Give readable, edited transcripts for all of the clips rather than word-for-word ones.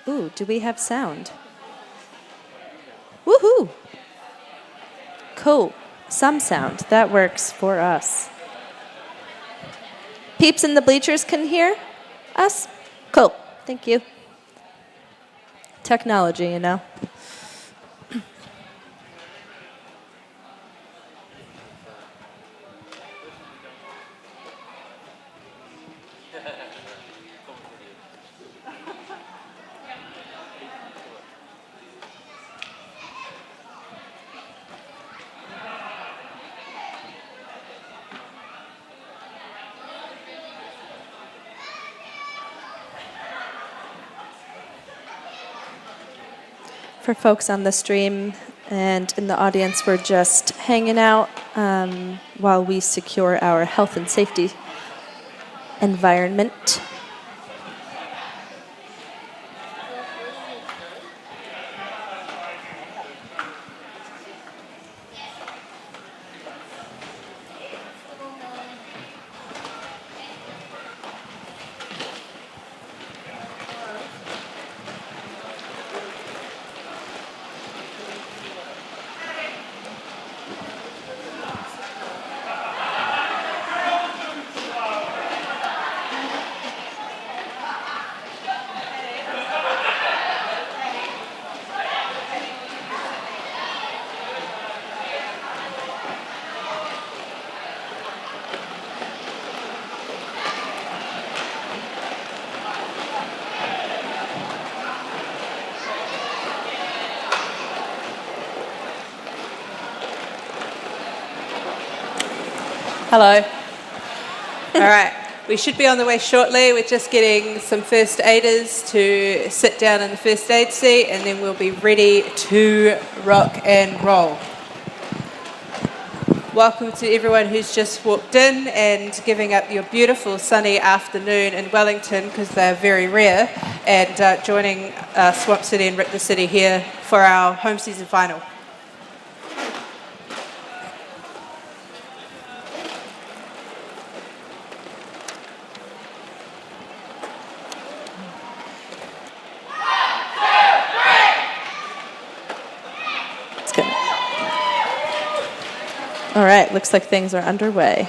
Ooh, do we have sound? Woohoo! Cool. Some sound. That works for us. Peeps in the bleachers can hear us? Cool. Thank you. Technology, you know. For folks on the stream and in the audience, we're just hanging out while we secure our health and safety environment. Hello. All right, we should be on the way shortly. We're just getting some first aiders to sit down in the first aid seat, and then we'll be ready to rock and roll. Welcome to everyone who's just walked in and giving up your beautiful sunny afternoon in Wellington, because they're very rare, and joining Swamp City and Richter City here for our home season final. All right, looks like things are underway.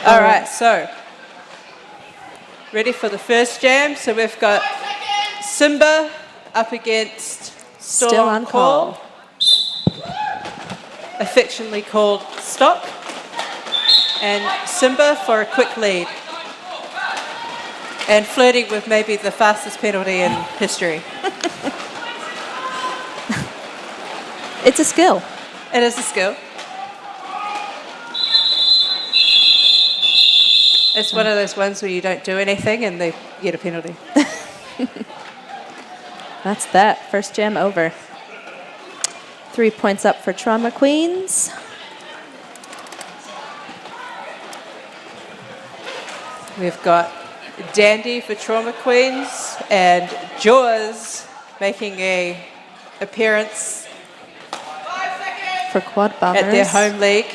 All right, so ready for the first jam. So we've got Simba up against Still on call. Affectionately called Stop, and Simba for a quick lead, and flirting with maybe the fastest penalty in history. It's a skill. It is a skill. It's one of those ones where you don't do anything and they get a penalty. That's that. First jam over. 3 points up for Trauma Queens. We've got Dandy for Trauma Queens and Jaws making a appearance For Quad Bombers. at their home league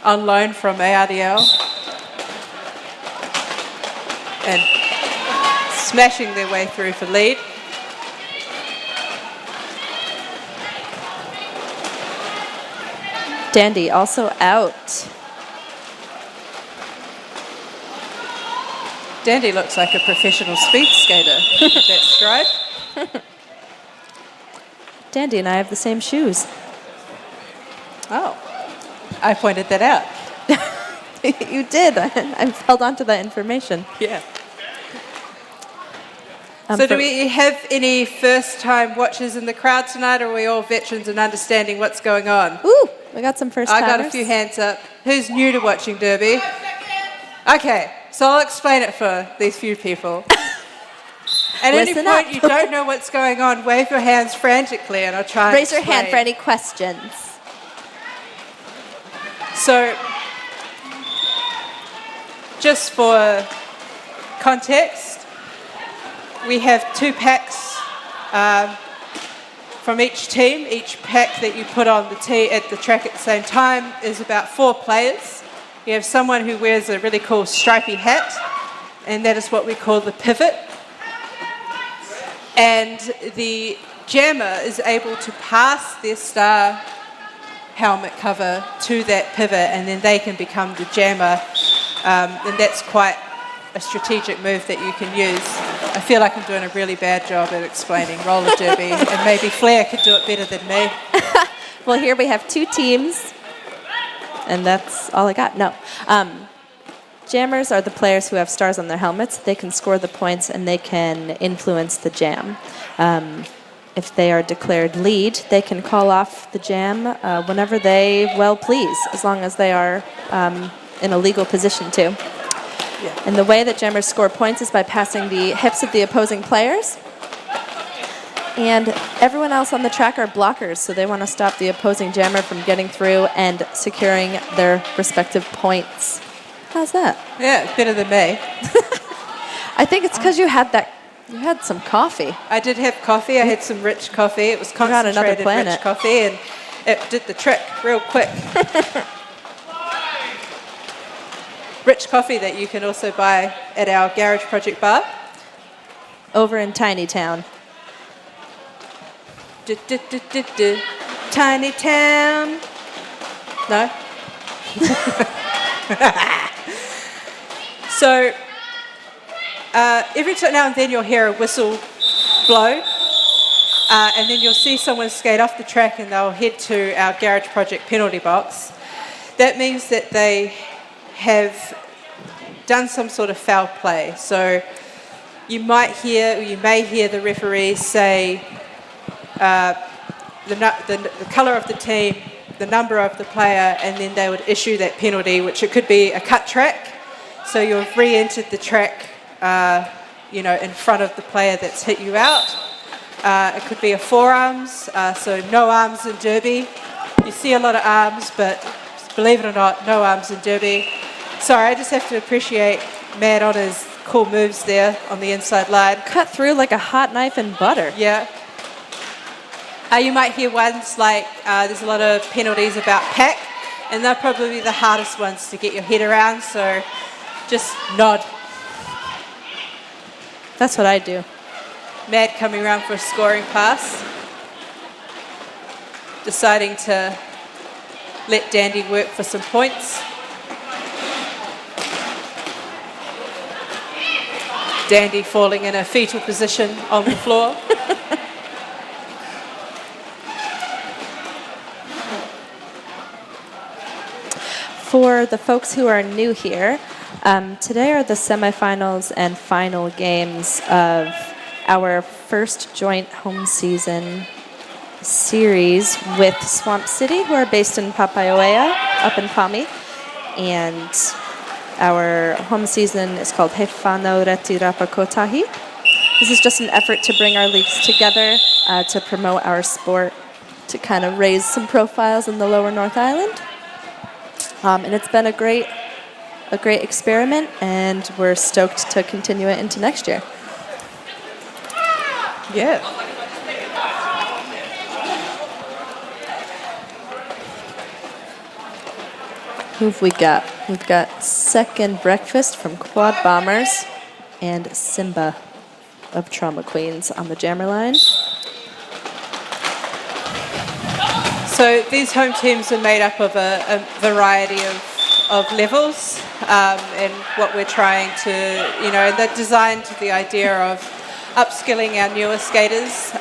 on loan from ARDL. And smashing their way through for lead. Dandy also out. Dandy looks like a professional speed skater with that stride. Dandy and I have the same shoes. Oh, I pointed that out. You did. I've held on to that information. Yeah. So do we have any first-time watchers in the crowd tonight, or are we all veterans and understanding what's going on? Ooh, we got some first-timers. I got a few hands up. Who's new to watching Derby? Okay, so I'll explain it for these few people. At any Listen point up. you don't know what's going on, wave your hands frantically and I'll try and Raise your hand for explain. any questions. So, just for context, we have 2 packs from each team. Each pack that you put on at the track at the same time is about 4 players. You have someone who wears a really cool stripy hat, and that is what we call the pivot. And the jammer is able to pass their star helmet cover to that pivot, and then they can become the jammer. And that's quite a strategic move that you can use. I feel like I'm doing a really bad job at explaining roller derby, and maybe Flair could do it better than me. Well, here we have 2 teams, and that's all I got. No. Jammers are the players who have stars on their helmets. They can score the points, and they can influence the jam. If they are declared lead, they can call off the jam whenever they well please, as long as they are in a legal position to. Yeah. And the way that jammers score points is by passing the hips of the opposing players. And everyone else on the track are blockers, so they want to stop the opposing jammer from getting through and securing their respective points. How's that? Yeah, better than me. I think it's because you had some coffee. I did have coffee. I had some rich coffee. It was on another concentrated planet. rich coffee, and it did the trick real quick. Rich coffee that you can also buy at our Garage Project bar. Over in Tiny Town. Tiny Town. No? So, every now and then you'll hear a whistle blow, and then you'll see someone skate off the track and they'll head to our Garage Project penalty box. That means that they have done some sort of foul play. So you may hear the referee say the colour of the team, the number of the player, and then they would issue that penalty, which it could be a cut track. So you've re-entered the track, in front of the player that's hit you out. It could be a forearms, so no arms in derby. You see a lot of arms, but believe it or not, no arms in derby. Sorry, I just have to appreciate Matt on his cool moves there on the inside line. Cut through like a hot knife in butter. Yeah. You might hear ones like there's a lot of penalties about pack, and they're probably the hardest ones to get your head around, so just nod. That's what I do. Mad coming around for a scoring pass, deciding to let Dandy work for some points. Dandy falling in a fetal position on the floor. For the folks who are new here, today are the semifinals and final games of our first joint home season series with Swamp City, who are based in Papaioea, up in Pami. And our home season is called He Whanau Reti Rapa Kotahi. This is just an effort to bring our leagues together to promote our sport, to kind of raise some profiles in the lower North Island. And it's been a great experiment, and we're stoked to continue it into next year. Yeah. Who have we got? We've got Second Breakfast from Quad Bombers and Simba of Trauma Queens on the jammer line. So these home teams are made up of a variety of levels, and what we're trying to, they're designed to the idea of upskilling our newer skaters,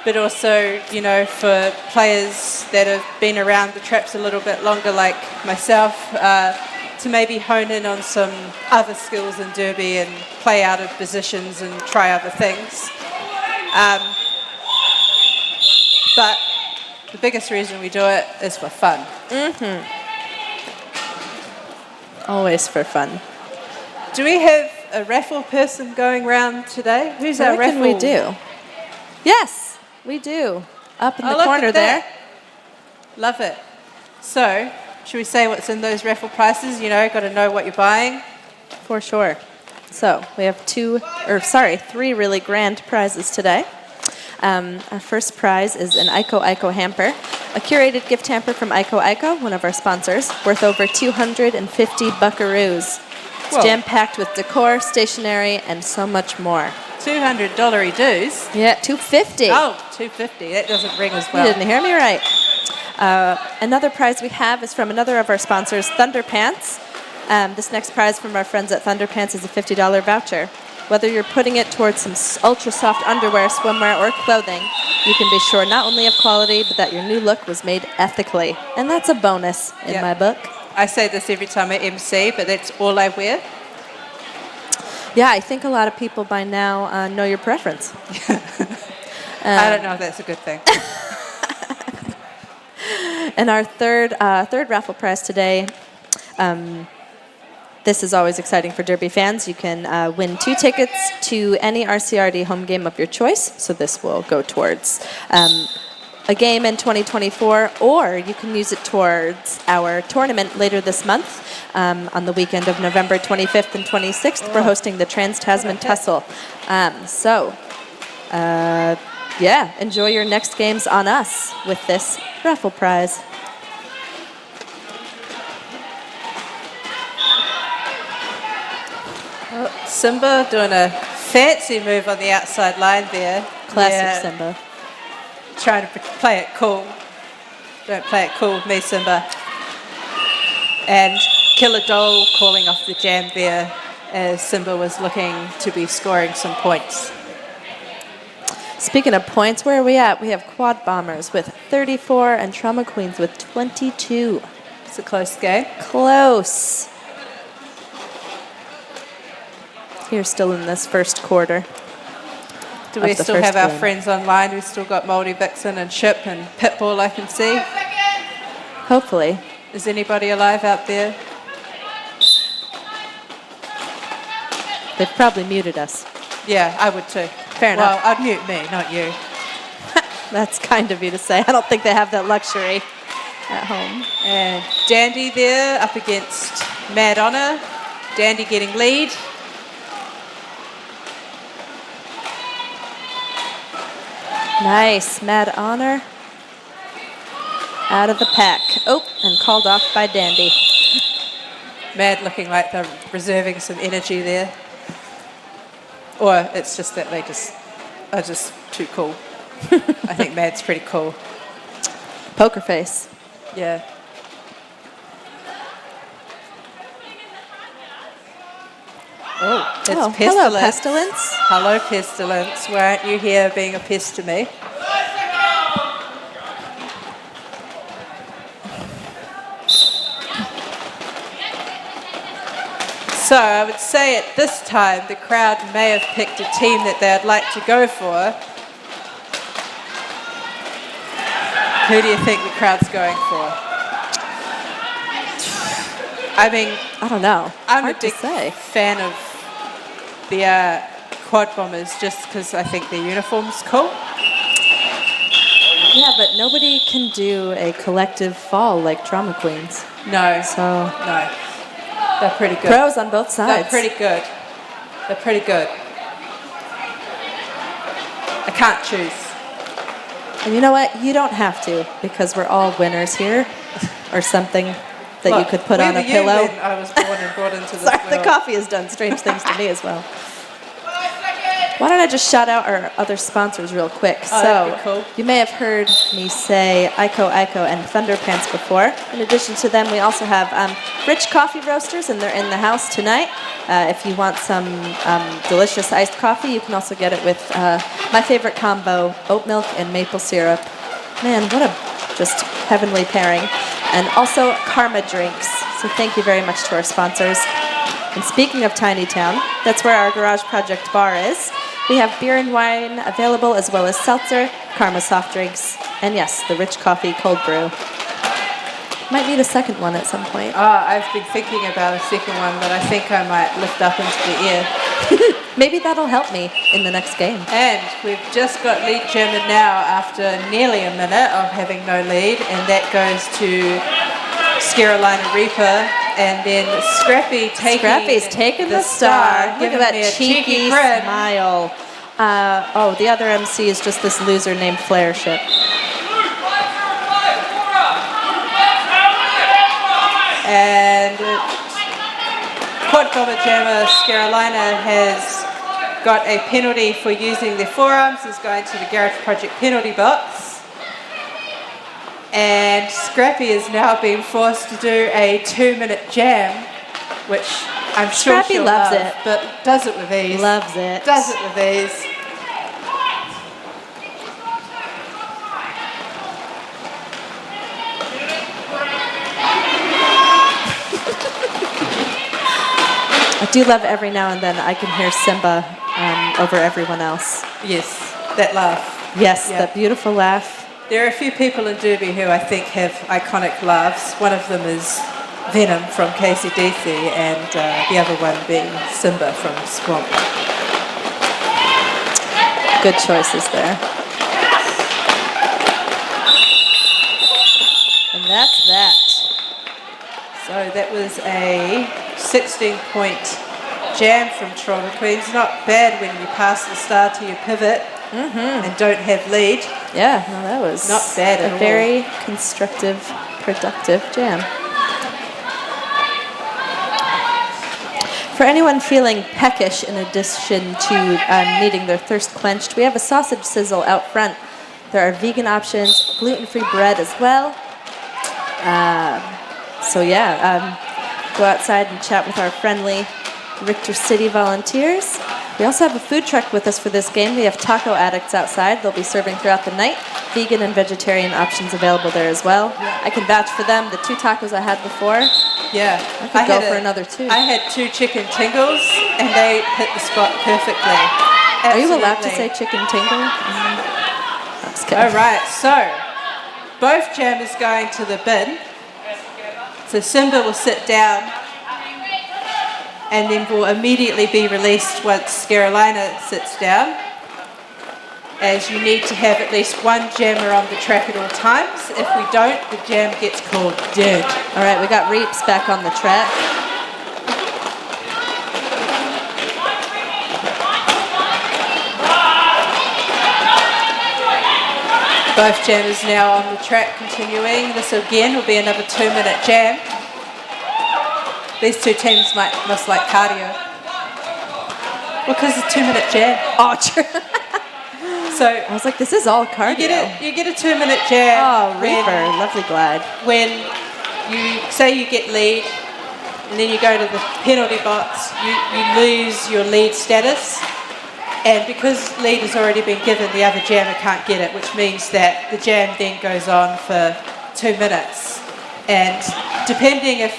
but also, for players that have been around the traps a little bit longer, like myself, to maybe hone in on some other skills in derby and play out of positions and try other things. But the biggest reason we do it is for fun. Mm-hmm. Always for fun. Do we have a raffle person going around today? Who's I our reckon raffle? we do. Yes, we do. Up in the look corner at there. that. Love it. So, should we say what's in those raffle prices? You know, got to know what you're buying. For sure. So we have three really grand prizes today. Our first prize is an Ico hamper, a curated gift hamper from Ico, one of our sponsors, worth over 250 buckaroos. It's Whoa. jam-packed with decor, stationery, and so much more. $200 dues. Yeah, 250. Oh, 250. That doesn't ring as You well. didn't hear me right. Another prize we have is from another of our sponsors, Thunderpants. This next prize from our friends at Thunderpants is a $50 voucher. Whether you're putting it towards some ultra-soft underwear, swimwear, or clothing, you can be sure not only of quality, but that your new look was made ethically. And that's a bonus in my book. I say this every time I MC, but that's all I wear. Yeah, I think a lot of people by now know your preference. I don't know if that's a good thing. And our third raffle prize today, this is always exciting for Derby fans. You can win 2 tickets to any RCRD home game of your choice. So this will go towards a game in 2024, or you can use it towards our tournament later this month. On the weekend of November 25th and 26th, we're hosting the Trans-Tasman Tussle. Enjoy your next games on us with this raffle prize. Simba doing a fancy move on the outside line there. Classic Simba. Trying to play it cool. Don't play it cool with me, Simba. And Killer Doll calling off the jam there as Simba was looking to be scoring some points. Speaking of points, where are we at? We have Quad Bombers with 34 and Trauma Queens with 22. It's a close game. Close. Here still in this first quarter. Do we of the still first have our game. friends online? We've still got Moldy Vixen and Chip and Pitbull, I can see. Hopefully. Is anybody alive out there? They've probably muted us. Yeah, I would too. Fair enough. Well, I'd mute me, not you. That's kind of you to say. I don't think they have that luxury at home. And Dandy there up against Mad Honor. Dandy getting lead. Nice. Mad Honor out of the pack. Oh, and called off by Dandy. Mad looking like they're reserving some energy there. Or it's just that they are just too cool. I think Mad's pretty cool. Poker face. Yeah. Oh, it's Pestilence. Hello, Pestilence. Hello, Pestilence. Why aren't you here being a pest to me? So I would say at this time the crowd may have picked a team that they'd like to go for. Who do you think the crowd's going for? I mean, I don't know. I'm Hard a big to say. fan of the Quad Bombers just because I think their uniform's cool. Yeah, but nobody can do a collective fall like Trauma Queens. No, So no. They're pretty good. pros on both sides. They're pretty good. They're pretty good. I can't choose. And you know what? You don't have to, because we're all winners here, or something that you Look, could put where on a were you pillow. when I was born and brought into this Sorry, the world? coffee has done strange things to me as well. Why don't I just shout out our other sponsors real quick? that'd be cool. You may have heard me say Ico and Thunderpants before. In addition to them, we also have Rich Coffee Roasters, and they're in the house tonight. If you want some delicious iced coffee, you can also get it with my favorite combo, oat milk and maple syrup. Man, what a just heavenly pairing. And also Karma Drinks. So thank you very much to our sponsors. And speaking of Tiny Town, that's where our Garage Project bar is. We have beer and wine available, as well as seltzer, Karma soft drinks, and yes, the Rich Coffee cold brew. Might need a second one at some point. I've been thinking about a second one, but I think I might lift up into the air. Maybe that'll help me in the next game. And we've just got lead German now after nearly a minute of having no lead, and that goes to Carolina Reaper, and then Scrappy's taking the star. Look giving at me a that cheeky grin. smile. The other MC is just this loser named Flareship. And Quad Bomber Jammer Carolina has got a penalty for using their forearms. Is going to the Garage Project penalty box. And Scrappy is now being forced to do a 2-minute jam, which I'm sure Scrappy she'll loves love, it. but does it with ease. Loves it. Does it with ease. I do love every now and then I can hear Simba over everyone else. Yes, that laugh. Yes, Yeah. that beautiful laugh. There are a few people in Derby who I think have iconic laughs. One of them is Venom from KCDC, and the other one being Simba from Swamp. Good choices there. And that's that. So that was a 16-point jam from Toronto Queens. Not bad when you pass the star to your pivot and don't have lead. Yeah, no, that was Not bad at a all. very constructive, productive jam. For anyone feeling peckish in addition to needing their thirst quenched, we have a sausage sizzle out front. There are vegan options, gluten-free bread as well. Go outside and chat with our friendly Richter City volunteers. We also have a food truck with us for this game. We have taco addicts outside. They'll be serving throughout the night. Vegan and vegetarian options available there as well. Yeah. I can vouch for them. The 2 tacos I had before, Yeah. I could go for another 2. I had 2 chicken tingles, and they hit the spot perfectly. Are you allowed to say Absolutely. chicken tingle? That's good. All right, so both jammers going to the bin. So Simba will sit down and then will immediately be released once Carolina sits down, as you need to have at least one jammer on the track at all times. If we don't, the jam gets called dead. All right, we got Reaps back on the track. Both jammers now on the track continuing. This again will be another 2-minute jam. These two teams must like cardio. Well, because it's a 2-minute jam. Oh, true. So I was like, this is all cardio. you get a 2-minute jam. Oh, Reaper, lovely glide. When you say you get lead and then you go to the penalty box, you lose your lead status. And because lead has already been given, the other jammer can't get it, which means that the jam then goes on for 2 minutes. And depending if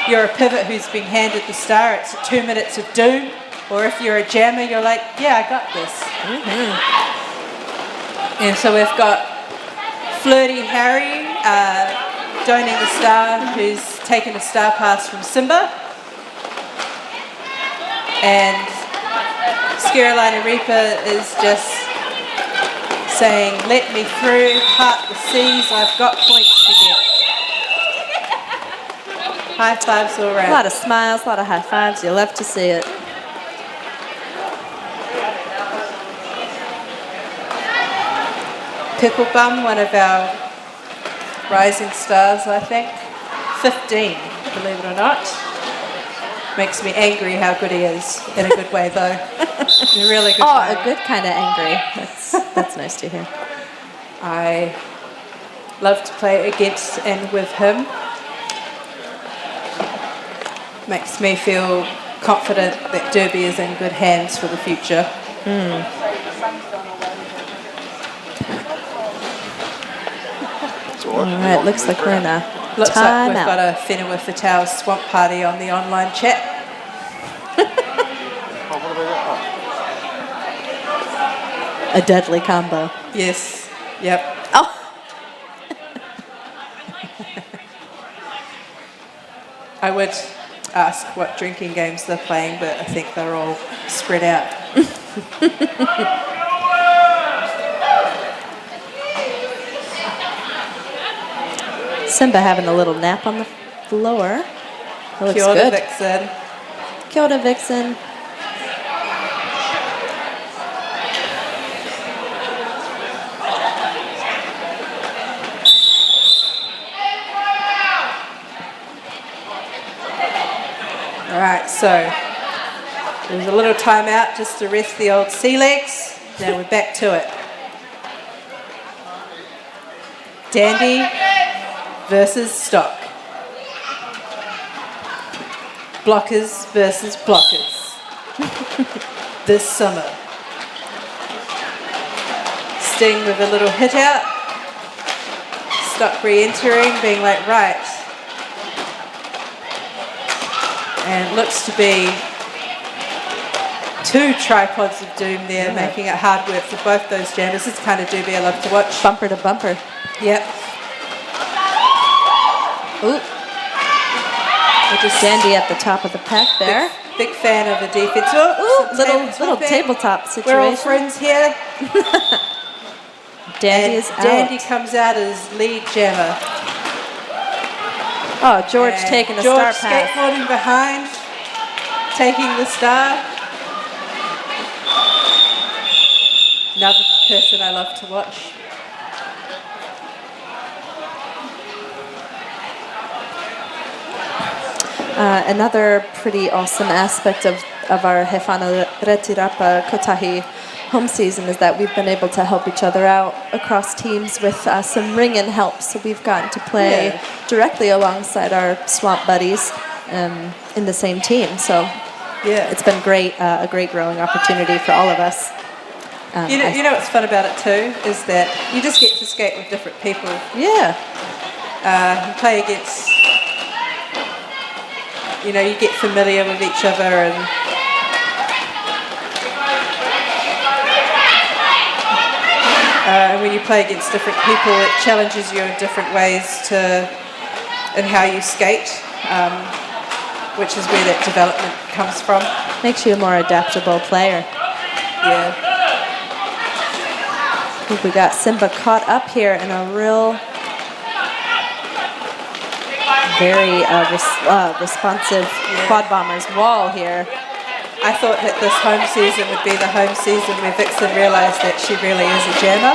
you're a pivot who's been handed the star, it's 2 minutes of doom. Or if you're a jammer, you're like, yeah, I got this. And so we've got Flirty Harry doning the star, who's taken a star pass from Simba. And Carolina Reaper is just saying, let me through, part the seas, I've got points to get. High fives all around. A lot of smiles, a lot of high fives. You love to see it. Pickle Bum, one of our rising stars, I think. 15, believe it or not. Makes me angry how good he is. In a good way, though. In a really good way. A good kind of angry. That's nice to hear. I love to play against and with him. Makes me feel confident that Derby is in good hands for the future. All right, looks like we're in a Looks like we've timeout. got a Whenua Fatau swamp party on the online chat. A deadly combo. Yes. Yep. Oh. I would ask what drinking games they're playing, but I think they're all spread out. Simba having a little nap on the floor. That looks Kia ora, good. Vixen. Kia ora, Vixen. All right, so there's a little timeout just to rest the old sea legs. Now we're back to it. Dandy versus Stock. Blockers versus blockers. This summer. Sting with a little hit out. Stock re-entering, being like, right. And looks to be 2 tripods of doom there, making it hard work for both those jammers. It's kind of doobie I love to watch. Bumper to bumper. Yep. Ooh. Dandy at the top of the pack there. Big fan of the defense. Oh, Little tabletop situation. We're all friends here. Dandy is out. Dandy comes out as lead jammer. Oh, George taking the star George pass. skateboarding behind, taking the star. Another person I love to watch. Another pretty awesome aspect of our He Whānau Retirapa Kotahi home season is that we've been able to help each other out across teams with some ring-in help. So we've gotten to play directly alongside our swamp buddies in the same team. So it's been great, a great growing opportunity for all of us. You know what's fun about it too is that you just get to skate with different people. Yeah. You play against, you get familiar with each other and when you play against different people, it challenges you in different ways in how you skate, which is where that development comes from. Makes you a more adaptable player. Yeah. I think we got Simba caught up here in a real, very responsive quad bombers wall here. I thought that this home season would be the home season where Vixen realised that she really is a jammer.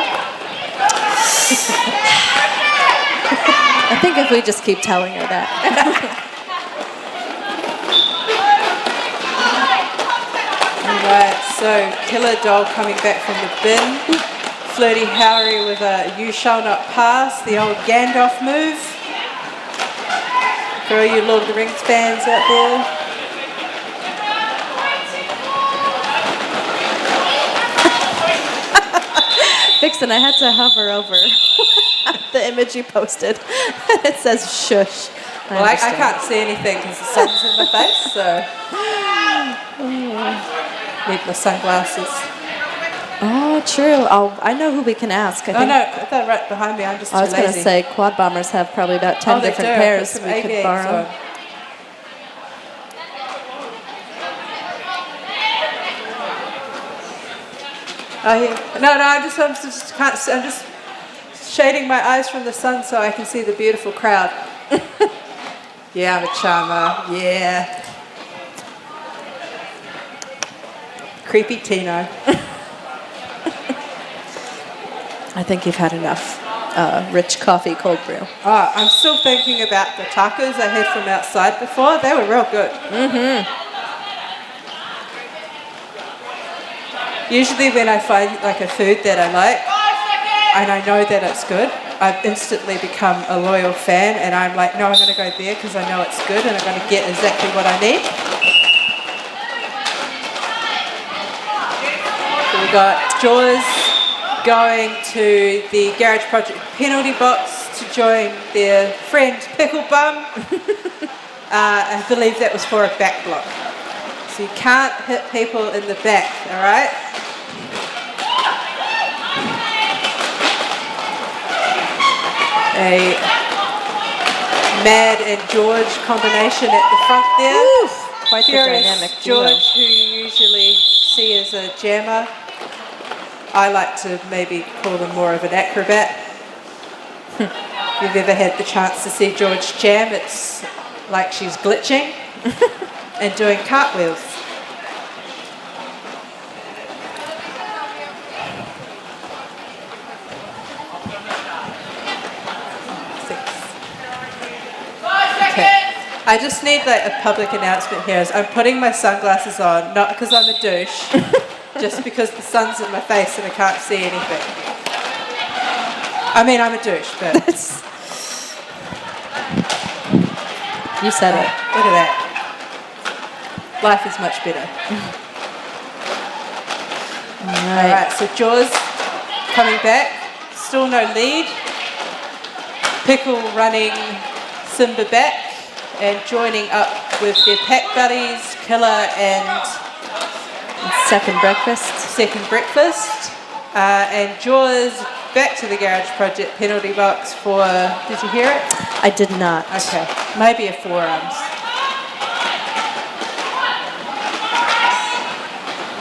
I think if we just keep telling her that. Alright, so Killer Doll coming back from the bin. Flirty Howery with a You Shall Not Pass, the old Gandalf move. For all you Lord of the Rings fans out there. Vixen, I had to hover over the image you posted. It says shush. Well, I can't see anything because the sun's in my face, so need my sunglasses. Oh, true. I know who we can ask. I think they're right behind me. I'm just too lazy. I was going to say quad bombers have probably about 10 different pairs we could borrow. Oh yeah. No, I'm just shading my eyes from the sun so I can see the beautiful crowd. Yeah, I'm a charmer. Yeah. Creepy Tino. I think you've had enough rich coffee cold brew. Oh, I'm still thinking about the tacos I had from outside before. They were real good. Mm-hmm. Usually when I find like a food that I like and I know that it's good, I instantly become a loyal fan and I'm like, no, I'm going to go there because I know it's good and I'm going to get exactly what I need. So we got Jaws going to the Garage Project penalty box to join their friend Pickle Bum. I believe that was for a back block. So you can't hit people in the back, all right? A Mad and George combination at the front there. Oof, quite the Furious dynamic duo. George, who you usually see as a jammer. I like to maybe call him more of an acrobat. If you've ever had the chance to see George jam, it's like she's glitching and doing cartwheels. Okay. I just need like a public announcement here. As I'm putting my sunglasses on, not because I'm a douche, just because the sun's in my face and I can't see anything. I mean, I'm a douche, but You said it. look at that. Life is much better. All right, so Jaws coming back, still no lead. Pickle running Simba back and joining up with their pack buddies, Killer and Second breakfast. Second Breakfast. And Jaws back to the Garage Project penalty box for, did you hear it? I did not. Okay, maybe a forearms.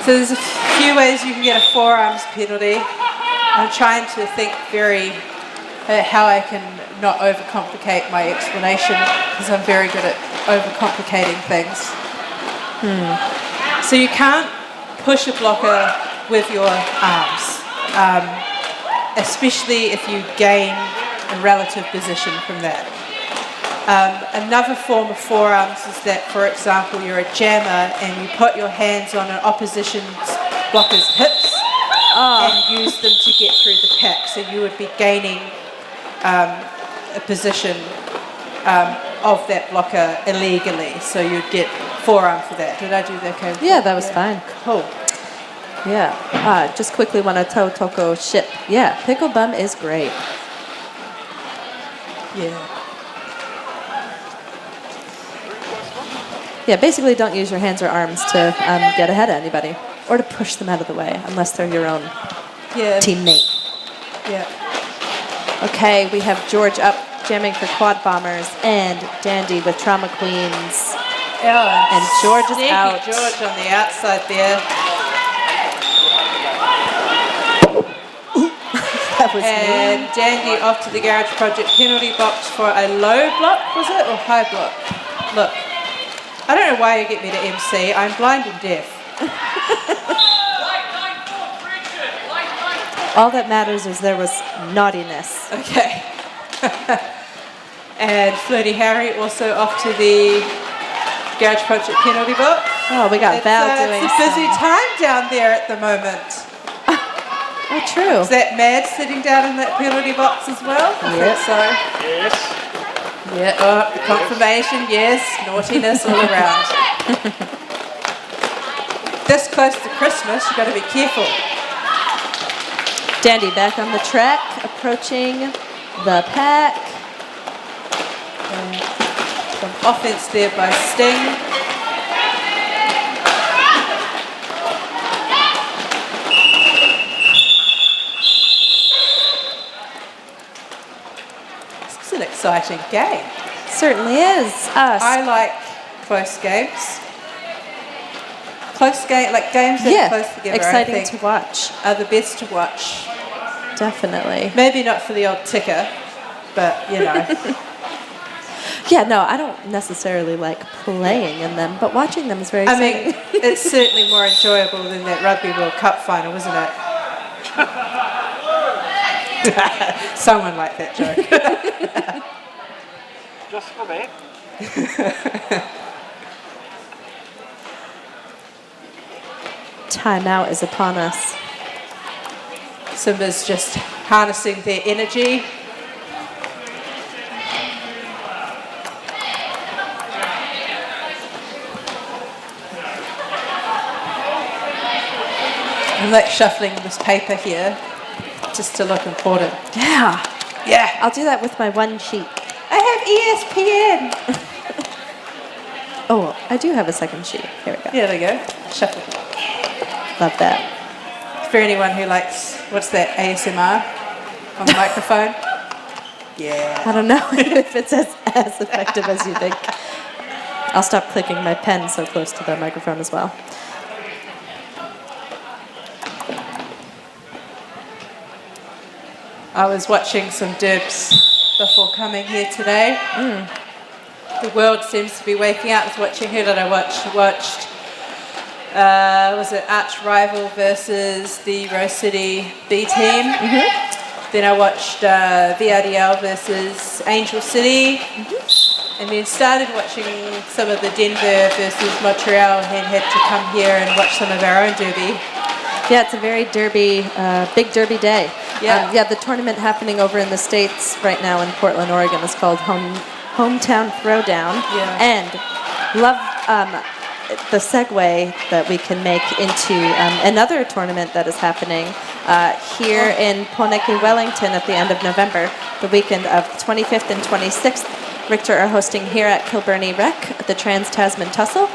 So there's a few ways you can get a forearms penalty. I'm trying to think very how I can not overcomplicate my explanation because I'm very good at overcomplicating things. So you can't push a blocker with your arms, especially if you gain a relative position from that. Another form of forearms is that, for example, you're a jammer and you put your hands on an opposition blocker's hips and use them to get through the pack. So you would be gaining a position of that blocker illegally. So you'd get forearm for that. Did I do that okay? Yeah, that was fine. Cool. Yeah. Just quickly want to tell Toko ship. Yeah, Pickle Bum is great. Yeah. Yeah, basically don't use your hands or arms to get ahead of anybody or to push them out of the way unless they're your own teammate. Yeah. Okay, we have George up jamming for Quad Bombers and Dandy with Trauma Queens. Yeah. And George is Sneaky out. George on the outside there. That was And Dandy off to the Garage Project penalty box for a low block, was it? Or high block? Look, I don't know why you get me to MC. I'm blind and deaf. all that matters is there was naughtiness. Okay. And Flirty Harry also off to the Garage Project penalty box. Oh, we got Val doing It's a busy time down there at the moment. Oh, true. Is that Mad sitting down in that penalty box as well? I think so. Yes. Yeah, confirmation, yes, naughtiness all around. This close to Christmas, you've got to be careful. Dandy back on the track, approaching the pack. Some offense there by Sting. This is an exciting game. Certainly is. I like close games. Close game, like games that are close together, exciting I think, to watch. are the best to watch. Definitely. Maybe not for the old ticker, but you know. Yeah, no, I don't necessarily like playing in them, but watching them is very I exciting. mean, it's certainly more enjoyable than that Rugby World Cup final, isn't it? Someone liked that joke. Just for me. Timeout is upon us. Simba's just harnessing their energy. I'm like shuffling this paper here just to look important. Yeah. Yeah. I'll do that with my one sheet. I have ESPN. Oh, I do have a second sheet. Here we go. Yeah, there you go. Shuffle. Love that. For anyone who likes, what's that, ASMR on the microphone? Yeah. I don't know if it's as effective as you think. I'll stop clicking my pen so close to the microphone as well. I was watching some derbs before coming here today. The world seems to be waking up. I was watching, who did I watch? Watched, was it Arch Rival versus the Rose City B team? Then I watched VRDL versus Angel City. And then started watching some of the Denver versus Montreal and had to come here and watch some of our own derby. Yeah, it's a very big derby day. Yeah. The tournament happening over in the States right now in Portland, Oregon is called Hometown Throwdown. Yeah. And love the segue that we can make into another tournament that is happening here in Poneke, Wellington at the end of November, the weekend of 25th and 26th. Richter are hosting here at Kilbirnie Rec at the Trans-Tasman Tussle.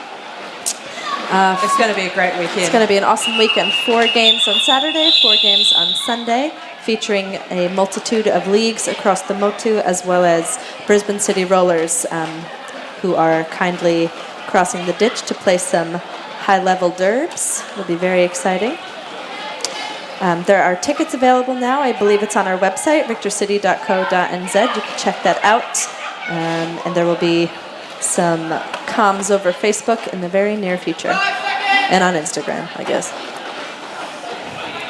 It's going to be a great weekend. It's going to be an awesome weekend. 4 games on Saturday, 4 games on Sunday, featuring a multitude of leagues across the Motu, as well as Brisbane City Rollers, who are kindly crossing the ditch to play some high-level derbs. It'll be very exciting. There are tickets available now. I believe it's on our website, richtercity.co.nz. You can check that out. And there will be some comms over Facebook in the very near future. And on Instagram, I guess.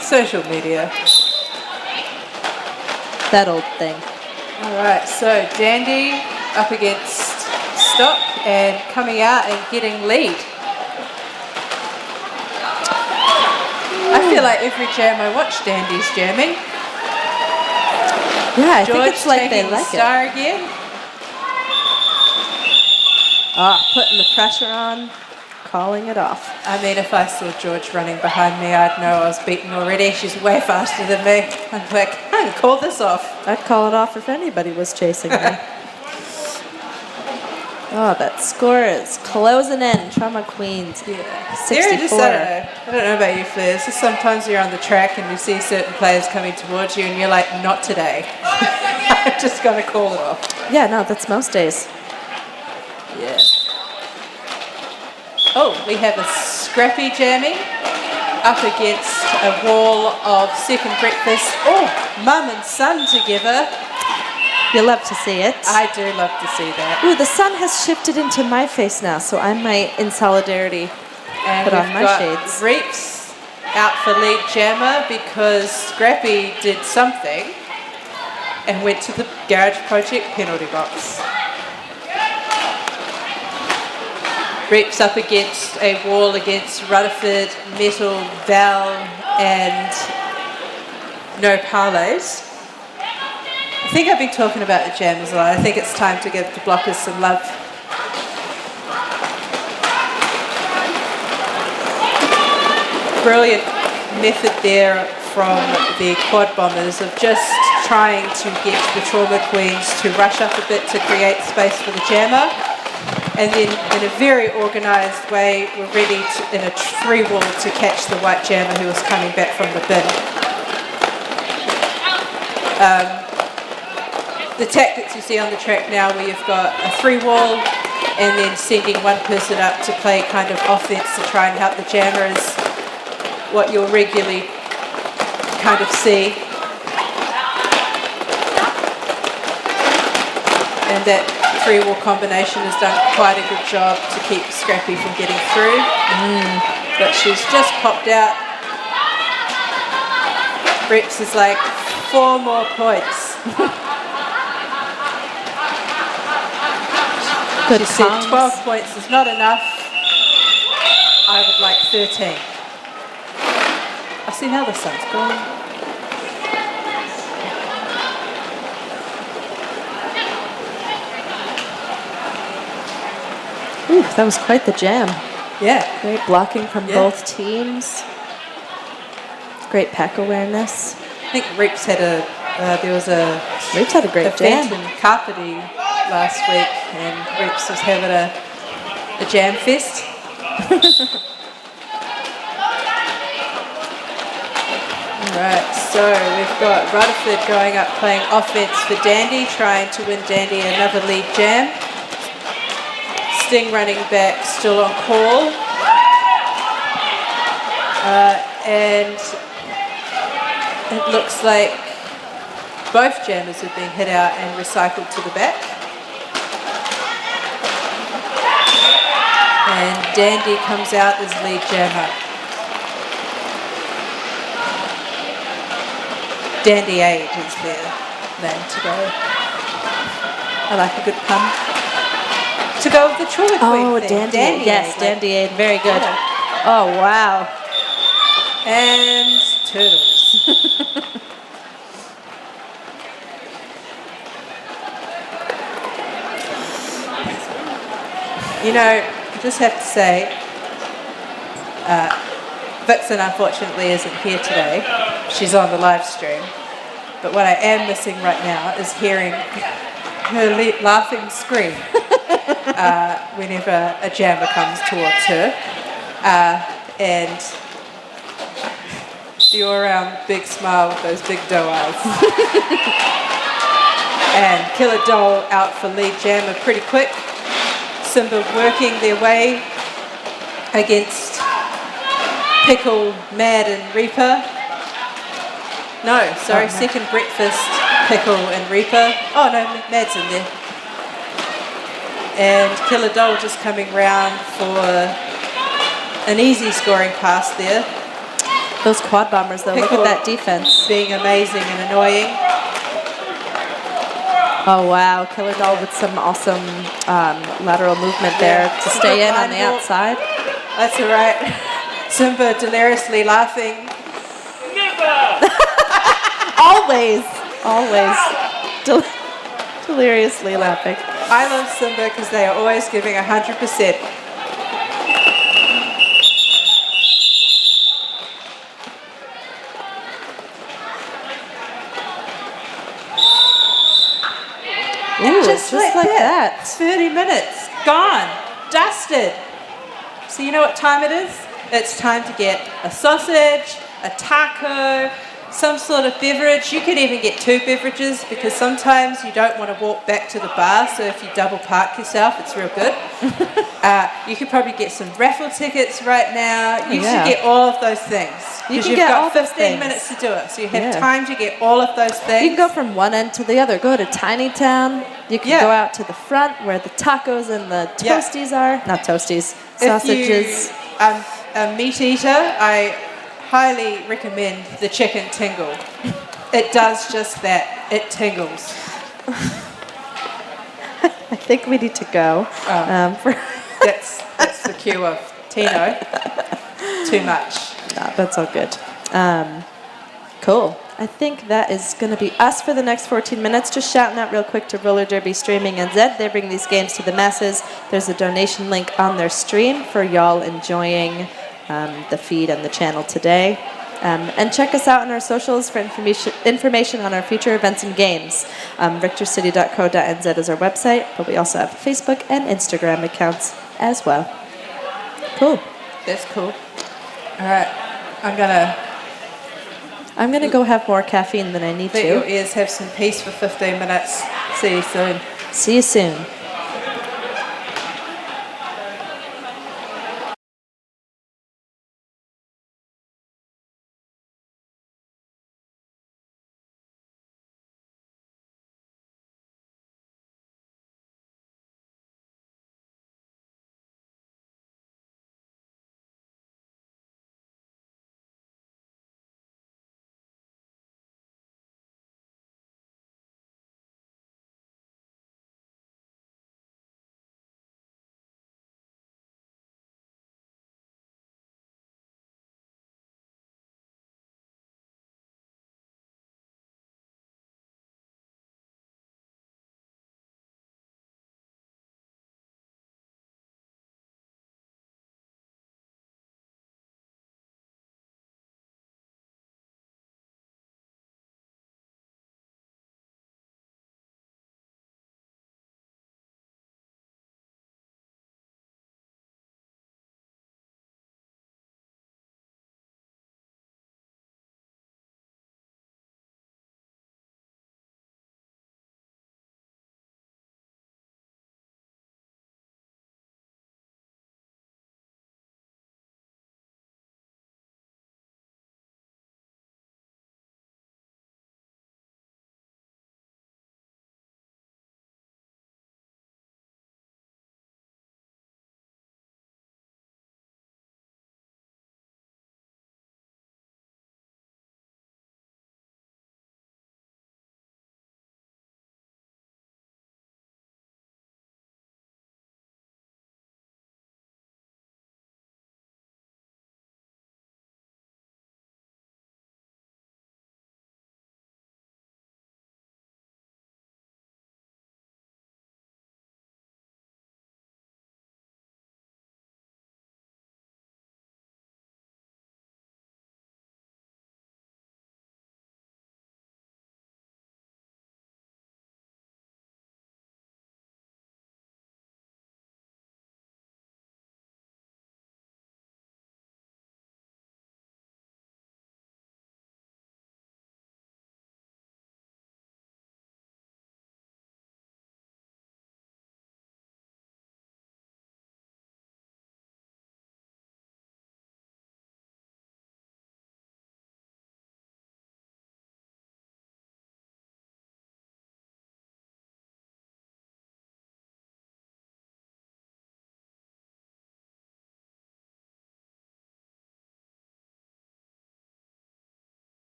Social media. That old thing. All right, so Dandy up against Stock and coming out and getting lead. I feel like every jam I watch, Dandy's jamming. Yeah, I George think it's like they taking like star it. again. Putting the pressure on, calling it off. I mean, if I saw George running behind me, I'd know I was beaten already. She's way faster than me. I'm like, I can call this off. I'd call it off if anybody was chasing me. That score is closing in. Trauma Queens, Yeah. 64. I don't know about you, Fliz. Just sometimes you're on the track and you see certain players coming towards you and you're like, not today. I'm just going to call it off. Yeah, no, that's most days. Yeah. Oh, we have a Scrappy jamming up against a wall of second breakfast. Oh, mum and son together. You love to see it. I do love to see that. Ooh, the sun has shifted into my face now, so I might, in solidarity, And put on we've my got shades. Reeps out for lead jammer because Scrappy did something and went to the Garage Project penalty box. Reeps up against a wall against Rutherford, Metal, Val, and no parlays. I think I've been talking about the jammers a lot. I think it's time to give the blockers some love. Brilliant method there from the quad bombers of just trying to get the trauma queens to rush up a bit to create space for the jammer. And then in a very organised way, we're ready to, in a free wall to catch the white jammer who was coming back from the bin. The tactics you see on the track now where you've got a free wall and then sending one person up to play kind of offense to try and help the jammer is what you'll regularly kind of see. And that free wall combination has done quite a good job to keep Scrappy from getting through. But she's just popped out. Reps is like 4 more points. Good She said comms. 12 points is not enough. I would like 13. I see now the sun's gone. Ooh, that was quite the jam. Yeah. Great blocking from Yeah. both teams. Great pack awareness. I think Reps had there was a Reeves had a great event jam. in Kapiti last week and Reps was having a jam fest. Right, so we've got Rutherford going up playing offense for Dandy, trying to win Dandy another lead jam. Sting running back, still on call. And it looks like both jammers have been hit out and recycled to the back. And Dandy comes out as lead jammer. Dandy 8 is their name to go. I like a good pun. To go with the Chorley Queen Oh, thing. Dandy, yes, Dandy Aid, very good. Yeah. Oh, wow. And Turtles. You know, I just have to say, Vixen unfortunately isn't here today. She's on the live stream. But what I am missing right now is hearing her laughing scream whenever a jammer comes towards her. And the all-around big smile with those big doe eyes. And Killer Doll out for lead jammer pretty quick. Simba working their way against Pickle, Mad and Reaper. No, sorry, second breakfast, Pickle and Reaper. Oh no, Mad's in there. And Killer Doll just coming round for an easy scoring pass there. Those quad bombers though, Pickle look at that defense. being amazing and annoying. Oh wow, Killer Doll with some awesome lateral movement there to stay in on the outside. That's all right. Simba deliriously laughing. Always deliriously laughing. I love Simba because they are always giving 100%. Ooh, just like that. 30 minutes, gone, dusted. So you know what time it is? It's time to get a sausage, a taco, some sort of beverage. You can even get 2 beverages because sometimes you don't want to walk back to the bar, so if you double park yourself, it's real good. You could probably get some raffle tickets right now. You should get all of those things. Because you've got 15 minutes to do it, so you have time to get all of those things. You can go from one end to the other. Go to Tiny Town. You can go out to the front where the tacos and the toasties are. Not toasties, sausages. If you a meat eater, I highly recommend the chicken tingle. It does just that. It tingles. I think we need to go. That's the cue of Tino. Too much. No, that's all good. Cool. I think that is going to be us for the next 14 minutes. Just shouting out real quick to Roller Derby Streaming NZ. They bring these games to the masses. There's a donation link on their stream for y'all enjoying the feed and the channel today. And check us out on our socials for information on our future events and games. richtercity.co.nz is our website, but we also have Facebook and Instagram accounts as well. Cool. That's cool. All right. I'm gonna go have more caffeine than I need to. Let your ears have some peace for 15 minutes. See you soon. See you soon.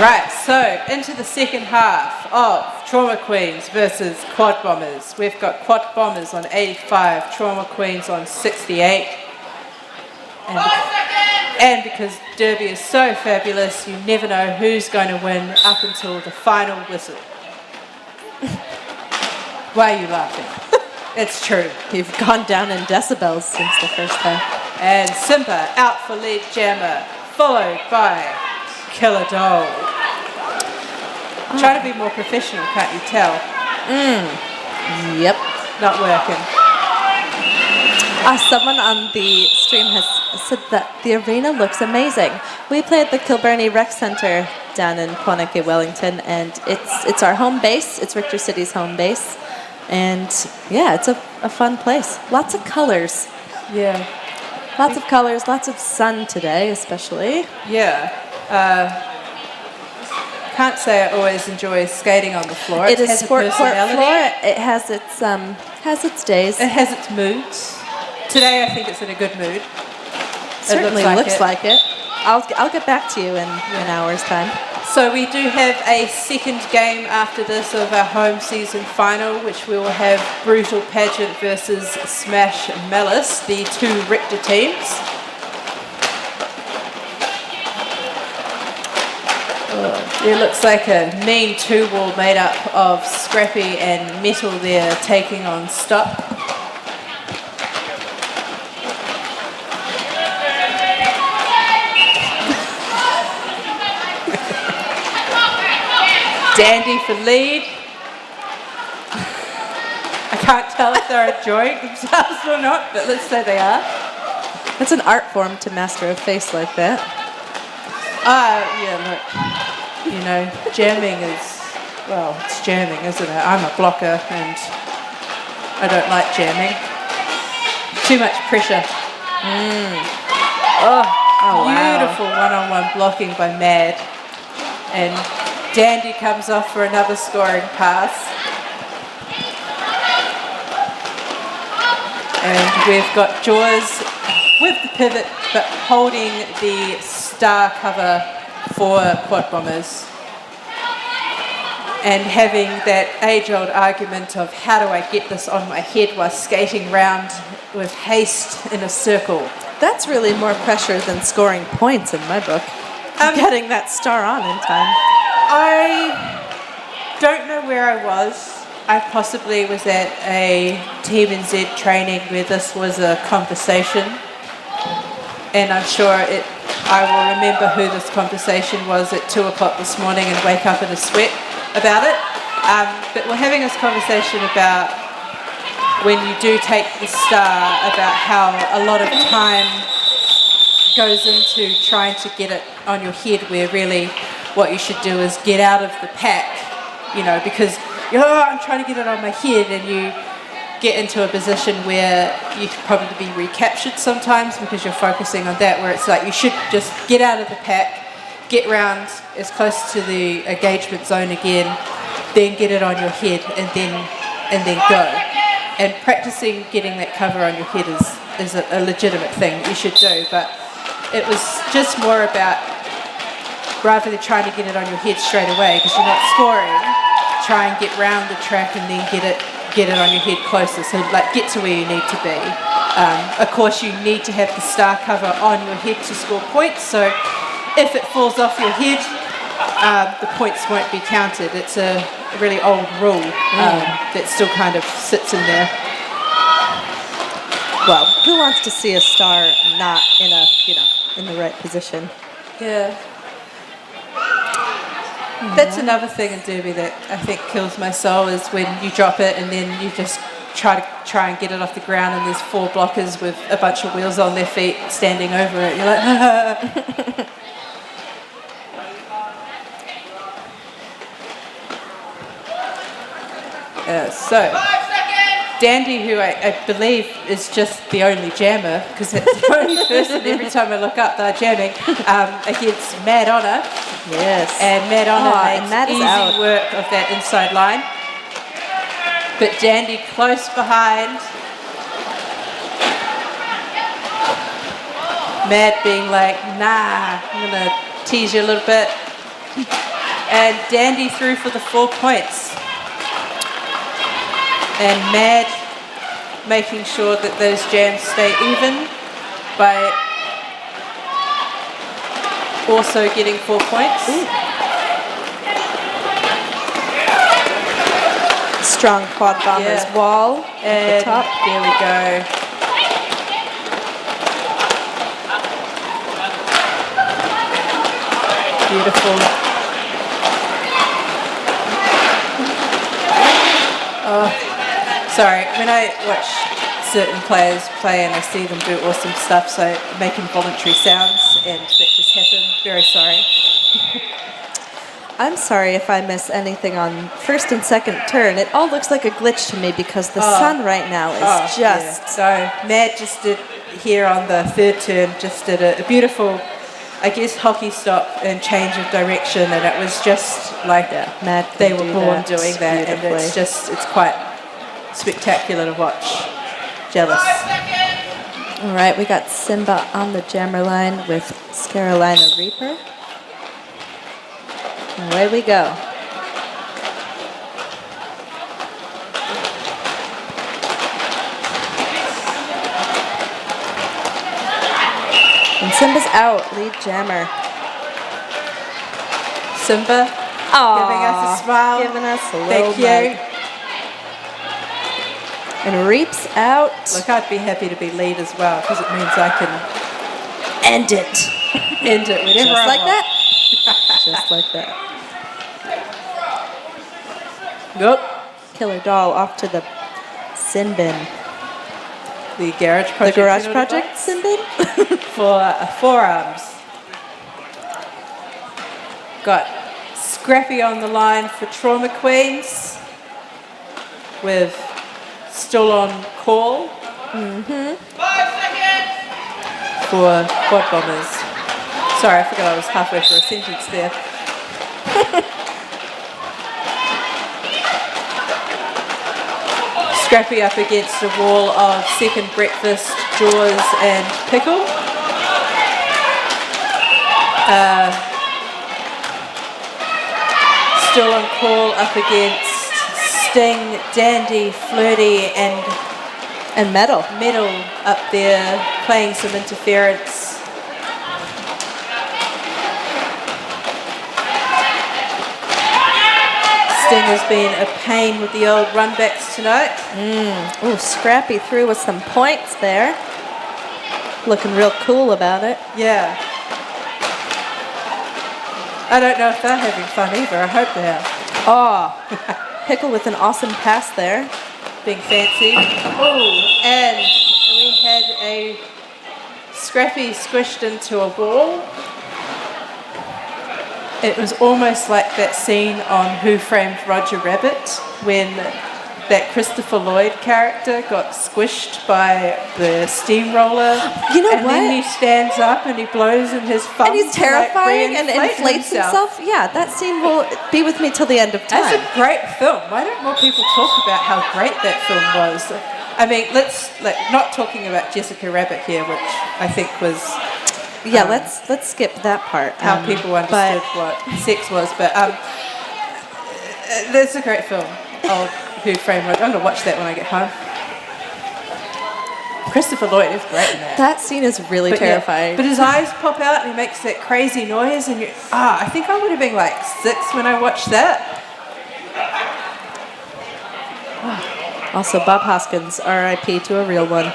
Right, so into the second half of Trauma Queens versus Quad Bombers. We've got Quad Bombers on 85, Trauma Queens on 68. And because Derby is so fabulous, you never know who's going to win up until the final whistle. Why are you laughing? It's true. You've gone down in decibels since the first half. And Simba out for lead jammer, followed by Killer Doll. Try to be more professional, can't you tell? Yep. Not working. Someone on the stream has said that the arena looks amazing. We play at the Kilbirnie Rec Centre down in Quanake, Wellington, and it's our home base. It's Richter City's home base. And yeah, it's a fun place. Lots of colors. Yeah. Lots of colors, lots of sun today, especially. Yeah. Can't say I always enjoy skating on the floor. It is has a sport personality. floor. It has its days. It has its moods. Today I think it's in a good mood. Certainly looks like it. I'll get back to you in an hour's time. So we do have a second game after this of our home season final, which we will have Brutal Pageant versus Smash Malice, the two Richter teams. It looks like a mean two-wall made up of Scrappy and Metal there taking on Stop. Dandy for lead. I can't tell if they're enjoying themselves or not, but let's say they are. It's an art form to master a face like that. Yeah, look, you know, jamming is, well, it's jamming, isn't it? I'm a blocker and I don't like jamming. Too much pressure. Oh, beautiful one-on-one blocking by Mad. And Dandy comes off for another scoring pass. And we've got Jaws with the pivot, but holding the star cover for Quad Bombers. And having that age-old argument of how do I get this on my head while skating round with haste in a circle. That's really more pressure than scoring points in my book. Getting that star on in time. I don't know where I was. I possibly was at a Team NZ training where this was a conversation. And I'm sure I will remember who this conversation was at 2 o'clock this morning and wake up in a sweat about it. But we're having this conversation about when you do take the star, about how a lot of time goes into trying to get it on your head, where really what you should do is get out of the pack, you know, because I'm trying to get it on my head, and you get into a position where you could probably be recaptured sometimes because you're focusing on that, where it's like you should just get out of the pack, get round as close to the engagement zone again, then get it on your head, and then go. And practicing getting that cover on your head is a legitimate thing that you should do, but it was just more about, rather than trying to get it on your head straight away because you're not scoring, try and get round the track and then get it on your head closer, so like get to where you need to be. Of course you need to have the star cover on your head to score points, so if it falls off your head, the points won't be counted. It's a really old rule that still kind of sits in there. Well, who wants to see a star not in the right position? Yeah. That's another thing in Derby that I think kills my soul, is when you drop it and then you just try and get it off the ground and there's 4 blockers with a bunch of wheels on their feet standing over it. You're like, so Dandy, who I believe is just the only jammer, because it's the only person every time I look up they're jamming, against Mad Honor. Yes. And Mad Honor makes Mad is easy out. work of that inside line. But Dandy close behind. Mad being like, nah, I'm going to tease you a little bit. And Dandy through for the 4 points. And Mad making sure that those jams stay even by also getting 4 points. Ooh. Strong quad bombers wall at the top. There we go. Beautiful. Oh, sorry. When I watch certain players play and I see them do awesome stuff, so make involuntary sounds, and that just happened. Very sorry. I'm sorry if I miss anything on first and second turn. It all looks like a glitch to me because the sun right now is just... So Matt just did here on the third turn, just did a beautiful, I guess, hockey stop and change of direction, and it was just like Matt they were born doing that, and it's quite spectacular to watch. Jealous. All right, we got Simba on the jammer line with Carolina Reaper. Away we go. And Simba's out, lead jammer. Simba giving us a smile. Giving us a little Thank you. mug. And Reap's out. Look, I'd be happy to be lead as well, because it means I can end it. End it whenever Just I like want. that. Just like that. Yep. Killer Doll off to the sin bin. The Garage Project. The Garage Project sin bin? For forearms. Got Scrappy on the line for Trauma Queens with Still on Call. 5 seconds. For Quad Bombers. Sorry, I forgot I was halfway through a sentence there. Scrappy up against a wall of Second Breakfast, Jaws and Pickle. Still on Call up against Sting, Dandy, Flirty And Metal. Metal up there playing some interference. Sting has been a pain with the old runbacks tonight. Oh, Scrappy through with some points there. Looking real cool about it. Yeah. I don't know if they're having fun either. I hope they are. Oh, Pickle with an awesome pass there. Being fancy. Oh, and we had a Scrappy squished into a wall. It was almost like that scene on Who Framed Roger Rabbit when that Christopher Lloyd character got squished by the steamroller. You know and what? then he stands up and he blows in his thumbs. And he's terrifying and inflates himself. Yeah, that scene will be with me till the end of time. That's a great film. Why don't more people talk about how great that film was? I mean, let's not talking about Jessica Rabbit here, which I think was Yeah, let's skip that part. how people understood what sex was. But that's a great film. Oh, Who Framed Roger? I'm going to watch that when I get home. Christopher Lloyd is great in that. That scene is really But terrifying. but his eyes pop out and he makes that crazy noise. And I think I would have been like 6 when I watched that. Also, Bob Hoskins, R.I.P. to a real one.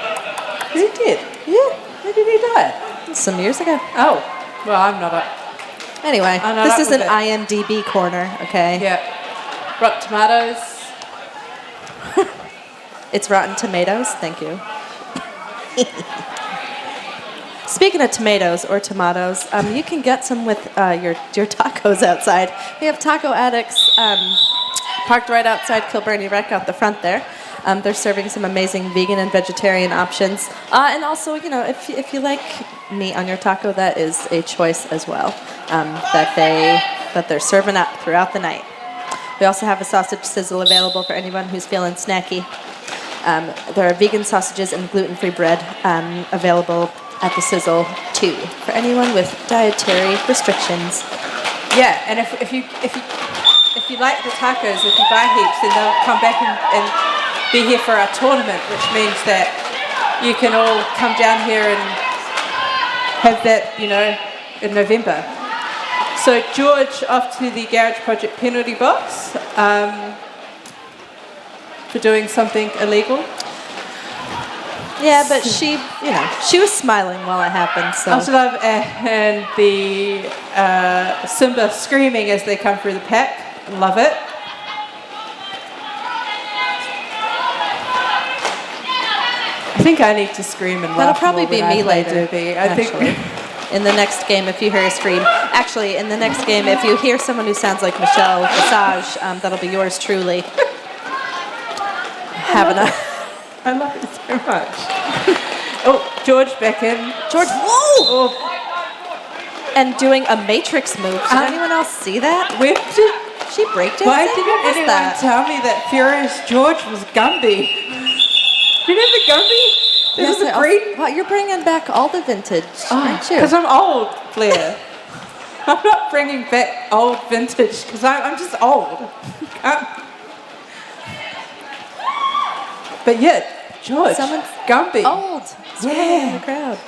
Is he dead? Yeah, When did he die? some years ago. Oh, well, I'm not up. Anyway, I'm not this up is with an IMDb corner, okay? Yeah. Rotten Tomatoes. It's Rotten Tomatoes. Thank you. Speaking of tomatoes or tomatoes, you can get some with your tacos outside. We have Taco Addicts parked right outside Kilburnie Rec out the front there. They're serving some amazing vegan and vegetarian options. And also, you know, if you like meat on your taco, that is a choice as well that they're serving up throughout the night. We also have a sausage sizzle available for anyone who's feeling snacky. There are vegan sausages and gluten-free bread available at the sizzle too for anyone with dietary restrictions. Yeah, and if you like the tacos, if you buy heaps, then they'll come back and be here for our tournament, which means that you can all come down here and have that, in November. So George off to the Garage Project penalty box for doing something illegal. Yeah, but she was smiling while it happened. So After love and the Simba screaming as they come through the pack. Love it. I think I need to scream and laugh. that'll probably more be when I me play later. Derby. I think. In the next game, if you hear a scream. Actually, in the next game, if you hear someone who sounds like Michelle Visage, that'll be yours truly. I love it so much. Oh, George back in. George, whoa! Oh, And doing a matrix move. Did anyone else see that? where did? She breakdancing? Why What didn't was anyone that? tell me that Furious George was Gumby? Remember Gumby? There was a green. Wow, you're bringing back all the vintage, aren't you? Because I'm old, Blair. I'm not bringing back old vintage because I'm just old. But yeah, George, Someone's Gumby. Old. Yeah. In the crowd.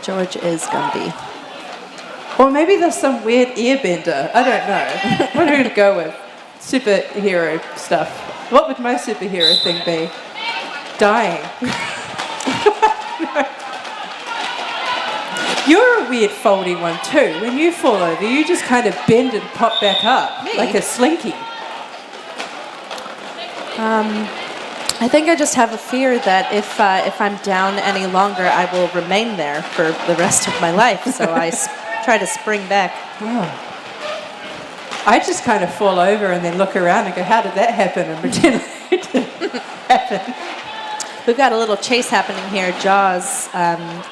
George is Gumby. Or maybe there's some weird airbender. I don't know. What are we going to go with? Superhero stuff. What would my superhero thing be? Dying. You're a weird foldy one too. When you fall over, you just kind of bend and pop back up. Me? Like a slinky. I think I just have a fear that if I'm down any longer, I will remain there for the rest of my life. So I try to spring back. Oh. I just kind of fall over and then look around and go, how did that happen? And pretend it didn't happen. We've got a little chase happening here. Jaws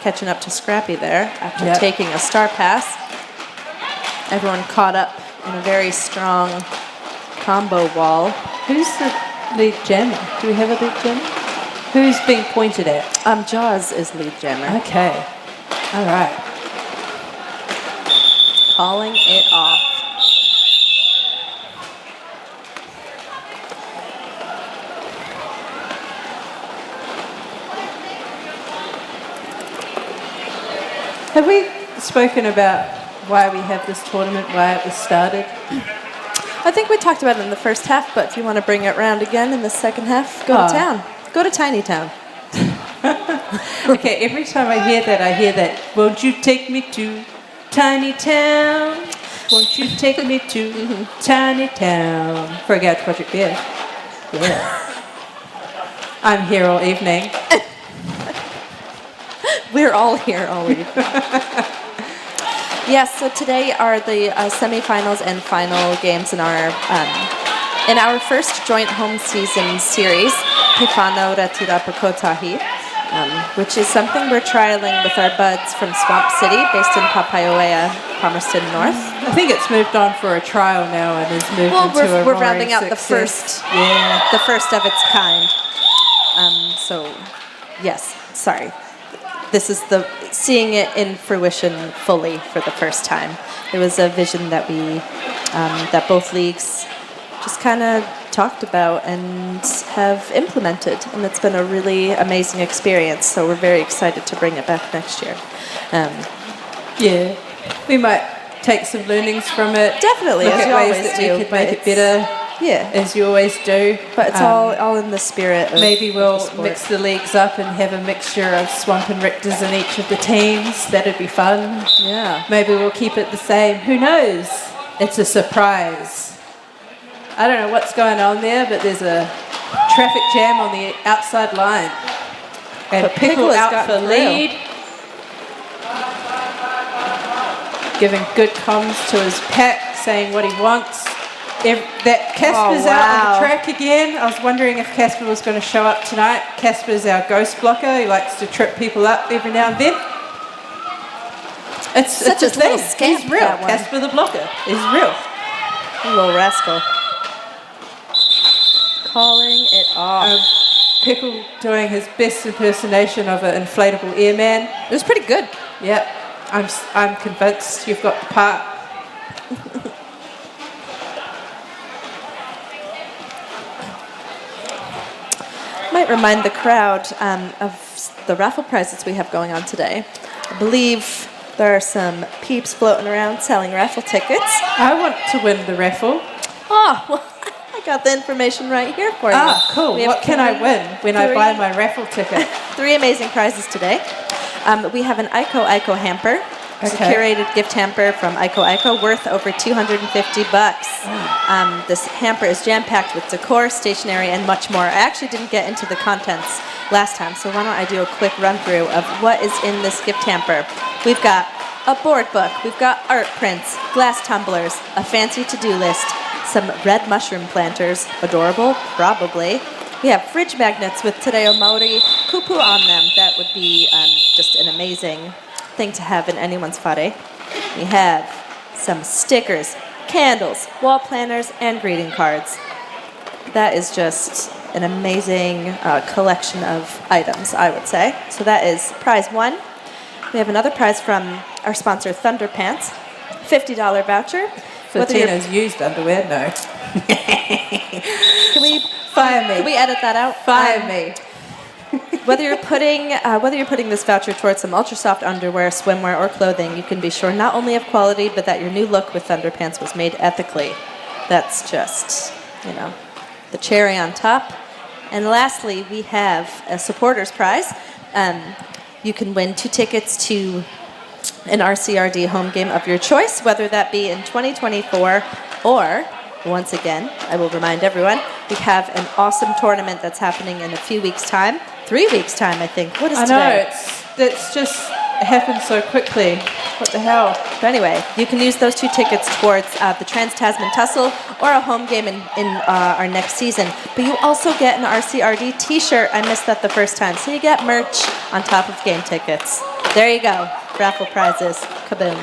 catching up to Scrappy there after taking a star pass. Everyone caught up in a very strong combo wall. Who's the lead jammer? Do we have a lead jammer? Who's being pointed at? Jaws is lead jammer. Okay. All right. Calling it off. Have we spoken about why we have this tournament, why it was started? I think we talked about it in the first half, but if you want to bring it round again in the second half, go to town. Go to Tiny Town. Okay, every time I hear that, won't you take me to Tiny Town? Won't you take me to Tiny Town? For a Garage Project beer. Yeah. I'm here all evening. We're all here all evening. Yes, so today are the semifinals and final games in our first joint home season series, Pifano Ratira Pakotahi, which is something we're trialing with our buds from Swamp City, based in Papailoa, Palmerston North. I think it's moved on for a trial now and is moved into a we're roaring rounding out success. the first of its kind. So, yes, sorry. This is seeing it in fruition fully for the first time. It was a vision that that both leagues just kind of talked about and have implemented, and it's been a really amazing experience. So we're very excited to bring it back next year. Yeah, we might take some learnings from it. Definitely, look as at you ways always that do, we could but make it better. Yeah, as you always do. but it's all in the spirit of maybe we'll of the sport. mix the leagues up and have a mixture of Swamp and Richters in each of the teams. That'd be fun. Yeah. Maybe we'll keep it the same. Who knows? It's a surprise. I don't know what's going on there, but there's a traffic jam on the outside line. And But Pickle Pickle has out got for through. lead. Giving good comms to his pack, saying what he wants. That Casper's out on the track again. I was wondering if Casper was going to show up tonight. Casper's our ghost blocker. He likes to trip people up every now and then. It's Such a a little thing. scamp, He's real. that one. Casper the blocker is real. You little rascal. Calling it off. Pickle doing his best impersonation of an inflatable airman. It was pretty good. Yep. I'm convinced you've got the part. Might remind the crowd of the raffle prizes we have going on today. I believe there are some peeps floating around selling raffle tickets. I want to win the raffle. Oh, well, I got the information right here for you. Ah, cool. What can I win when I buy my raffle ticket? 3 amazing prizes today. We have an Ico hamper. It's a curated gift hamper from Ico worth over $250. This hamper is jam-packed with decor, stationery, and much more. I actually didn't get into the contents last time, so why don't I do a quick run-through of what is in this gift hamper. We've got a board book, we've got art prints, glass tumblers, a fancy to-do list, some red mushroom planters, adorable, probably. We have fridge magnets with Tadeo Mori kupu on them. That would be just an amazing thing to have in anyone's whare. We have some stickers, candles, wall planners, and greeting cards. That is just an amazing collection of items, I would say. So that is prize 1. We have another prize from our sponsor, Thunder Pants, $50 voucher. For Tina's used underwear? No. Can we Fire me. Can we edit that out? Fire me. Whether you're putting this voucher towards some ultra soft underwear, swimwear, or clothing, you can be sure not only of quality, but that your new look with Thunder Pants was made ethically. That's just, the cherry on top. And lastly, we have a supporters prize. You can win 2 tickets to an RCRD home game of your choice, whether that be in 2024 or, once again, I will remind everyone, we have an awesome tournament that's happening in a few weeks' time. 3 weeks' time, I think. What is today? I know, it's just happened so quickly. What the hell? But anyway, you can use those 2 tickets towards the Trans-Tasman Tussle or a home game in our next season. But you also get an RCRD t-shirt. I missed that the first time. So you get merch on top of game tickets. There you go. Raffle prizes. Kaboom.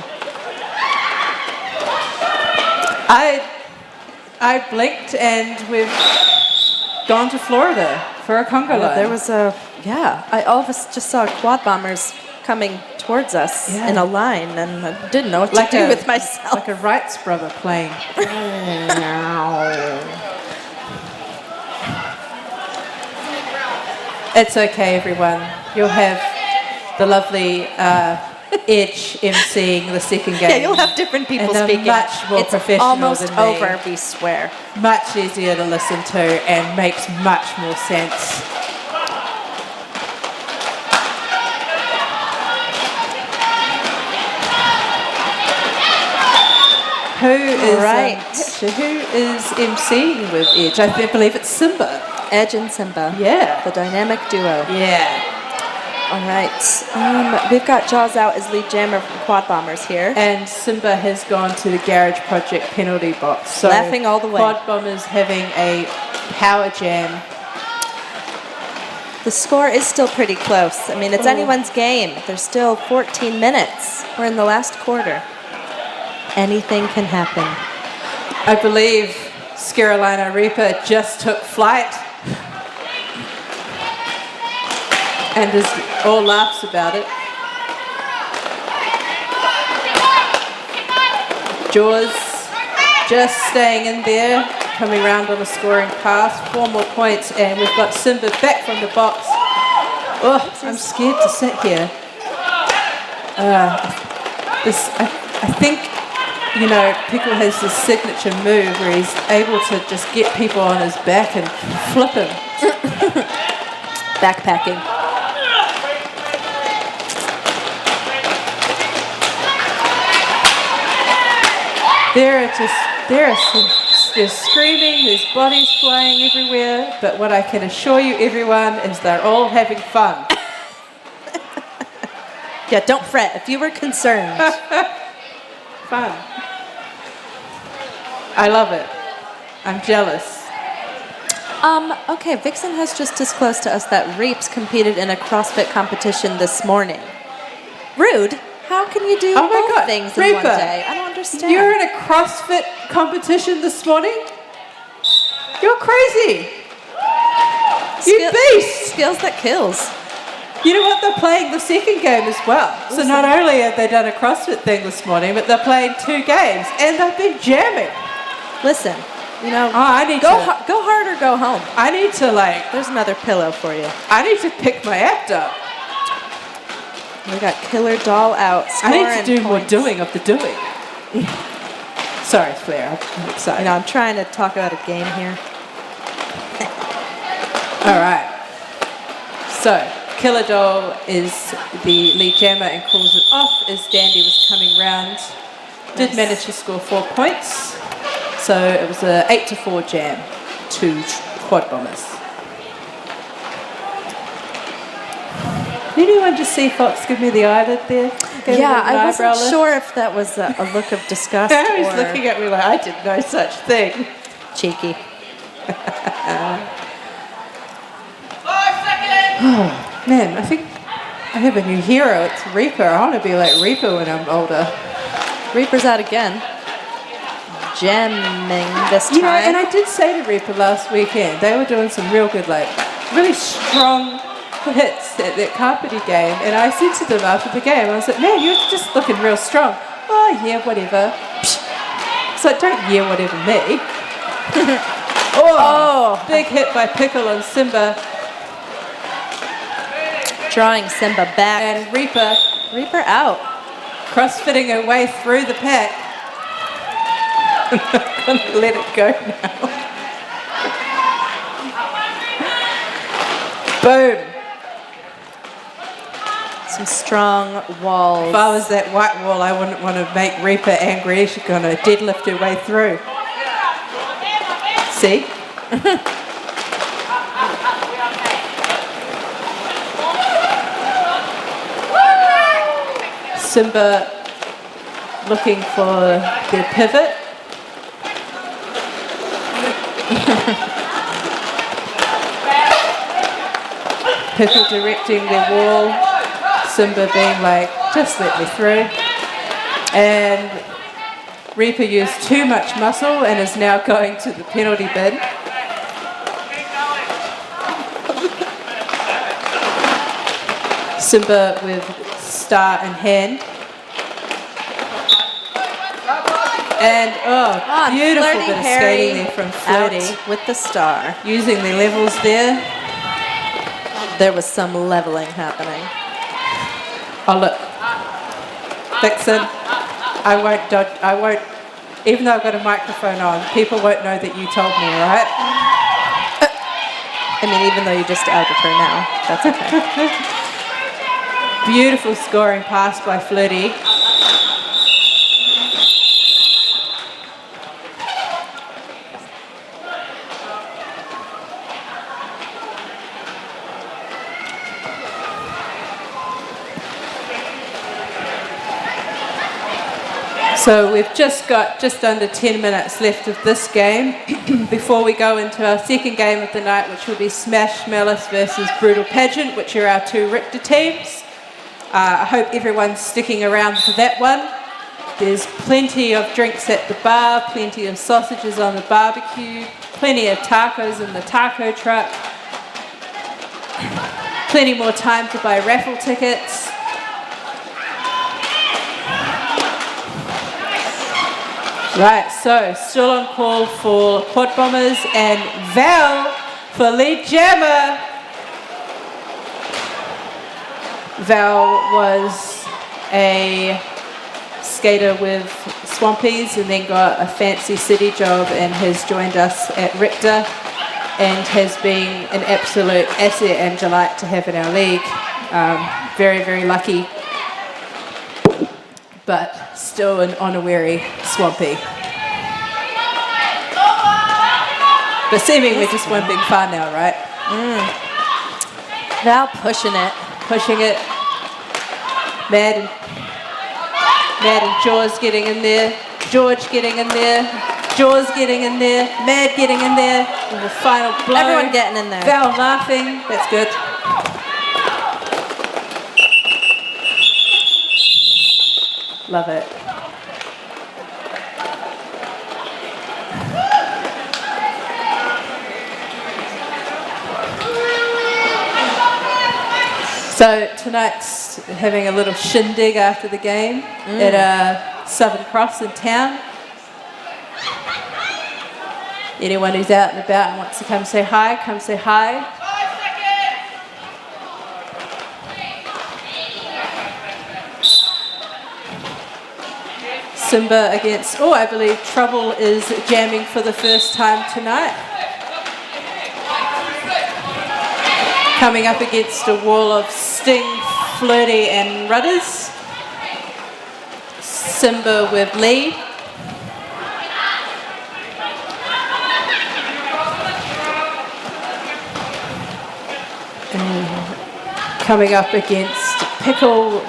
I blinked and we've gone to Florida for a conga line. There was I all of us just saw quad bombers coming towards us in a line, and I didn't know what to do with myself. Like a Wright's brother plane. It's okay, everyone. You'll have the lovely Edge emceeing the second game. Yeah, you'll have different people and speaking. Much more it's professional almost than me. over, we swear. Much easier to listen to and makes much more sense. Who is emceeing with Edge? I believe it's Simba. Edge and Simba. Yeah. The dynamic duo. Yeah. All right. We've got Jaws out as lead jammer from Quad Bombers here. And Simba has gone to the Garage Project penalty box. So laughing all the way. Quad Bombers having a power jam. The score is still pretty close. I mean, it's anyone's game. There's still 14 minutes. We're in the last quarter. Anything can happen. I believe Carolina Reaper just took flight and is all laughs about it. Jaws just staying in there, coming round on a scoring pass. 4 more points, and we've got Simba back from the box. Oh, I'm scared to sit here. I think, Pickle has this signature move where he's able to just get people on his back and flip him. Backpacking. There's screaming, there's bodies flying everywhere, but what I can assure you, everyone, is they're all having fun. Yeah, don't fret. If you were concerned. Fun. I love it. I'm jealous. Okay, Vixen has just disclosed to us that Reaps competed in a CrossFit competition this morning. Rude. How can you do both things in one day? I don't understand. You're in a CrossFit competition this morning? You're crazy. You beast. Skills that kills. You know what? They're playing the second game as well. So not only have they done a CrossFit thing this morning, but they're playing 2 games, and they've been jamming. Listen, you know, I need go to go hard or go home. I need to There's another pillow for you. I need to pick my act up. We got Killer Doll out. I need to do points. more doing of the doing. Sorry, Flair. I'm excited. You know, I'm trying to talk about a game here. All right. So, Killer Doll is the lead jammer and calls it off as Dandy was coming round. Did manage to score 4 points. So it was a 8-4 jam to Quad Bombers. Anyone just see Fox give me the eyelid there? Yeah, I wasn't sure if that was a look of disgust He was or looking at me like I did no such thing. cheeky. 5 seconds. Man, I think I have a new hero. It's Reaper. I want to be like Reaper when I'm older. Reaper's out again. Jamming this time. You know, and I did say to Reaper last weekend, they were doing some real good, like, really strong hits at that Carpety game. And I said to them after the game, I was like, man, you're just looking real strong. Oh, yeah, whatever. So don't yeah, whatever me. Oh, big hit by Pickle on Simba. Drawing Simba back. And Reaper out. crossfitting her way through the pack. I'm not going to let it go now. Boom. Some strong walls. If I was that white wall, I wouldn't want to make Reaper angry. She's going to deadlift her way through. See? Simba looking for their pivot. Pickle directing their wall. Simba being like, just let me through. And Reaper used too much muscle and is now going to the penalty bin. Simba with star in hand. And beautiful Flirty bit of Harry skating there from Flirty. out with the star. Using the levels there. There was some leveling happening. Oh look, Vixen, I won't, even though I've got a microphone on, people won't know that you told me, right? I mean, even though you just outed her now, that's okay. Beautiful scoring pass by Flirty. So we've just got just under 10 minutes left of this game before we go into our second game of the night, which will be Smash Malice versus Brutal Pageant, which are our 2 Richter teams. I hope everyone's sticking around for that one. There's plenty of drinks at the bar, plenty of sausages on the barbecue, plenty of tacos in the taco truck, plenty more time to buy raffle tickets. Right, so still on call for Quad Bombers and Val for lead jammer. Val was a skater with Swampies and then got a fancy city job and has joined us at Richter and has been an absolute asset and delight to have in our league. Very, very lucky, but still an honorary Swampy. But seemingly just one big fan now, right? Val pushing it. Pushing it. Mad and Jaws getting in there. George getting in there. Jaws getting in there. Mad getting in there. And the final blow. Everyone getting in there. Val laughing. That's good. Love it. So tonight's having a little shindig after the game at Southern Cross in town. Anyone who's out and about and wants to come say hi, come say hi. 5 seconds. Simba against, I believe Trouble is jamming for the first time tonight. Coming up against a wall of Sting, Flirty and Rudders. Simba with Lee. And coming up against Pickle,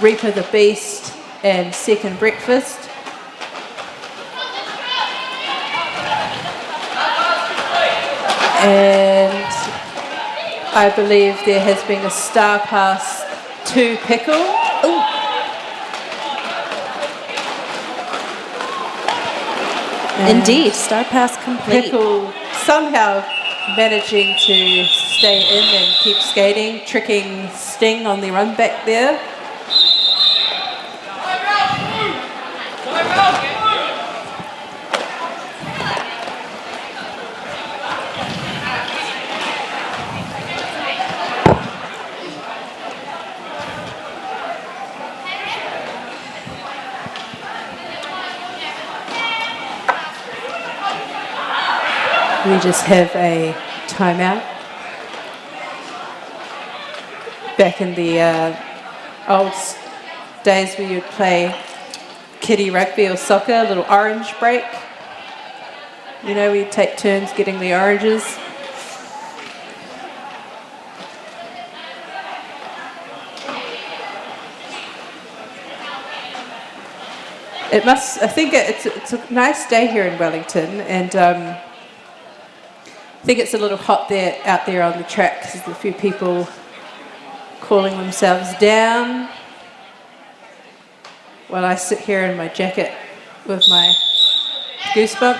Reaper the Beast and Second Breakfast. And I believe there has been a star pass to Pickle. Indeed, star pass complete. Pickle somehow managing to stay in and keep skating, tricking Sting on the run back there. We just have a timeout. Back in the old days where you'd play kiddie rugby or soccer, a little orange break. You know, we'd take turns getting the oranges. I think it's a nice day here in Wellington, and I think it's a little hot out there on the track because there's a few people cooling themselves down while I sit here in my jacket with my goosebumps.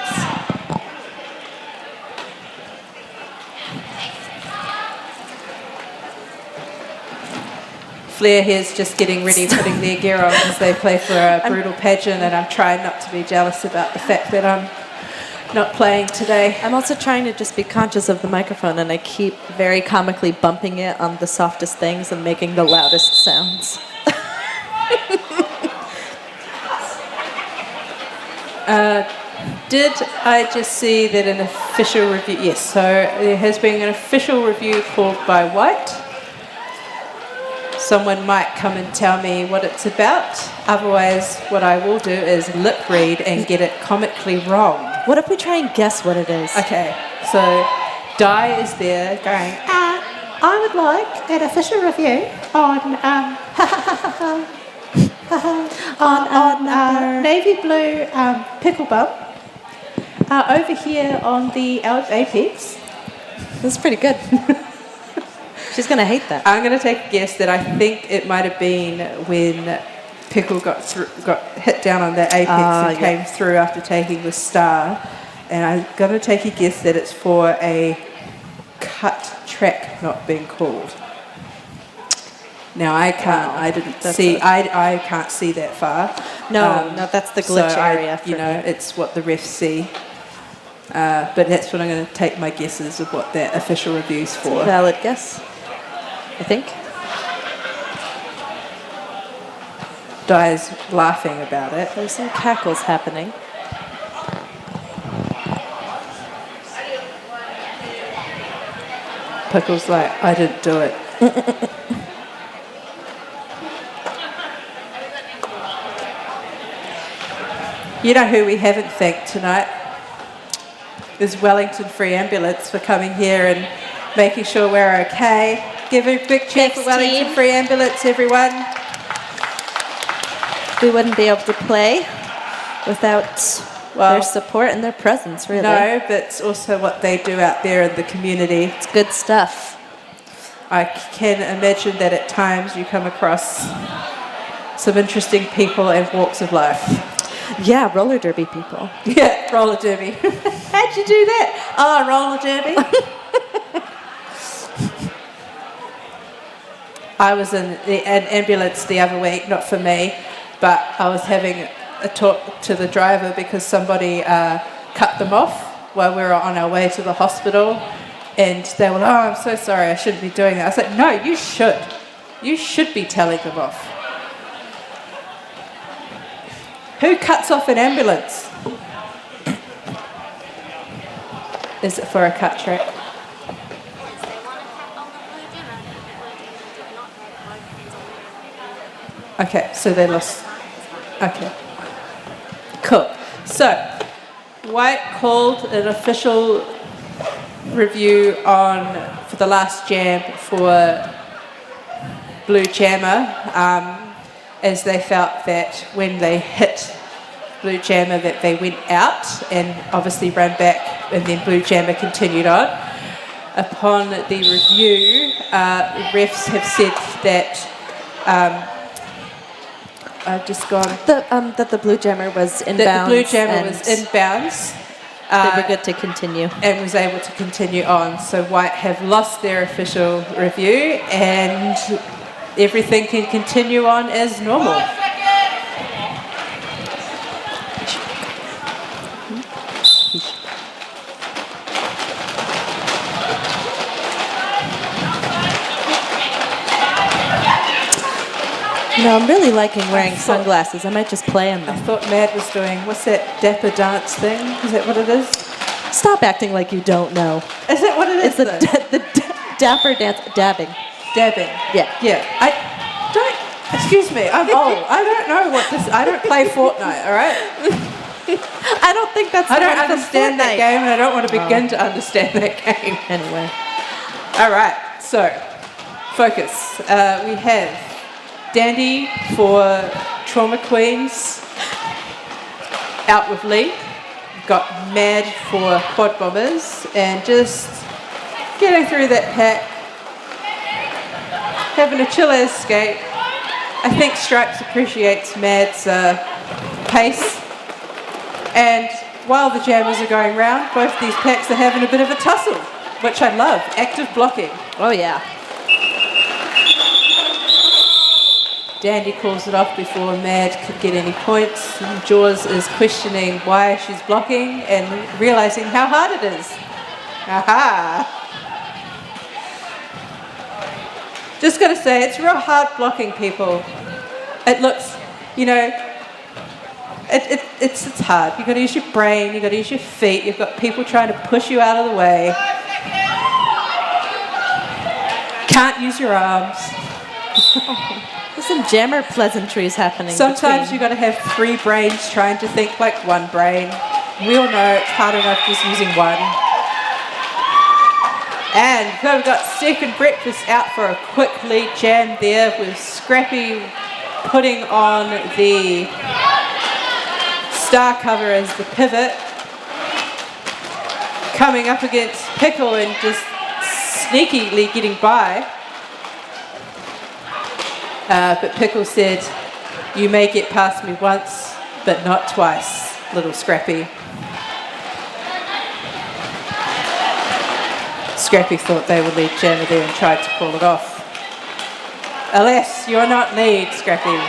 Flair here's just getting ready, putting their gear on as they play for a brutal pageant, and I'm trying not to be jealous about the fact that I'm not playing today. I'm also trying to just be conscious of the microphone, and I keep very comically bumping it on the softest things and making the loudest sounds. Did I just see that an official review? Yes, so there has been an official review called by White. Someone might come and tell me what it's about. Otherwise, what I will do is lip read and get it comically wrong. What if we try and guess what it is? Okay, so Di is there going, I would like an official review on navy blue pickle bump over here on the Apex. That's pretty good. She's going to hate that. I'm going to take a guess that I think it might have been when Pickle got hit down on that apex and came through after taking the star. And I'm going to take a guess that it's for a cut track not being called. Now I can't. I didn't see. I can't see that far. No, that's the glitch so area. It's what the refs see. But that's what I'm going to take my guesses of what that official review's for. Valid guess, I think. Di's laughing about it. There's some cackles happening. Pickle's like, I didn't do it. You know who we haven't thanked tonight? Is Wellington Free Ambulance for coming here and making sure we're okay. Give a big cheer for Wellington Free Ambulance, everyone. We wouldn't be able to play without their support and their presence, really. No, but it's also what they do out there in the community. It's good stuff. I can imagine that at times you come across some interesting people and walks of life. Yeah, roller derby people. Yeah, roller derby. How'd you do that? Oh, roller derby. I was in an ambulance the other week, not for me, but I was having a talk to the driver because somebody cut them off while we were on our way to the hospital, and they were like, "Oh, I'm so sorry, I shouldn't be doing that." I was like, "No, you should. You should be telling them off." Who cuts off an ambulance? Is it for a cut track? Okay, so they lost. Okay. Cool. So, White called an official review for the last jam for Blue Jammer, as they felt that when they hit Blue Jammer that they went out and obviously ran back, and then Blue Jammer continued on. Upon the review, refs have said that I've just gone. That the Blue Jammer was inbounds. That the Blue Jammer was inbounds. They were good to continue. And was able to continue on. So White have lost their official review and everything can continue on as normal. You know, I'm really liking wearing sunglasses. I might just play in I them. thought Mad was doing, what's that dapper dance thing? Is that what it is? Stop acting like you don't know. Is that what it is? It's the dapper dance, dabbing. Dabbing. Yeah. Yeah. Excuse me, I'm old. I don't know what this, I don't play Fortnite, all right? I don't think that's I the don't one from understand that Fortnite. game and I don't want to begin to understand that game. Anyway. All right, so focus. We have Dandy for Trauma Queens, out with Lee. Got Mad for Quad Bombers, and just getting through that pack, having a chill as skate. I think Stripes appreciates Mad's pace, and while the jammers are going round, both these packs are having a bit of a tussle, which I love. Active blocking. Oh, yeah. Dandy calls it off before Mad could get any points. And Jaws is questioning why she's blocking and realising how hard it is. Aha! Just got to say, it's real hard blocking, people. It looks, you know, it's hard. You've got to use your brain, you've got to use your feet, you've got people trying to push you out of the way. Can't use your arms. There's some jammer pleasantries happening. Sometimes you've got to have three brains trying to think like one brain. We all know it's hard enough just using one. And so we've got Second Breakfast out for a quick lead jam there with Scrappy putting on the star cover as the pivot. Coming up against Pickle and just sneakily getting by. But Pickle said, "You may get past me once, but not twice, little Scrappy." Scrappy thought they would lead Jammer there and tried to call it off. Alas, you're not lead, Scrappy.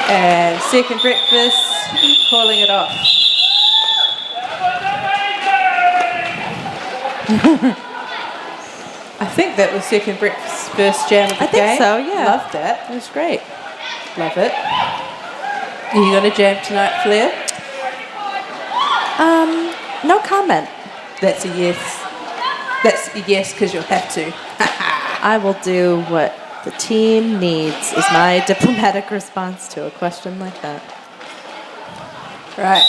And Second Breakfast calling it off. I think that was Second Breakfast's first jam of the game. I think so, yeah. Loved that. It was great. Love it. Are you going to jam tonight, Flair? No comment. That's a yes. That's a yes because you'll have to. I will do what the team needs, is my diplomatic response to a question like that. Right.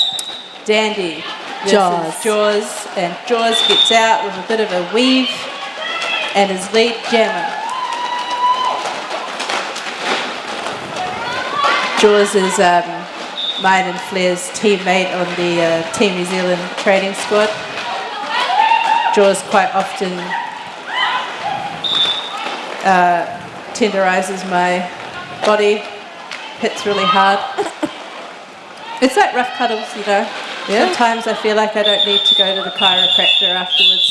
Dandy. Jaws. Jaws. And Jaws gets out with a bit of a weave and his lead jammer. Jaws is mine and Flair's teammate on the Team New Zealand training squad. Jaws quite often tenderises my body, hits really hard. It's like rough cuddles, you know. Yeah. Sometimes I feel like I don't need to go to the chiropractor afterwards.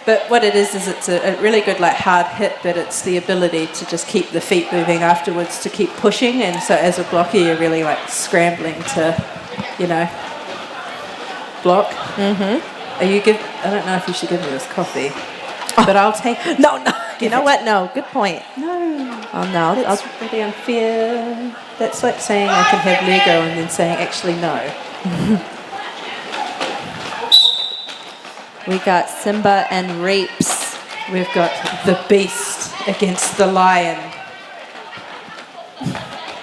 But what it is it's a really good like hard hit, but it's the ability to just keep the feet moving afterwards to keep pushing. And so as a blocker, you're really like scrambling to, block. Mm-hmm. I don't know if you should give me this coffee, but I'll take it. No. You know what? No. Good point. No. Oh, no. That's really unfair. That's like saying I can have Lego and then saying actually no. We got Simba and Rapes. We've got the beast against the lion.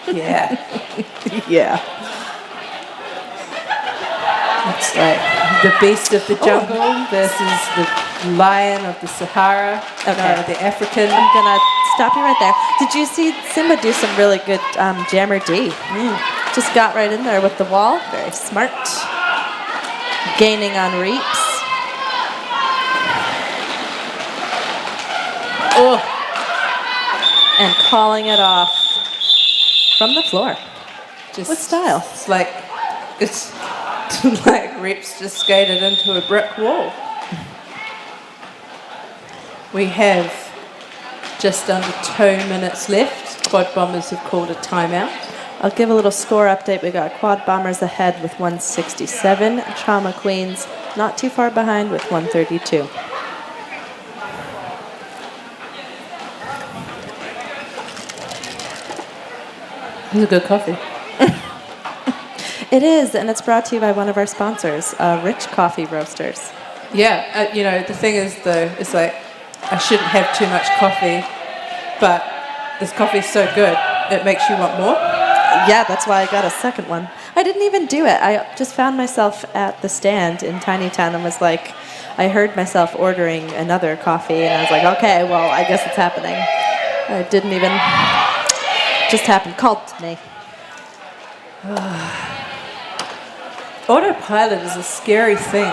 Yeah. Yeah. It's like the beast of the jungle versus the lion of the Sahara. Okay. No, the African. I'm going to stop you right there. Did you see Simba do some really good jammer D? Just got right in there with the wall. Very smart. Gaining on Reaps. Oh. And calling it off from the floor. Just With style. It's like Reps just skated into a brick wall. We have just under 2 minutes left. Quad Bombers have called a timeout. I'll give a little score update. We got Quad Bombers ahead with 167. Trauma Queens not too far behind with 132. It's a good coffee. It is, and it's brought to you by one of our sponsors, Rich Coffee Roasters. Yeah, the thing is though, it's like I shouldn't have too much coffee, but this coffee's so good, it makes you want more. Yeah, that's why I got a second one. I didn't even do it. I just found myself at the stand in Tiny Town and was like, I heard myself ordering another coffee, and I was like, okay, well, I guess it's happening. It didn't even just happen. Called to me. Autopilot is a scary thing.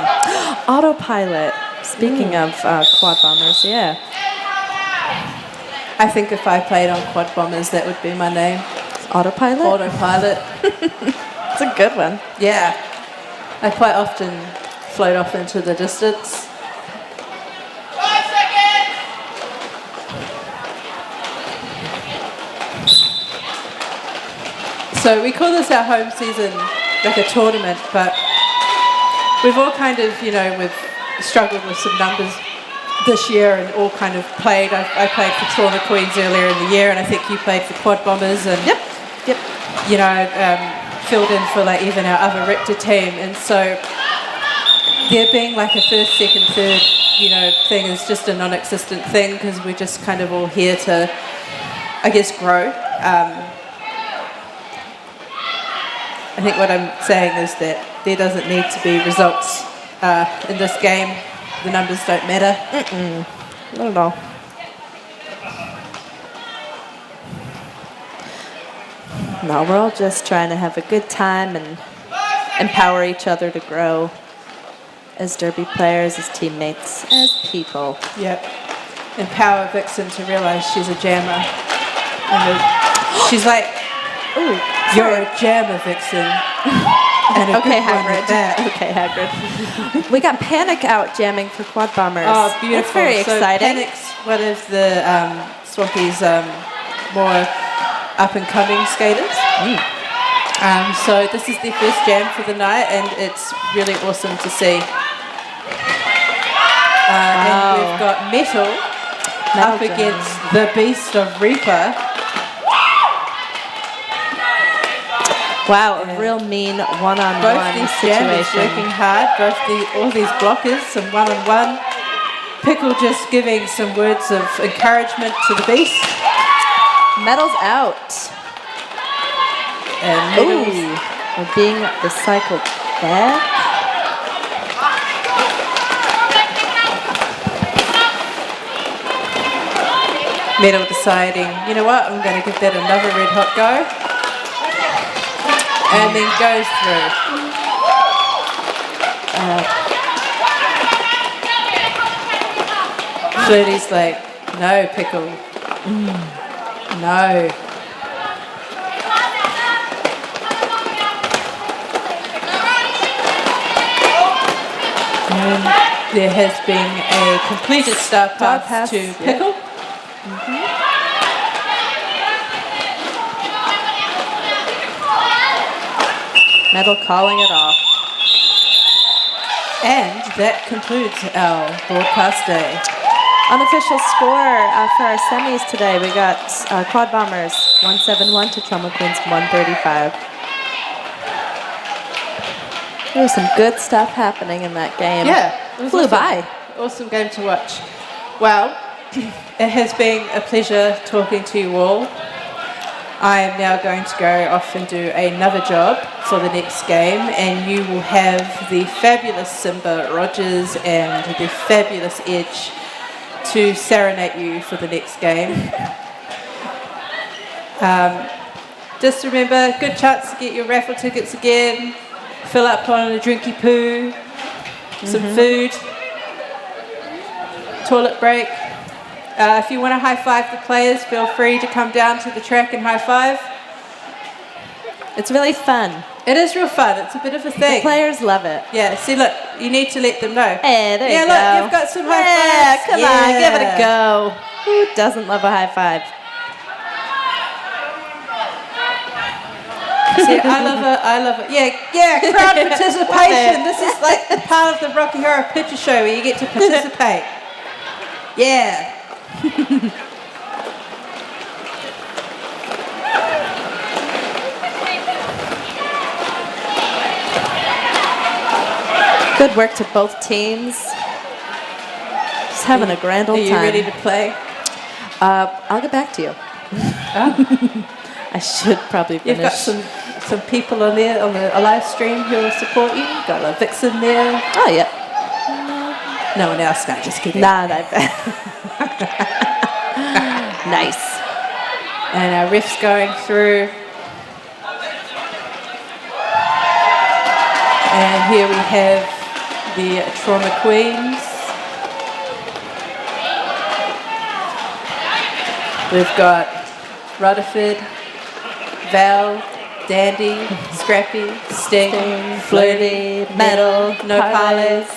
Autopilot. Speaking of Quad Bombers, yeah. I think if I played on Quad Bombers, that would be my name. Autopilot? Autopilot. It's a good one. Yeah. I quite often float off into the distance. 5 seconds! So we call this our home season, like a tournament, but we've all kind of, we've struggled with some numbers this year and all kind of played. I played for Trauma Queens earlier in the year, and I think you played for Quad Bombers, and Yep. filled in for like even our other Richter team, and so there being like a first, second, third, thing is just a non-existent thing because we're just kind of all here to, I guess, grow. I think what I'm saying is that there doesn't need to be results in this game. The numbers don't matter. Not at all. No, we're all just trying to have a good time and empower each other to grow as derby players, as teammates, as people. Yep. Empower Vixen to realise she's a jammer. And she's like, Ooh, you're a jammer, Vixen. And a okay, good one at Hagrid. that. Okay, Hagrid. We got Panic out jamming for Quad Bombers. Oh, beautiful. That's very exciting. So Panic's one of the Swampy's more up-and-coming skaters. So this is their first jam for the night, and it's really awesome to see. And we've got Metal up Jam. against the Beast of Reaper. Wow, a real mean Both one-on-one these jammers situation. working hard, all these blockers, some one-on-one. Pickle just giving some words of encouragement to the Beast. Metal's out. And Ooh, Metal's we're being recycled back. Metal deciding, you know what, I'm going to give that another red hot go. And then goes through. Flirty's like, no, Pickle. No. And There has been a completed star pass to yeah. Pickle. Medal calling it off. And that concludes our broadcast day. Unofficial score for our semis today, we got Quad Bombers 171 to Trauma Queens 135. There was some good stuff happening in that game. Yeah, it was Flew awesome. by. Awesome game to watch. Well, it has been a pleasure talking to you all. I am now going to go off and do another job for the next game, and you will have the fabulous Simba Rogers and the fabulous Edge to serenade you for the next game. Just remember, good chance to get your raffle tickets again. Fill up on a drinky poo, some food, toilet break. If you want to high five the players, feel free to come down to the track and high five. It's really fun. It is real fun. It's a bit of a The thing. players love it. Yeah, see, look, you need to let them know. Hey, there you go. Yeah, look, you've got some high Yeah, fives. come on, give it a go. Who doesn't love a high five? See, I love it. Yeah, crowd participation. This is like part of the Rocky Horror Picture Show where you get to participate. Yeah. Good work to both teams. Just having a grand old Are you time. ready to play? I'll get back to you. I should probably finish. You've got some people on there on the live stream who will support you. You've got a Vixen there. Oh, yeah. No one else. No, just kidding. Nah, nice. And our riff's going through. And here we have the Trauma Queens. We've got Rutherford, Val, Dandy, Scrappy, Sting, Flirty, Metal, No Parlays.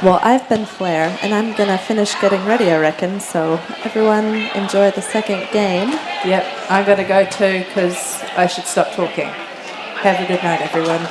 Well, I've been Flair, and I'm going to finish getting ready, I reckon. So everyone enjoy the second game. Yep, I'm going to go too because I should stop talking. Have a good night, everyone.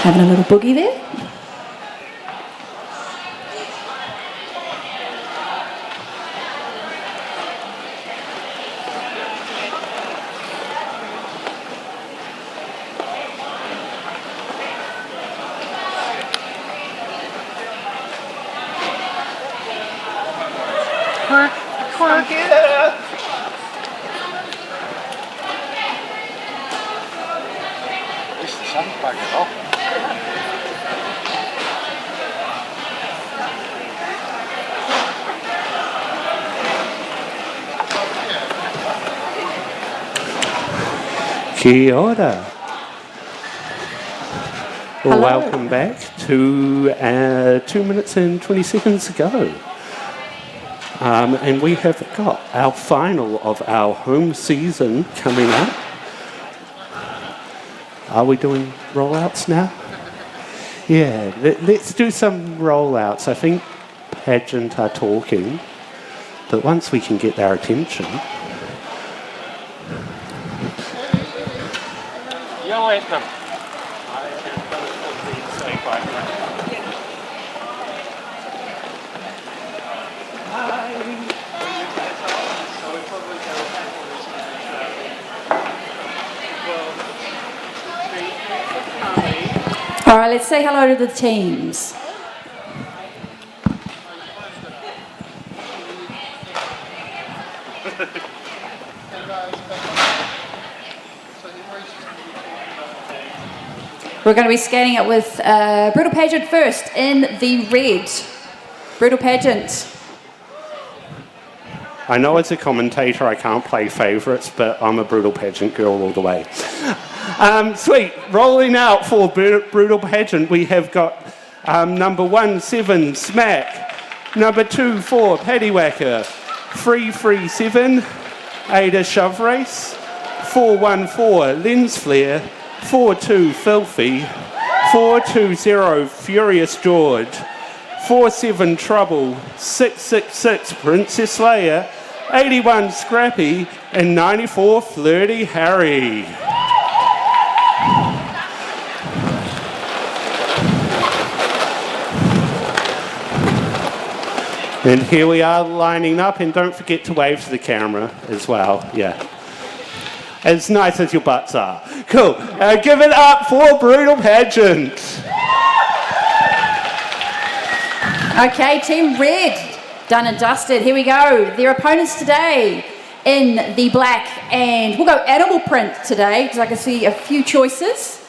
Having a little boogie there. Kia ora. Well, Hello. welcome back to 2 minutes and 20 seconds ago. And we have got our final of our home season coming up. Are we doing rollouts now? Yeah, let's do some rollouts. I think Pageant are talking, but once we can get their attention. Yellow at them. All right, let's say hello to the teams. We're going to be skating it with Brutal Pageant first in the red. Brutal Pageant. I know as a commentator I can't play favourites, but I'm a Brutal Pageant girl all the way. Sweet, rolling out for Brutal Pageant, we have got number 17, Smack, number 24, Paddywhacker, 337, Ada Shove Race, 414, Lens Flare, 42, Filthy, 420, Furious George, 47, Trouble, 666, Princess Leia, 81, Scrappy, and 94, Flirty Harry. And here we are lining up, and don't forget to wave to the camera as well, yeah. As nice as your butts are. Cool. Give it up for Brutal Pageant. Okay, Team Red, done and dusted. Here we go. Their opponents today in the black, and we'll go animal print today because I can see a few choices.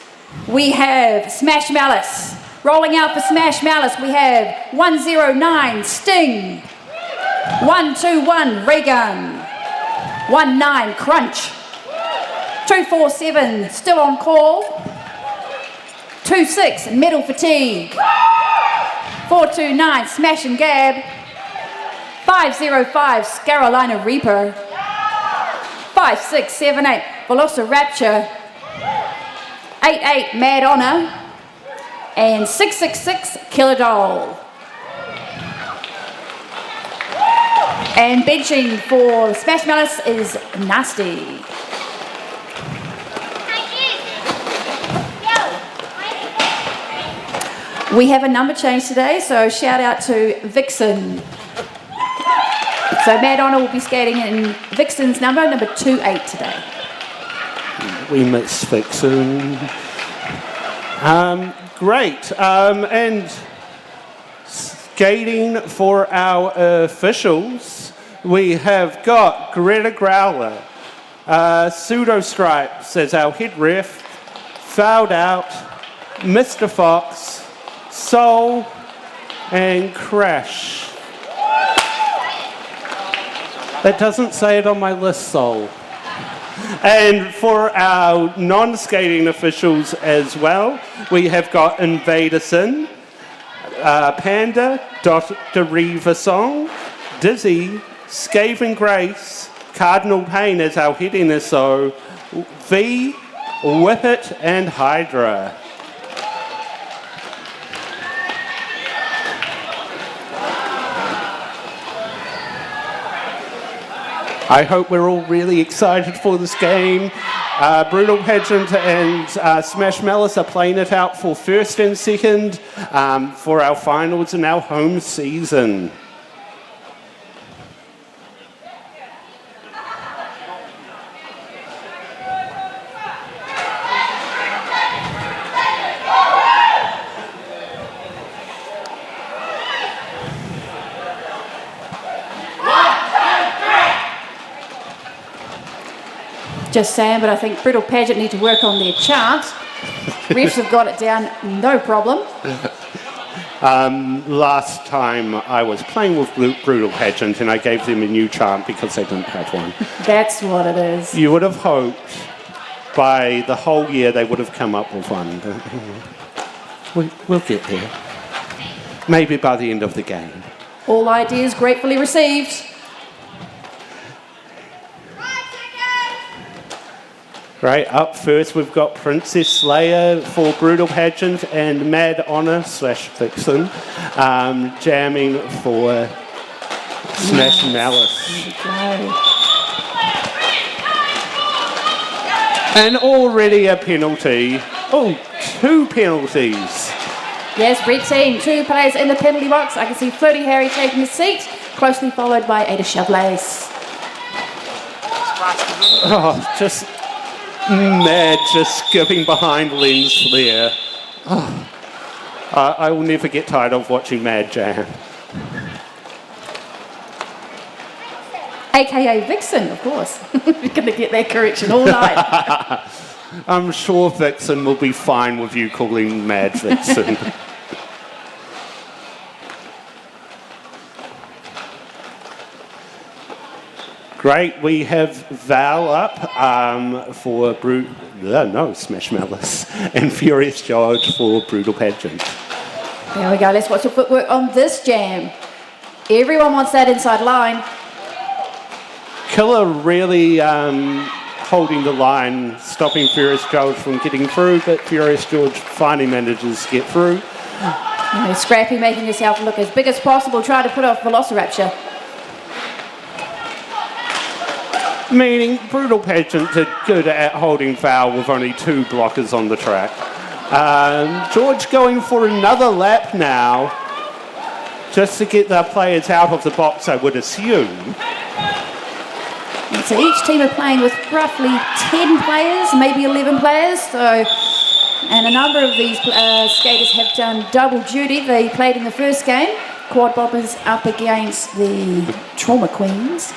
We have Smash Malice. Rolling out for Smash Malice, we have 109 Sting, 121 Raygun, 19 Crunch, 247 Still on Call, 26 Metal Fatigue, 429 Smash and Gab, 505 Carolina Reaper, 5678 Velociraptor, 88 Mad Honor, and 666 Killer Doll. And benching for Smash Malice is Nasty. We have a number change today, so shout out to Vixen. So Mad Honor will be skating in Vixen's number 28 today. We miss Vixen. Great. And skating for our officials, we have got Greta Growler, Pseudo Stripes as our head ref, Fouled Out, Mr. Fox, Soul, and Crash. That doesn't say it on my list, Soul. And for our non-skating officials as well, we have got Invader Sin, Panda, Dr. Reva Song, Dizzy, Skaven Grace, Cardinal Payne as our head NSO, V, Whippet, and Hydra. I hope we're all really excited for this game. Brutal Pageant and Smash Malice are playing it out for first and second for our finals in our home season. Just saying, but I think Brutal Pageant need to work on their chant. Refs have got it down, no problem. Last time I was playing with Brutal Pageant and I gave them a new chant because they didn't have one. That's what it is. You would have hoped by the whole year they would have come up with one. But we'll get there. Maybe by the end of the game. All ideas gratefully received. Right, up first we've got Princess Slayer for Brutal Pageant and Mad Honor / Vixen jamming for Smash Malice. And already a penalty. Oh, 2 penalties. Yes, red team, 2 players in the penalty box. I can see Floaty Harry taking his seat, closely followed by Ada Chavlaise. Oh, just Mad just skipping behind Lens there. Oh, I will never get tired of watching Mad jam. AKA Vixen, of course. You're going to get that correction all night. I'm sure Vixen will be fine with you calling Mad Vixen. Great, we have Val up for Smash Malice and Furious George for Brutal Pageant. There we go, let's watch the footwork on this jam. Everyone wants that inside line. Killer really holding the line, stopping Furious George from getting through, but Furious George finally manages to get through. Scrappy making herself look as big as possible, trying to put off Velociraptor. Meaning Brutal Pageant are good at holding foul with only 2 blockers on the track. George going for another lap now, just to get the players out of the box, I would assume. And so each team are playing with roughly 10 players, maybe 11 players. And a number of these skaters have done double duty. They played in the first game. Quad Bobbers up against the Trauma Queens.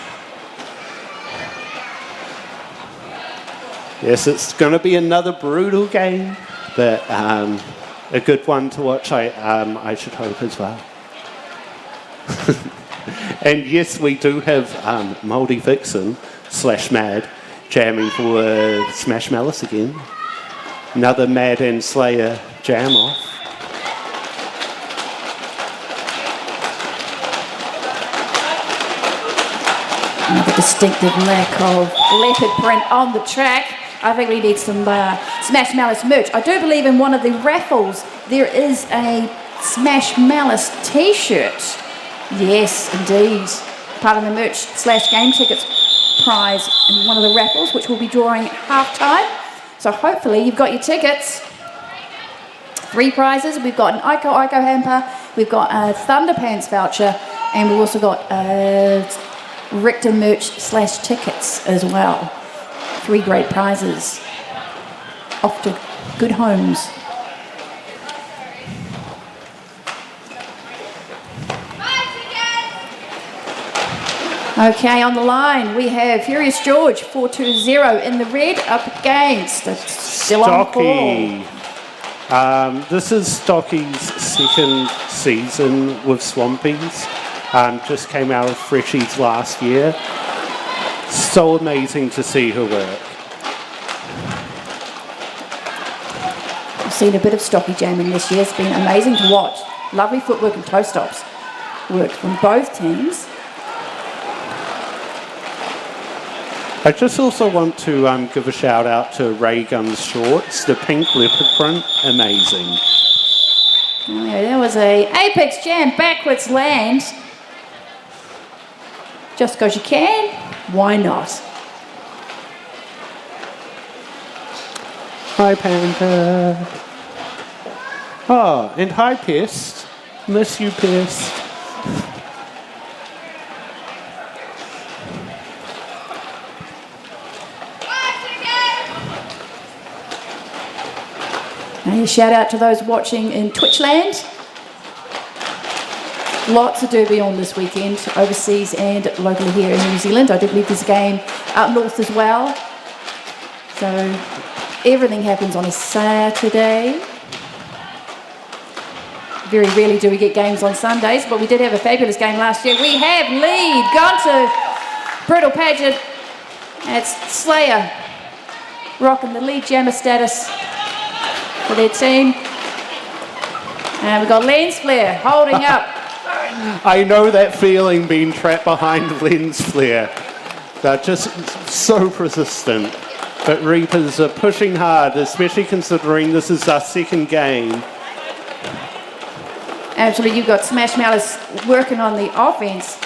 Yes, it's going to be another brutal game, but a good one to watch, I should hope as well. And yes, we do have Mouldy Vixen / Mad jamming for Smash Malice again. Another Mad and Slayer jam off. Another distinctive lack of leopard print on the track. I think we need some Smash Malice merch. I do believe in one of the raffles there is a Smash Malice t-shirt. Yes, indeed. Part of the merch / game tickets prize in one of the raffles, which we'll be drawing at half-time. So hopefully you've got your tickets. 3 prizes. We've got an Ico hamper, we've got a Thunderpants voucher, and we've also got Richter merch / tickets as well. 3 great prizes. Off to good homes. Okay, on the line we have Furious George 420 in the red up against still on Stocky. This is Stocky's second season with Swampies. Just came out of Freshies last year. So amazing to see her work. I've seen a bit of Stocky jamming this year. It's been amazing to watch. Lovely footwork and toe stops. Worked from both teams. I just also want to give a shout out to Ray Gun's shorts. The pink leopard print, amazing. Oh, yeah, there was a apex jam backwards land. Just because you can, why not? Hi, Panda. Oh, and hi, Pest. Miss you, Pest. And a shout out to those watching in Twitchland. Lots of derby on this weekend, overseas and locally here in New Zealand. I do believe there's a game up north as well. So everything happens on a Saturday. Very rarely do we get games on Sundays, but we did have a fabulous game last year. We have lead gone to Brutal Pageant. It's Slayer rocking the lead jammer status for their team. And we've got Lens Flare holding up. I know that feeling being trapped behind lens flare. They're just so persistent. But Reapers are pushing hard, especially considering this is our second game. Absolutely, you've got Smash Malice working on the offense.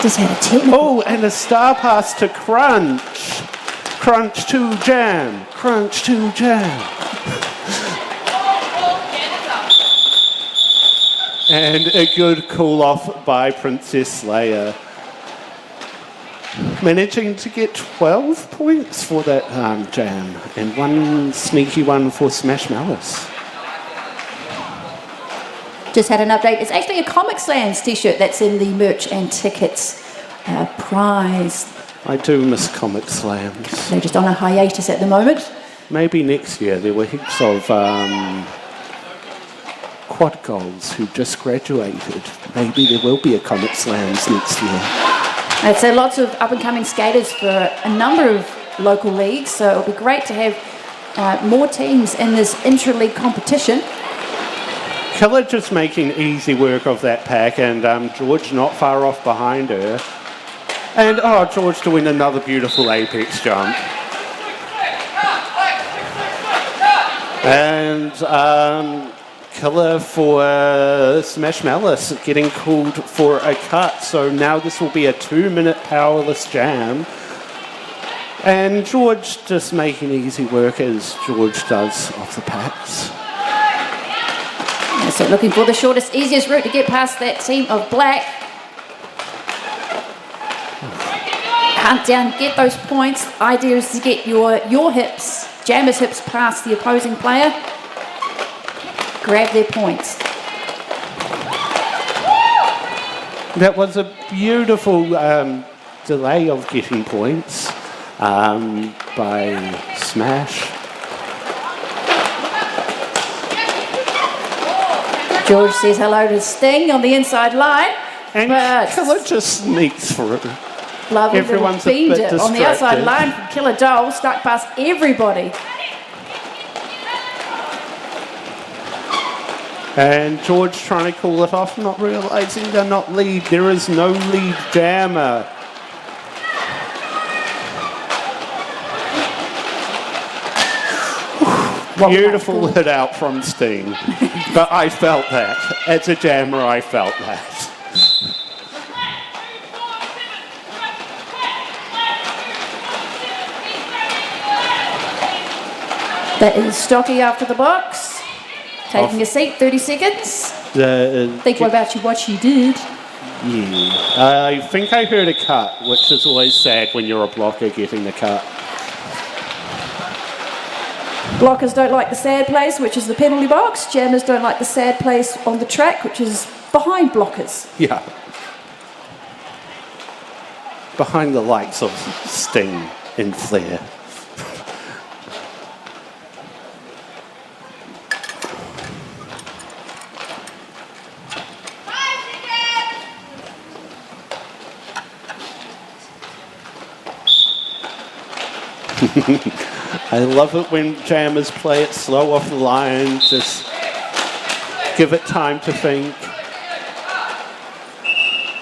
Just had a technical. Oh, and a star pass to Crunch. Crunch to Jam. Crunch to Jam. And a good cool off by Princess Slayer. Managing to get 12 points for that jam, and one sneaky one for Smash Malice. Just had an update. It's actually a Comic Slams t-shirt that's in the merch and tickets prize. I do miss Comic Slams. They're just on a hiatus at the moment. Maybe next year. There were heaps of quad goals who just graduated. Maybe there will be a Comic Slams next year. And so lots of up-and-coming skaters for a number of local leagues, so it'll be great to have more teams in this intra-league competition. Killer just making easy work of that pack, and George not far off behind her. And, George doing another beautiful apex jump. And Killer for Smash Malice getting called for a cut. So now this will be a 2-minute powerless jam. And George just making easy work as George does of the packs. So looking for the shortest, easiest route to get past that team of black. Hunt down, get those points. Idea is to get your hips, jammer's hips, past the opposing player. Grab their points. That was a beautiful delay of getting points by Smash. George says hello to Sting on the inside line. And but Killer just sneaks through. lovely Everyone's a little bit beater on the outside distracted. line from Killer Doll, stuck past everybody. And George trying to call it off, not realising they're not lead. There is no lead jammer. Beautiful hit out from Sting. But I felt that. As a jammer, I felt that. That is Stocky after the box. Taking a seat, 30 seconds. Think about what you did. Yeah. I think I heard a cut, which is always sad when you're a blocker getting the cut. Blockers don't like the sad place, which is the penalty box. Jammers don't like the sad place on the track, which is behind blockers. Yeah. Behind the likes of Sting and Flair. I love it when jammers play it slow off the line, just give it time to think.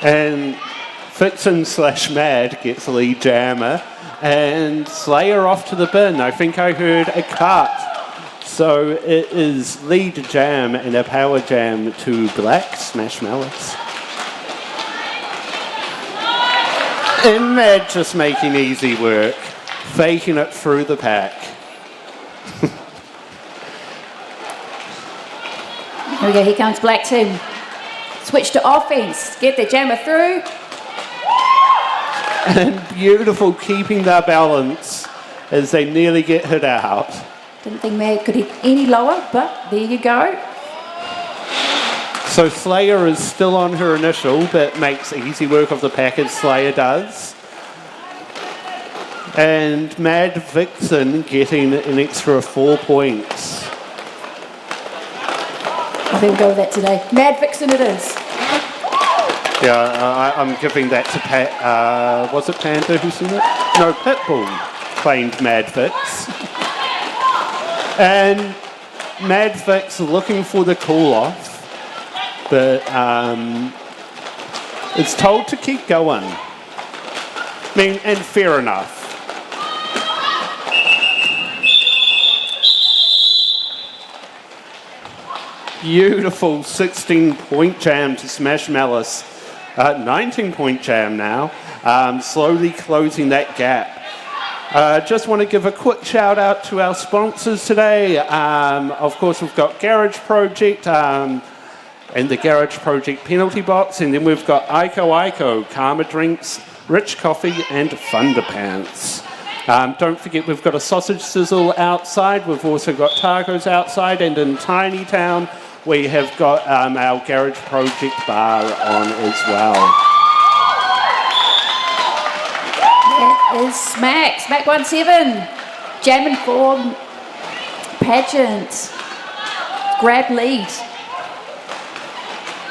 And Vixen/Mad gets lead jammer, and Slayer off to the bin. I think I heard a cut. So it is lead jam and a power jam to black Smash Malice. And Mad just making easy work, faking it through the pack. Here we go, here comes Black Team. Switch to offense, get their jammer through. And beautiful keeping their balance as they nearly get hit out. Didn't think Mad could hit any lower, but there you go. So Slayer is still on her initial, but makes easy work of the pack as Slayer does. And Mad Vixen getting an extra 4 points. I think we'll go with that today. Mad Vixen it is. Yeah, I'm giving that to Pat. Was it Panda who said it? No, Pitbull claimed Mad Vix. And Mad Vix looking for the call-off, but it's told to keep going. I mean, and fair enough. Beautiful 16-point jam to Smash Malice. 19-point jam now. Slowly closing that gap. Just want to give a quick shout out to our sponsors today. Of course, we've got Garage Project and the Garage Project penalty box. And then we've got Ico, Karma Drinks, Rich Coffee and Thunderpants. Don't forget we've got a sausage sizzle outside. We've also got tacos outside. And in Tiny Town, we have got our Garage Project bar on as well. That is Smack 17. Jamming for Pageant. Grab lead.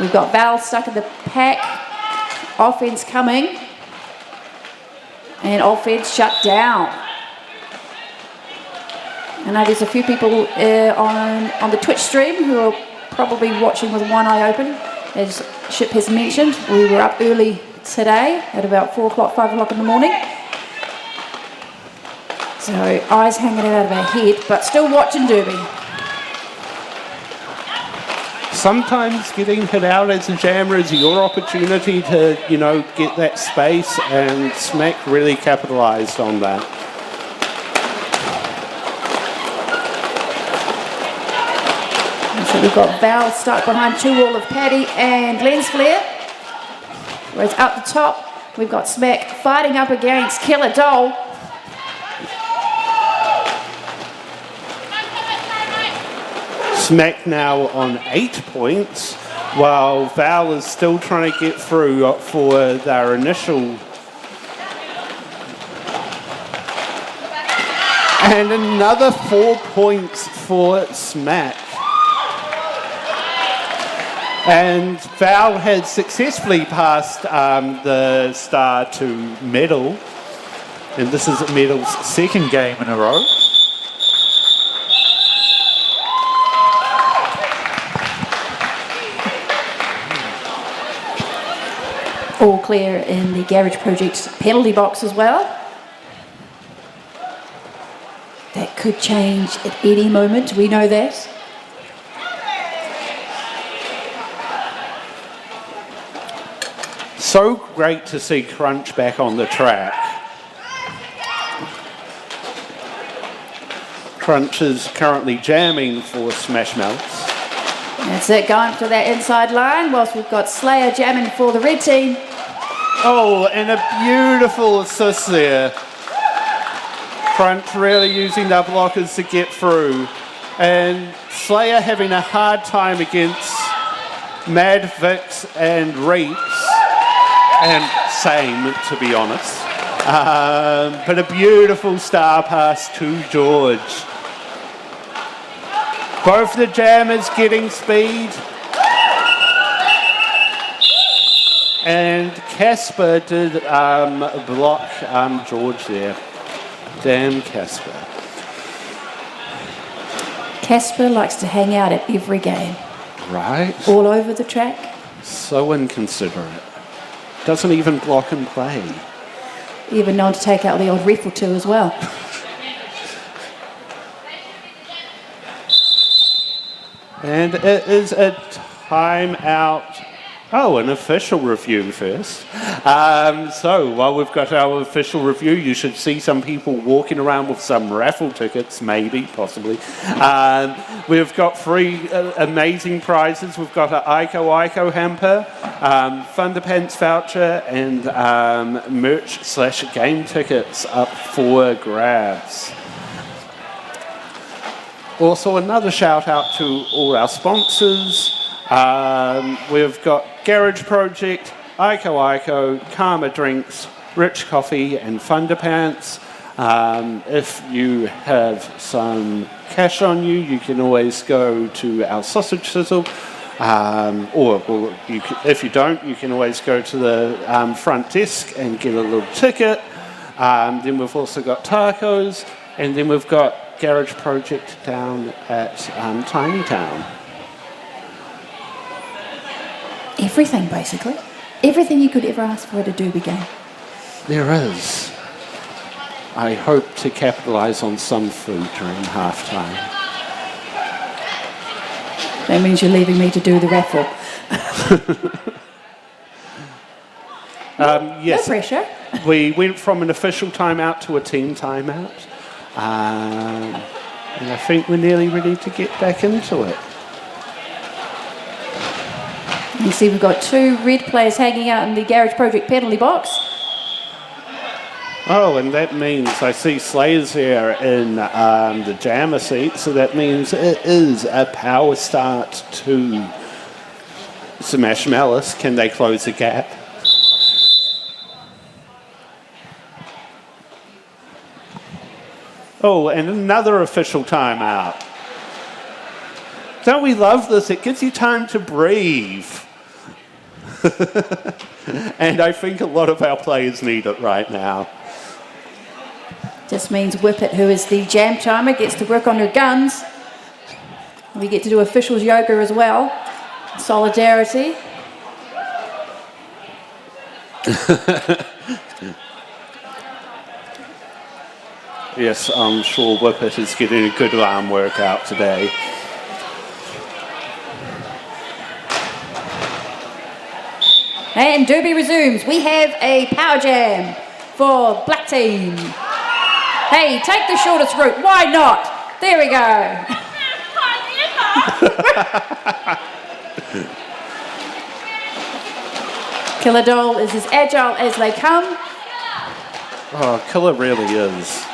We've got Val stuck in the pack. Offense coming. And offense shut down. I know there's a few people on the Twitch stream who are probably watching with one eye open. As Ship has mentioned, we were up early today at about 4 o'clock, 5 o'clock in the morning. So eyes hanging out of our head, but still watching Derby. Sometimes getting hit out as a jammer is your opportunity to, get that space, and Smack really capitalised on that. So we've got Val stuck behind 2 wall of Paddy and Lens Flare. Whereas up the top, we've got Smack fighting up against Killer Doll. Smack now on 8 points, while Val is still trying to get through for their initial. And another 4 points for Smack. And Val has successfully passed the star to Medal. And this is Medal's second game in a row. All clear in the Garage Project penalty box as well. That could change at any moment, we know that. So great to see Crunch back on the track. Crunch is currently jamming for Smash Mouths. That's it, going to that inside line, whilst we've got Slayer jamming for the red team. Oh, and a beautiful assist there. Crunch really using their blockers to get through. And Slayer having a hard time against Mad Vix and Reeks. And same, to be honest. But a beautiful star pass to George. Both the jammers getting speed. And Casper did block George there. Damn Casper. Casper likes to hang out at every game. Right? All over the track. So inconsiderate. Doesn't even block and play. Even known to take out the odd ref or two as well. And it is a timeout Oh, an official review first. So while we've got our official review, you should see some people walking around with some raffle tickets, maybe, possibly. We've got 3 amazing prizes. We've got an Ico hamper, Thunderpants voucher, and merch/game tickets up for grabs. Also, another shout out to all our sponsors. We've got Garage Project, Ico, Karma Drinks, Rich Coffee, and Thunderpants. If you have some cash on you, you can always go to our sausage sizzle. If you don't, you can always go to the front desk and get a little ticket. Then we've also got tacos, and then we've got Garage Project down at Tiny Town. Everything, basically. Everything you could ever ask for at a Derby game. There is. I hope to capitalise on some food during half-time. That means you're leaving me to do the raffle. Yes, No pressure. we went from an official timeout to a team timeout. And I think we're nearly ready to get back into it. You see we've got 2 red players hanging out in the Garage Project penalty box. Oh, and that means I see Slayers here in the jammer seat, so that means it is a power start to Smash Malice. Can they close the gap? Oh, and another official timeout. Don't we love this? It gives you time to breathe. And I think a lot of our players need it right now. Just means Whippet, who is the jam timer, gets to work on her guns. We get to do officials yoga as well. Solidarity. Yes, I'm sure Whippet is getting a good arm workout today. And Derby resumes. We have a power jam for black team. Hey, take the shortest route. Why not? There we go. Killer Doll is as agile as they come. Oh, Killer really is.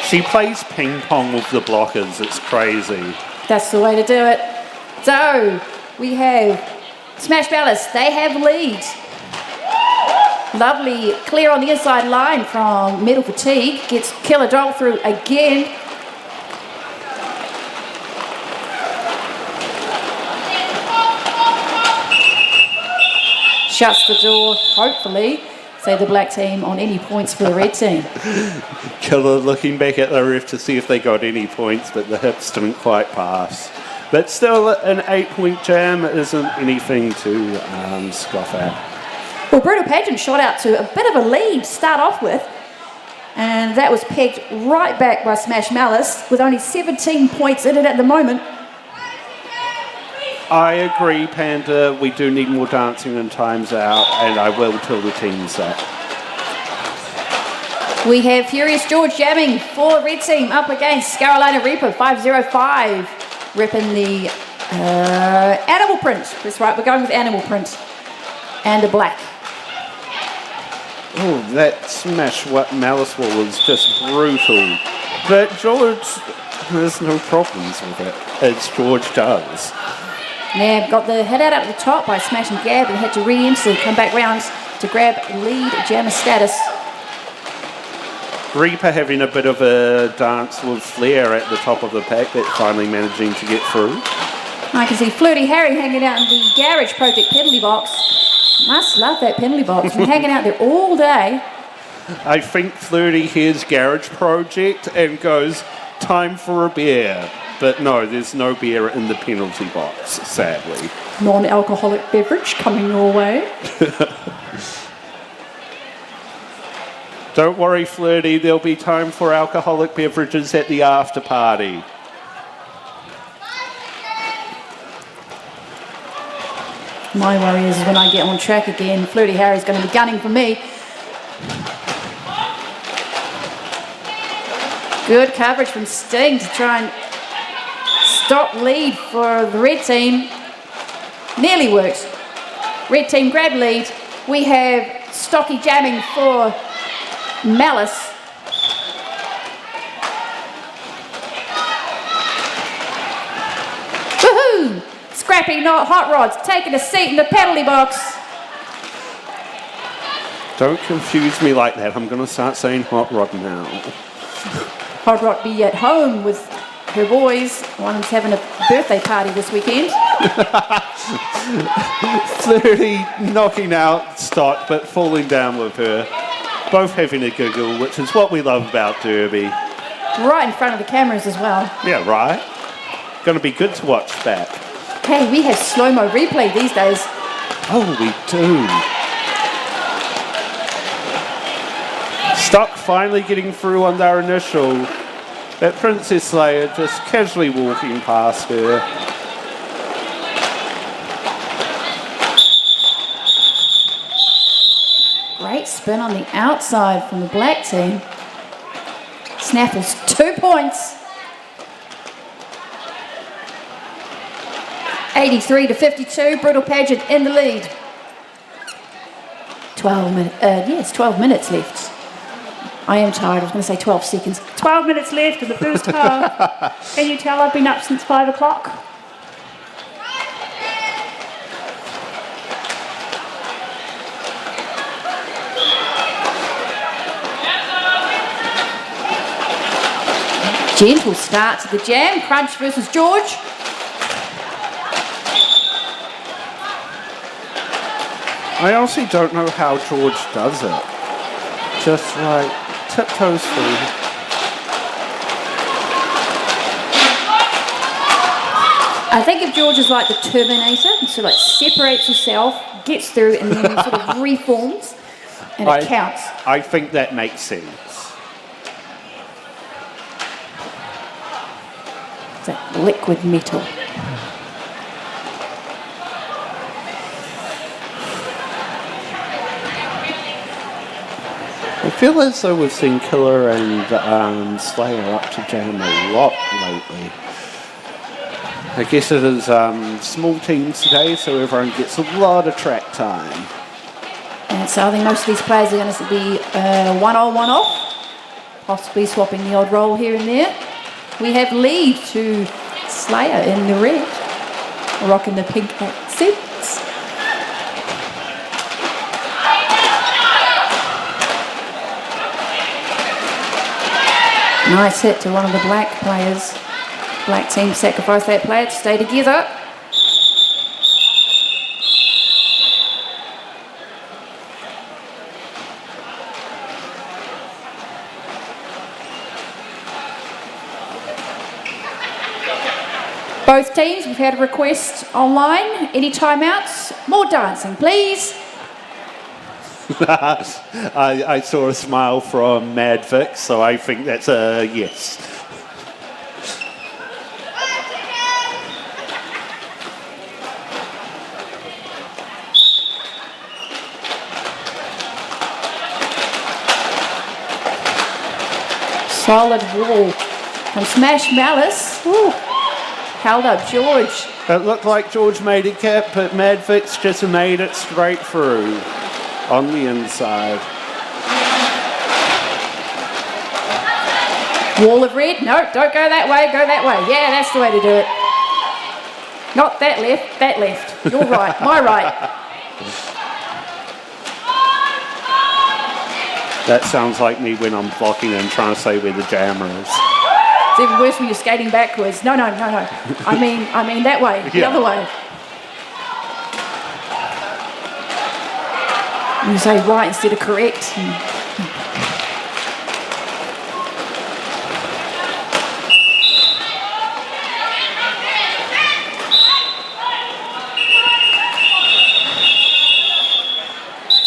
She plays ping pong with the blockers. It's crazy. That's the way to do it. So, we have Smash Malice. They have lead. Lovely clear on the inside line from Metal Fatigue. Gets Killer Doll through again. Shuts the door, hopefully. Say the black team on any points for the red team. Killer looking back at the ref to see if they got any points, but the hips didn't quite pass. But still, an 8-point jam isn't anything to scoff at. Well, Brutal Pageant shot out to a bit of a lead to start off with. And that was pegged right back by Smash Malice with only 17 points in it at the moment. I agree, Panda. We do need more dancing and times out, and I will tell the teams that. We have Furious George jamming for red team up against Carolina Reaper 505. Ripping the animal print. That's right, we're going with animal print. And the black. Oh, that Smash Malice wall was just brutal. But George has no problems with it, as George does. Yeah, got the head out at the top by Smash and Gab and had to re-enter, come back round to grab lead jammer status. Reaper having a bit of a dance with Flair at the top of the pack, that's finally managing to get through. I can see Flirty Harry hanging out in the Garage Project penalty box. Must love that penalty box. Been hanging out there all day. I think Flirty hears Garage Project and goes, time for a beer. But no, there's no beer in the penalty box, sadly. Non-alcoholic beverage coming your way. Don't worry, Flirty, there'll be time for alcoholic beverages at the after party. My worry is when I get on track again, Flirty Harry's going to be gunning for me. Good coverage from Sting to try and stop lead for the red team. Nearly worked. Red team grab lead. We have Stocky jamming for Malice. Woohoo! Scrappy Hot Rod's taking a seat in the penalty box. Don't confuse me like that. I'm going to start saying Hot Rod now. Hot Rod be at home with her boys. One of them's having a birthday party this weekend. Flirty knocking out Stock, but falling down with her. Both having a giggle, which is what we love about Derby. Right in front of the cameras as well. Yeah, right? Going to be good to watch back. Hey, we have slow-mo replay these days. Oh, we do. Stock finally getting through on their initial. That Princess Slayer just casually walking past her. Great spin on the outside from the black team. Snaffles 2 points. 83 to 52. Brutal Pageant in the lead. 12 minutes left. I am tired. I was going to say 12 seconds. 12 minutes left in the first half. Can you tell I've been up since 5 o'clock? Gentle start to the jam. Crunch versus George. I honestly don't know how George does it. Just like tiptoes through. I think if George is like the Terminator, and so like separates herself, gets through, and then sort of reforms, and it counts. I think that makes sense. It's like liquid metal. I feel as though we've seen Killer and Slayer up to jam a lot lately. I guess it is small teams today, so everyone gets a lot of track time. And so I think most of these players are going to be one on, one off, possibly swapping the odd role here and there. We have lead to Slayer in the red, rocking the pink accents. Nice hit to one of the black players. Black team sacrificed that player to stay together. Both teams, we've had a request online. Any timeouts? More dancing, please. I saw a smile from Mad Vic, so I think that's a yes. Solid wall from Smash Malice. Ooh. Held up George. It looked like George made it cap, but Mad Vic's just made it straight through on the inside. Wall of red. No, don't go that way. Go that way. Yeah, that's the way to do it. Not that left. That left. Your right. My right. That sounds like me when I'm blocking and trying to say where the jammer is. It's even worse when you're skating backwards. No. I mean that way. The other way. You say right instead of correct.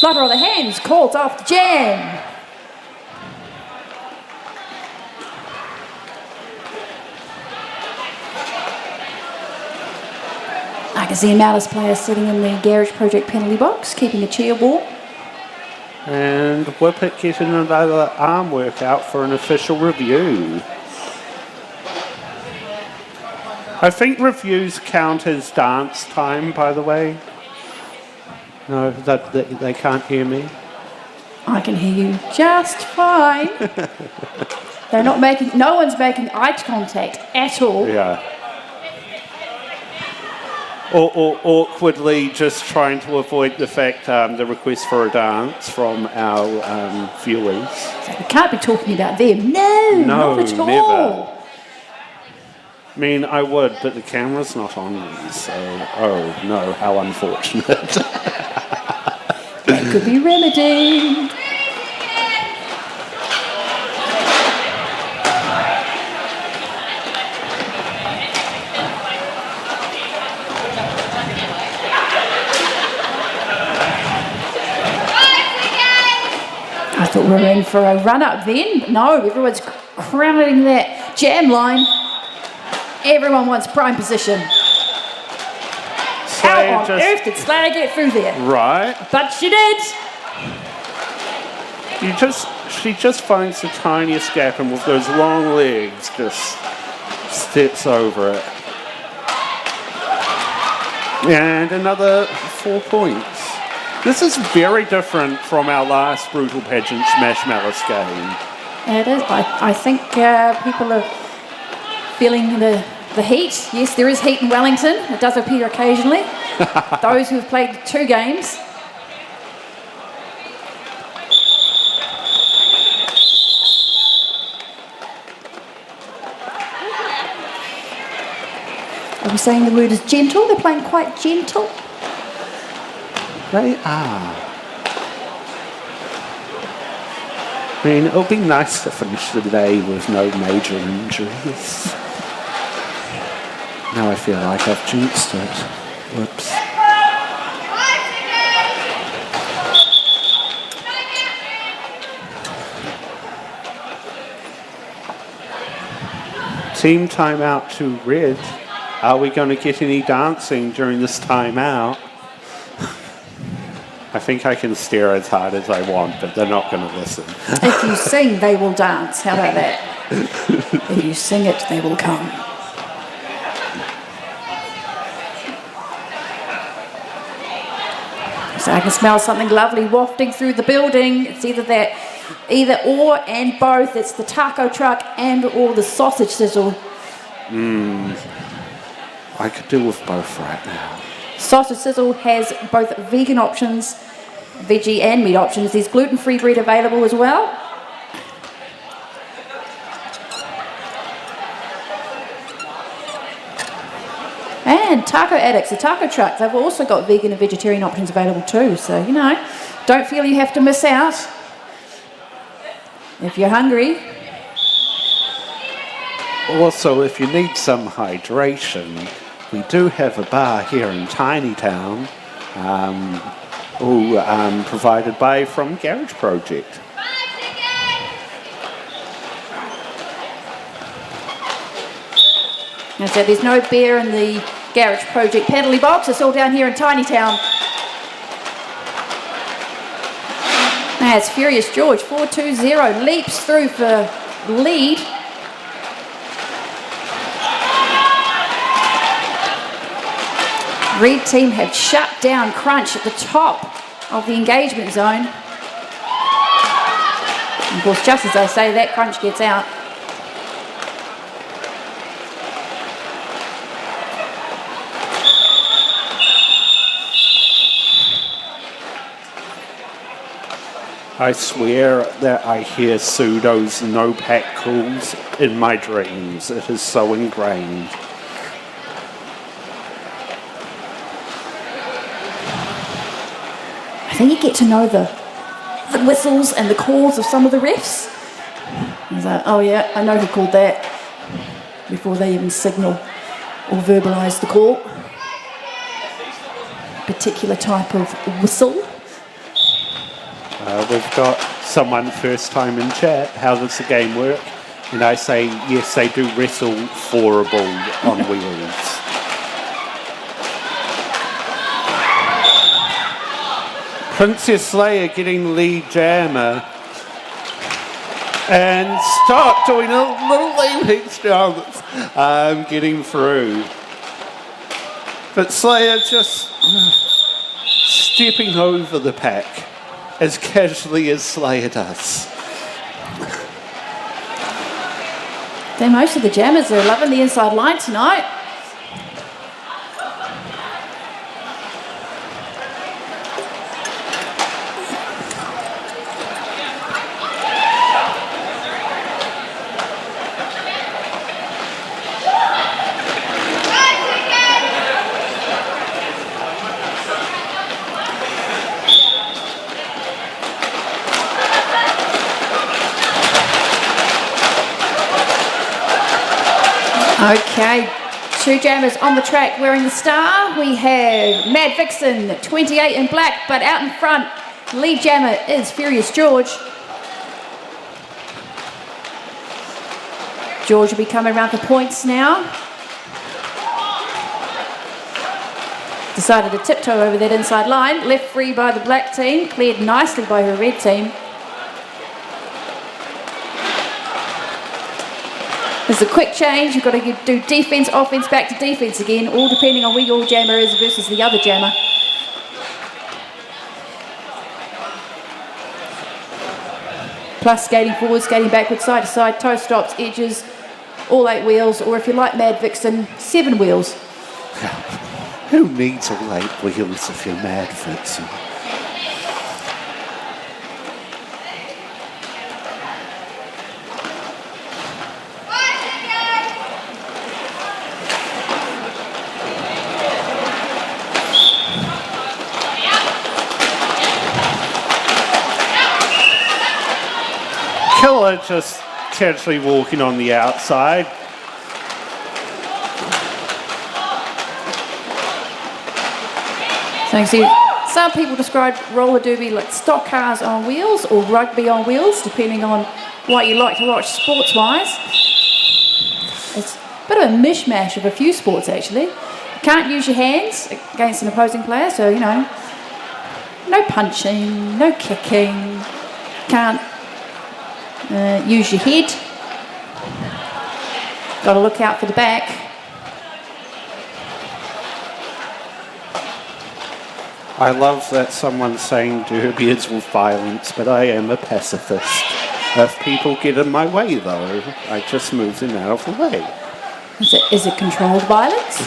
Flutter of the hands, called off the jam. can see a Malice player sitting in the Garage Project penalty box, keeping a chair warm. And Whippet getting another arm workout for an official review. I think reviews count as dance time, by the way. No, that they can't hear me. I can hear you just fine. They're not making, no one's making eye contact at all. Yeah. Or awkwardly just trying to avoid the fact, the request for a dance from our viewers. We can't be talking about them. No, not at all. Never. I mean, I would, but the camera's not on me, so, oh no, how unfortunate. That could be remedied. I thought we were in for a run-up then. No, everyone's crowding that jam line. Everyone wants prime position. How on earth did Slayer get through there? Right. But she did. She just finds the tiniest gap and with those long legs just steps over it. And another 4 points. This is very different from our last Brutal Pageant Smash Malice game. It is. I think people are feeling the heat. Yes, there is heat in Wellington. It does appear occasionally. Those who have played 2 games. Are we saying the word is gentle? They're playing quite gentle. They are. I mean, it'll be nice to finish the day with no major injuries. Now I feel like I've jinxed it. Whoops. Team timeout to Red. Are we going to get any dancing during this timeout? I think I can stare as hard as I want, but they're not going to listen. If you sing, they will dance. How about that? If you sing it, they will come. So I can smell something lovely wafting through the building. It's either or and both. It's the taco truck and or the sausage sizzle. I could do with both right now. Sausage sizzle has both vegan options, veggie and meat options. There's gluten-free bread available as well. And Taco Addicts, the taco truck, they've also got vegan and vegetarian options available too. So, you know, don't feel you have to miss out if you're hungry. Also, if you need some hydration, we do have a bar here in Tiny Town, provided by from Garage Project. And so there's no beer in the Garage Project penalty box. It's all down here in Tiny Town. Now it's Furious George, 4-2-0, leaps through for lead. Red team have shut down Crunch at the top of the engagement zone. And of course, just as they say that, Crunch gets out. I swear that I hear Pseudo's no-pack calls in my dreams. It is so ingrained. I think you get to know the whistles and the calls of some of the refs. He's like, oh yeah, I know who called that, before they even signal or verbalise the call. Particular type of whistle. We've got someone first time in chat. How does the game work? And I say, yes, they do wrestle for a ball on wheels. Princess Slayer getting the lead jammer. And start doing a little apex jump, getting through. But Slayer just stepping over the pack as casually as Slayer does. Most of the jammers are loving the inside line tonight. Okay, 2 jammers on the track wearing the star. We have Mad Vixen, 28 in black, but out in front, lead jammer is Furious George. George will be coming around for points now. Decided to tiptoe over that inside line. Left free by the black team, cleared nicely by her red team. There's a quick change. You've got to do defence, offence, back to defence again, all depending on where your jammer is versus the other jammer. Plus skating forward, skating backwards, side to side, toe stops, edges, all 8 wheels, or if you like Mad Vixen, 7 wheels. Who needs all 8 wheels if you're Mad Vixen? Killer just casually walking on the outside. So you can see some people describe roller derby like stock cars on wheels or rugby on wheels, depending on what you like to watch sports-wise. It's a bit of a mishmash of a few sports, actually. You can't use your hands against an opposing player, so, you know, no punching, no kicking, can't use your head. Got to look out for the back. I love that someone's saying derby is with violence, but I am a pacifist. If people get in my way, though, I just move them out of the way. Is it controlled violence?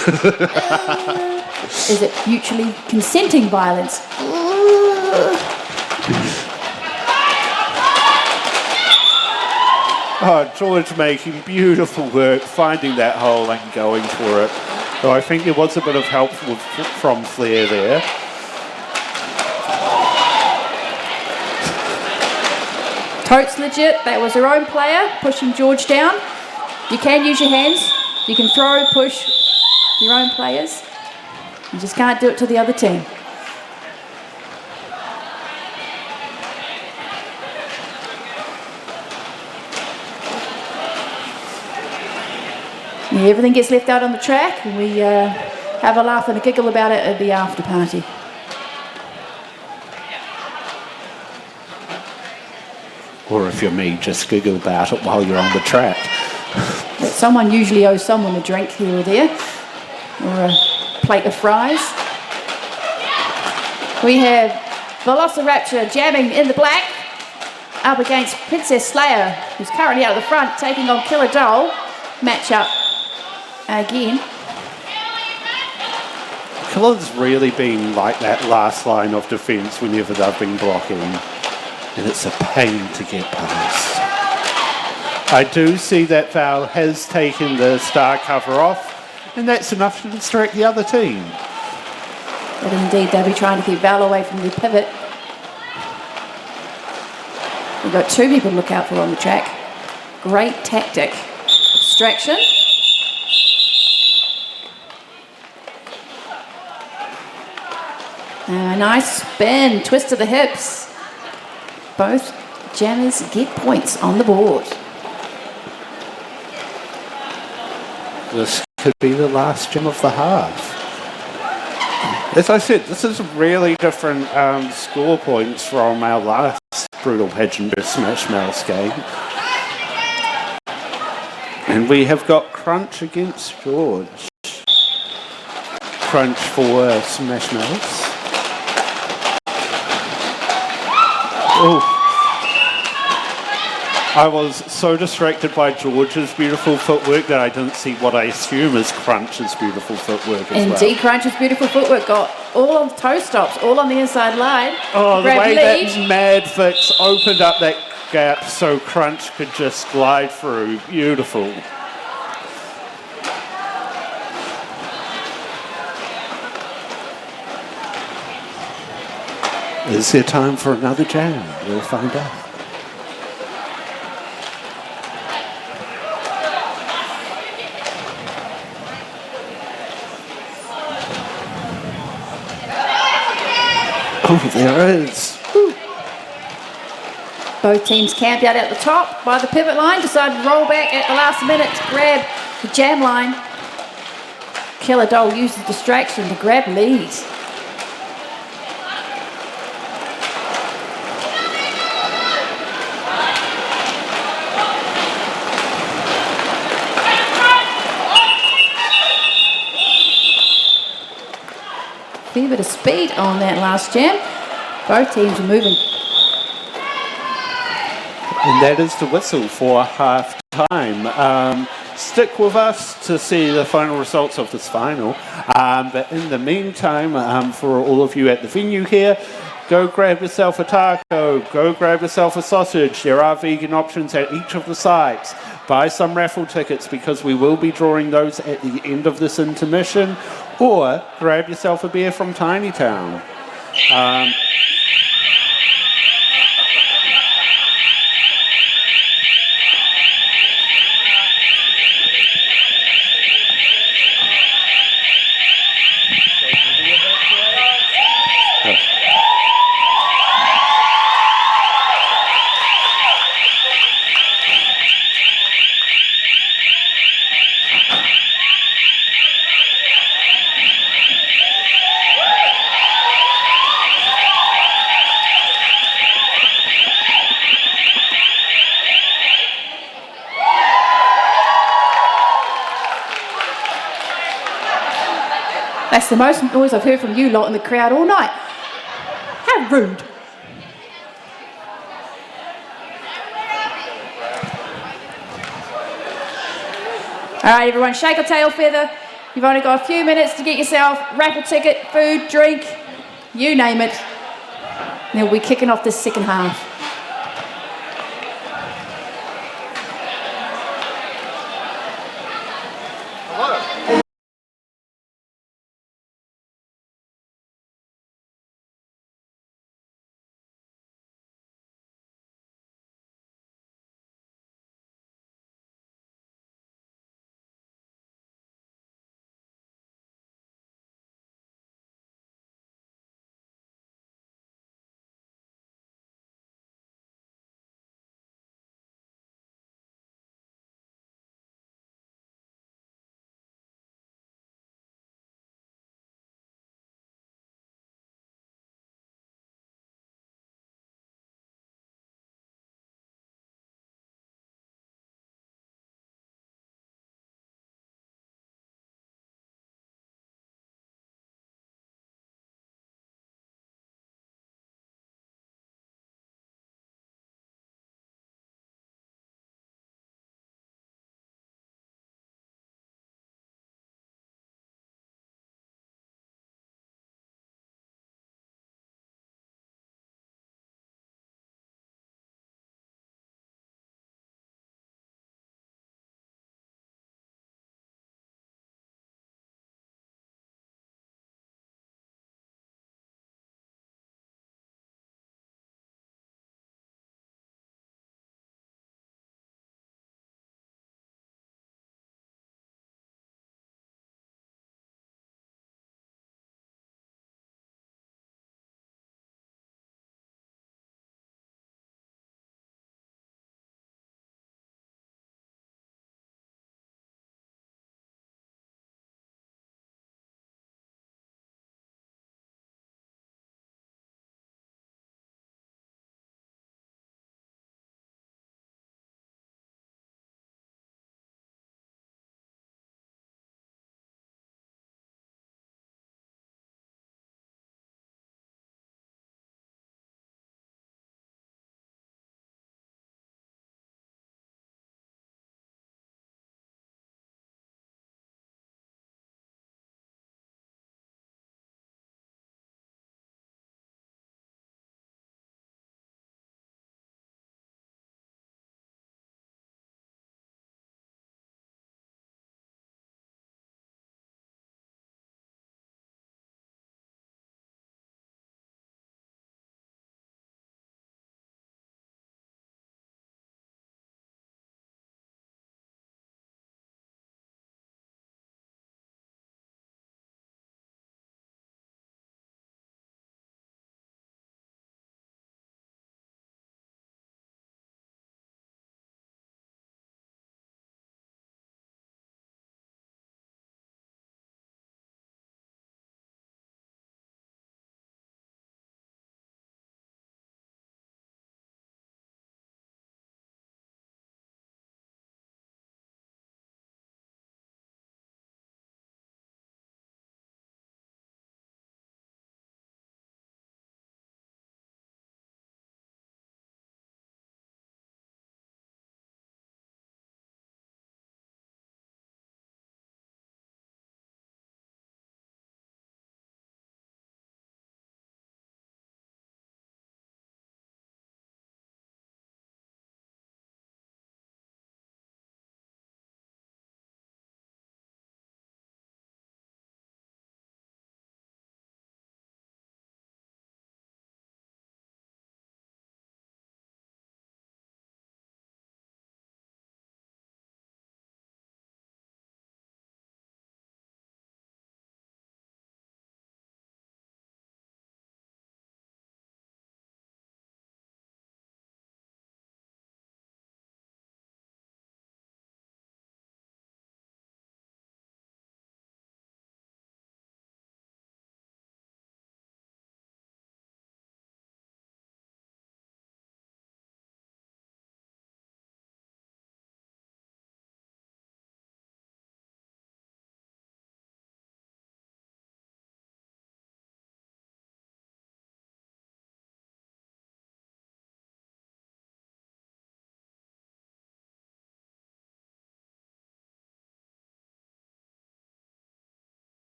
Is it mutually consenting violence? Oh, George making beautiful work, finding that hole and going for it. So I think there was a bit of help from Flair there. Totes legit. That was her own player pushing George down. You can use your hands. You can throw, push your own players. You just can't do it to the other team. Yeah, everything gets left out on the track, and we have a laugh and a giggle about it at the after party. Or if you're me, just giggle about it while you're on the track. But someone usually owes someone a drink here or there, or a plate of fries. We have Velociraptor jamming in the black up against Princess Slayer, who's currently out of the front, taking on Killer Doll. Matchup again. Killer's really been like that last line of defence whenever they've been blocking, and it's a pain to get past. I do see that Val has taken the star cover off, and that's enough to distract the other team. But indeed, they'll be trying to keep Val away from the pivot. We've got 2 people to look out for on the track. Great tactic. Distraction. A nice spin, twist of the hips. Both jammers get points on the board. This could be the last gem of the half. As I said, this is really different score points from our last Brutal Pageant vs Smash Mouse game. And we have got Crunch against George. Crunch for Smash Mouse. Oh. I was so distracted by George's beautiful footwork that I didn't see what I assume is Crunch's beautiful footwork as well. Indeed, Crunch's beautiful footwork got all on toe stops, all on the inside line. Oh, the Grab way lead. that Mad Fix opened up that gap so Crunch could just glide through. Beautiful. Is there time for another jam? We'll find out. Oh, there is. Woo. Both teams camped out at the top by the pivot line, decided to roll back at the last minute to grab the jam line. Killer Doll used the distraction to grab lead. Fair bit of speed on that last jam. Both teams are moving. And that is the whistle for half time. Stick with us to see the final results of this final. But in the meantime, for all of you at the venue here, go grab yourself a taco, go grab yourself a sausage. There are vegan options at each of the sites. Buy some raffle tickets because we will be drawing those at the end of this intermission. Or grab yourself a beer from Tiny Town. That's the most noise I've heard from you lot in the crowd all night. How rude. All right, everyone, shake a tail feather. You've only got a few minutes to get yourself raffle ticket, food, drink, you name it. And we'll be kicking off this second half.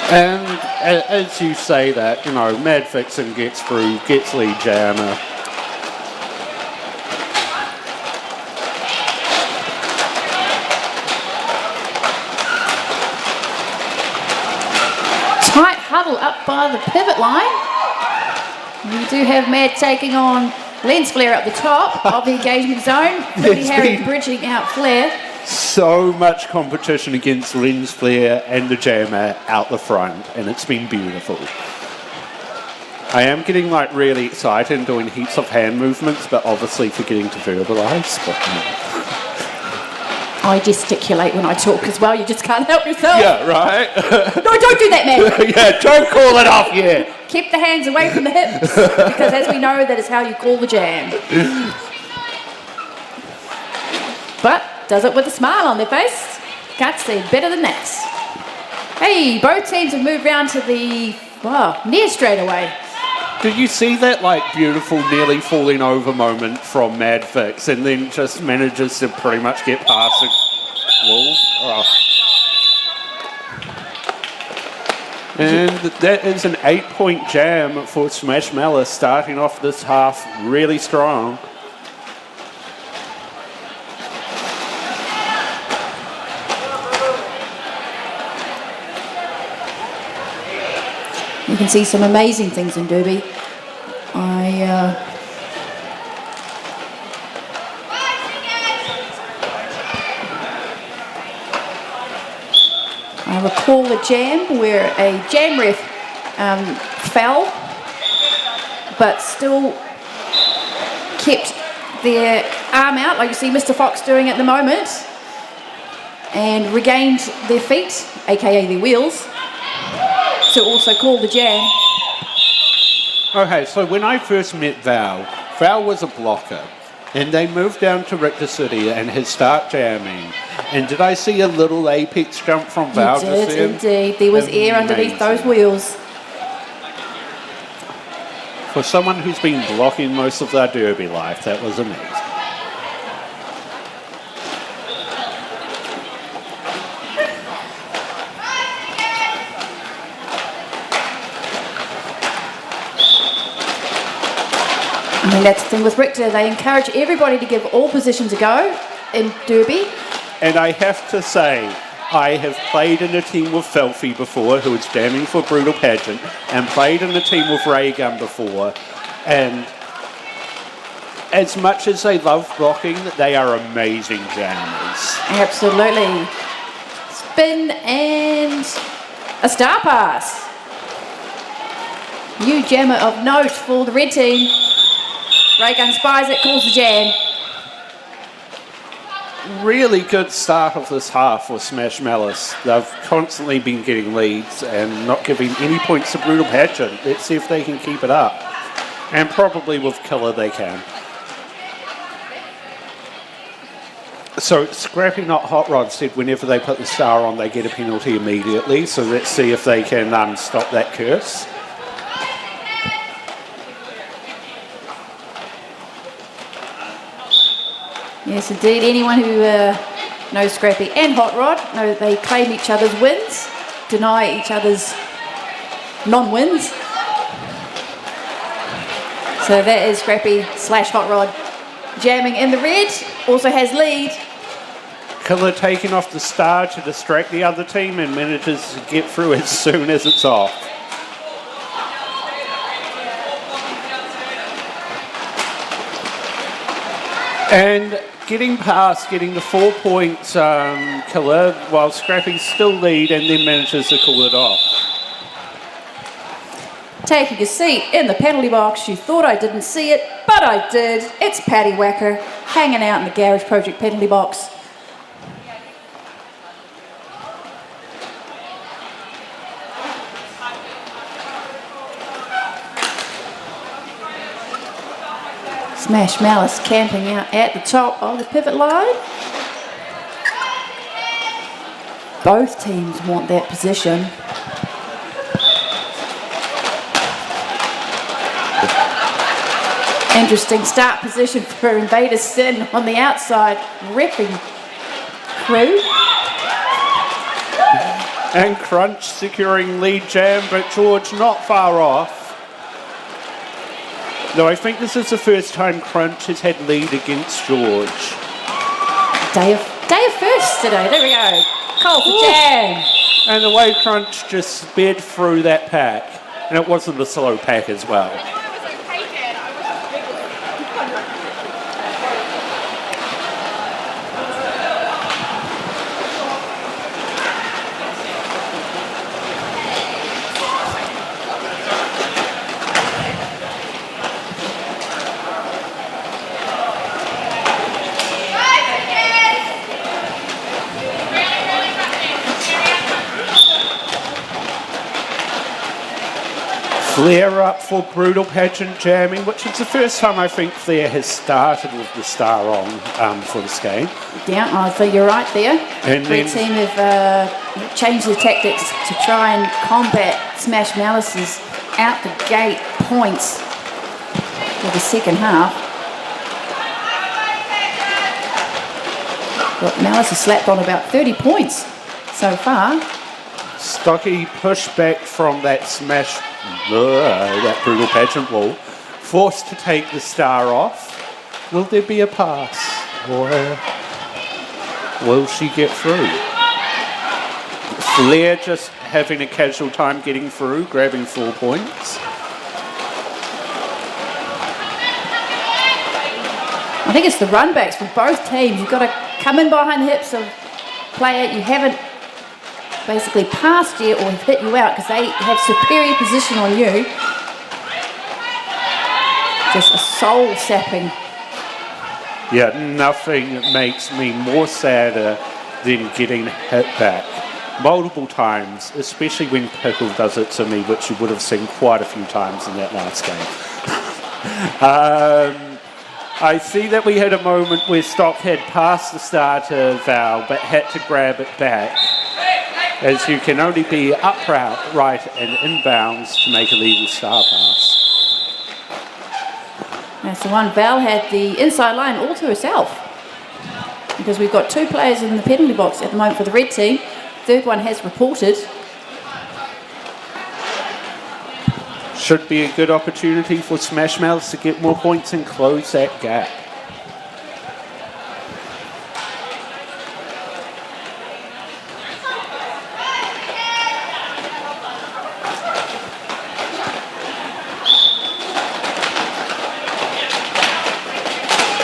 And as you say that, Mad Vixen gets through, gets lead jammer. Tight huddle up by the pivot line. We do have Mad taking on Lens Flare at the top of the engagement zone. Pretty Harry bridging out Flare. So much competition against Lens Flare and the jammer out the front, and it's been beautiful. I am getting really excited and doing heaps of hand movements, but obviously forgetting to verbalise. I gesticulate when I talk as well, you just can't help yourself. Yeah, right? No, don't do that, man. Yeah, don't call it off yet. Keep the hands away from the hips, because as we know, that is how you call the jam. But does it with a smile on their face. Can't say better than that. Hey, both teams have moved round to the, near straightaway. Did you see that beautiful nearly falling over moment from Mad Vix and then just manages to pretty much get past the wall? Oh. And that is an 8-point jam for Smash Malice, starting off this half really strong. You can see some amazing things in Derby. I recall a jam where a jam ref fell, but still kept their arm out, like you see Mr. Fox doing at the moment, and regained their feet, aka their wheels, to also call the jam. Okay, so when I first met Val was a blocker, and they moved down to Richter City and had start jamming. And did I see a little apex jump from Val You just did, then? indeed. There was air underneath those wheels. For someone who's been blocking most of their Derby life, that was amazing. I mean, that's the thing with Richter. They encourage everybody to give all positions a go in Derby. And I have to say, I have played in a team with Filthy before, who was jamming for Brutal Pageant, and played in a team with Ray Gun before. And as much as they love blocking, they are amazing jammers. Absolutely. Spin and a star pass. New jammer of note for the red team. Ray Gun spies it, calls the jam. Really good start of this half for Smash Malice. They've constantly been getting leads and not giving any points to Brutal Pageant. Let's see if they can keep it up. And probably with Killer they can. So Scrappy Not Hot Rod said whenever they put the star on they get a penalty immediately. So let's see if they can stop that curse. Yes, indeed. Anyone who knows Scrappy and Hot Rod know that they claim each other's wins, deny each other's non-wins. So that is Scrappy / Hot Rod jamming in the red. Also has lead. Killer taking off the star to distract the other team and manages to get through as soon as it's off. And getting the 4 points Killer while Scrappy's still lead and then manages to call it off. Taking a seat in the penalty box. You thought I didn't see it, but I did. It's Paddy Wacker hanging out in the Garage Project penalty box. Smash Malice camping out at the top of the pivot line. Both teams want that position. Interesting start position for Invader Sin on the outside, repping crew. And Crunch securing lead jam, but George not far off. No, I think this is the first time Crunch has had lead against George. Day of firsts today. There we go. Cole for jam. And the way Crunch just sped through that pack, and it wasn't a slow pack as well. Flair up for Brutal Pageant jamming, which is the first time I think Flair has started with the star on for this game. Yeah, I think you're right there. And Red team have changed their tactics to try and combat Smash Malice's out the gate points for the second half. But Malice has slapped on about 30 points so far. Stocky pushed back from that Smash, that Brutal Pageant wall, forced to take the star off. Will there be a pass? Or will she get through? Flair just having a casual time getting through, grabbing 4 points. I think it's the run backs for both teams. You've got to come in behind the hips of player you haven't basically passed yet or have hit you out because they have superior position on you. Just a soul sapping. Yeah, nothing makes me more sadder than getting hit back multiple times, especially when Pickle does it to me, which you would have seen quite a few times in that last game. I see that we had a moment where Stock had passed the star to Val, but had to grab it back, as you can only be upright and inbounds to make a legal star pass. That's the one. Val had the inside line all to herself because we've got 2 players in the penalty box at the moment for the red team. Third one has reported. Should be a good opportunity for Smash Mouths to get more points and close that gap.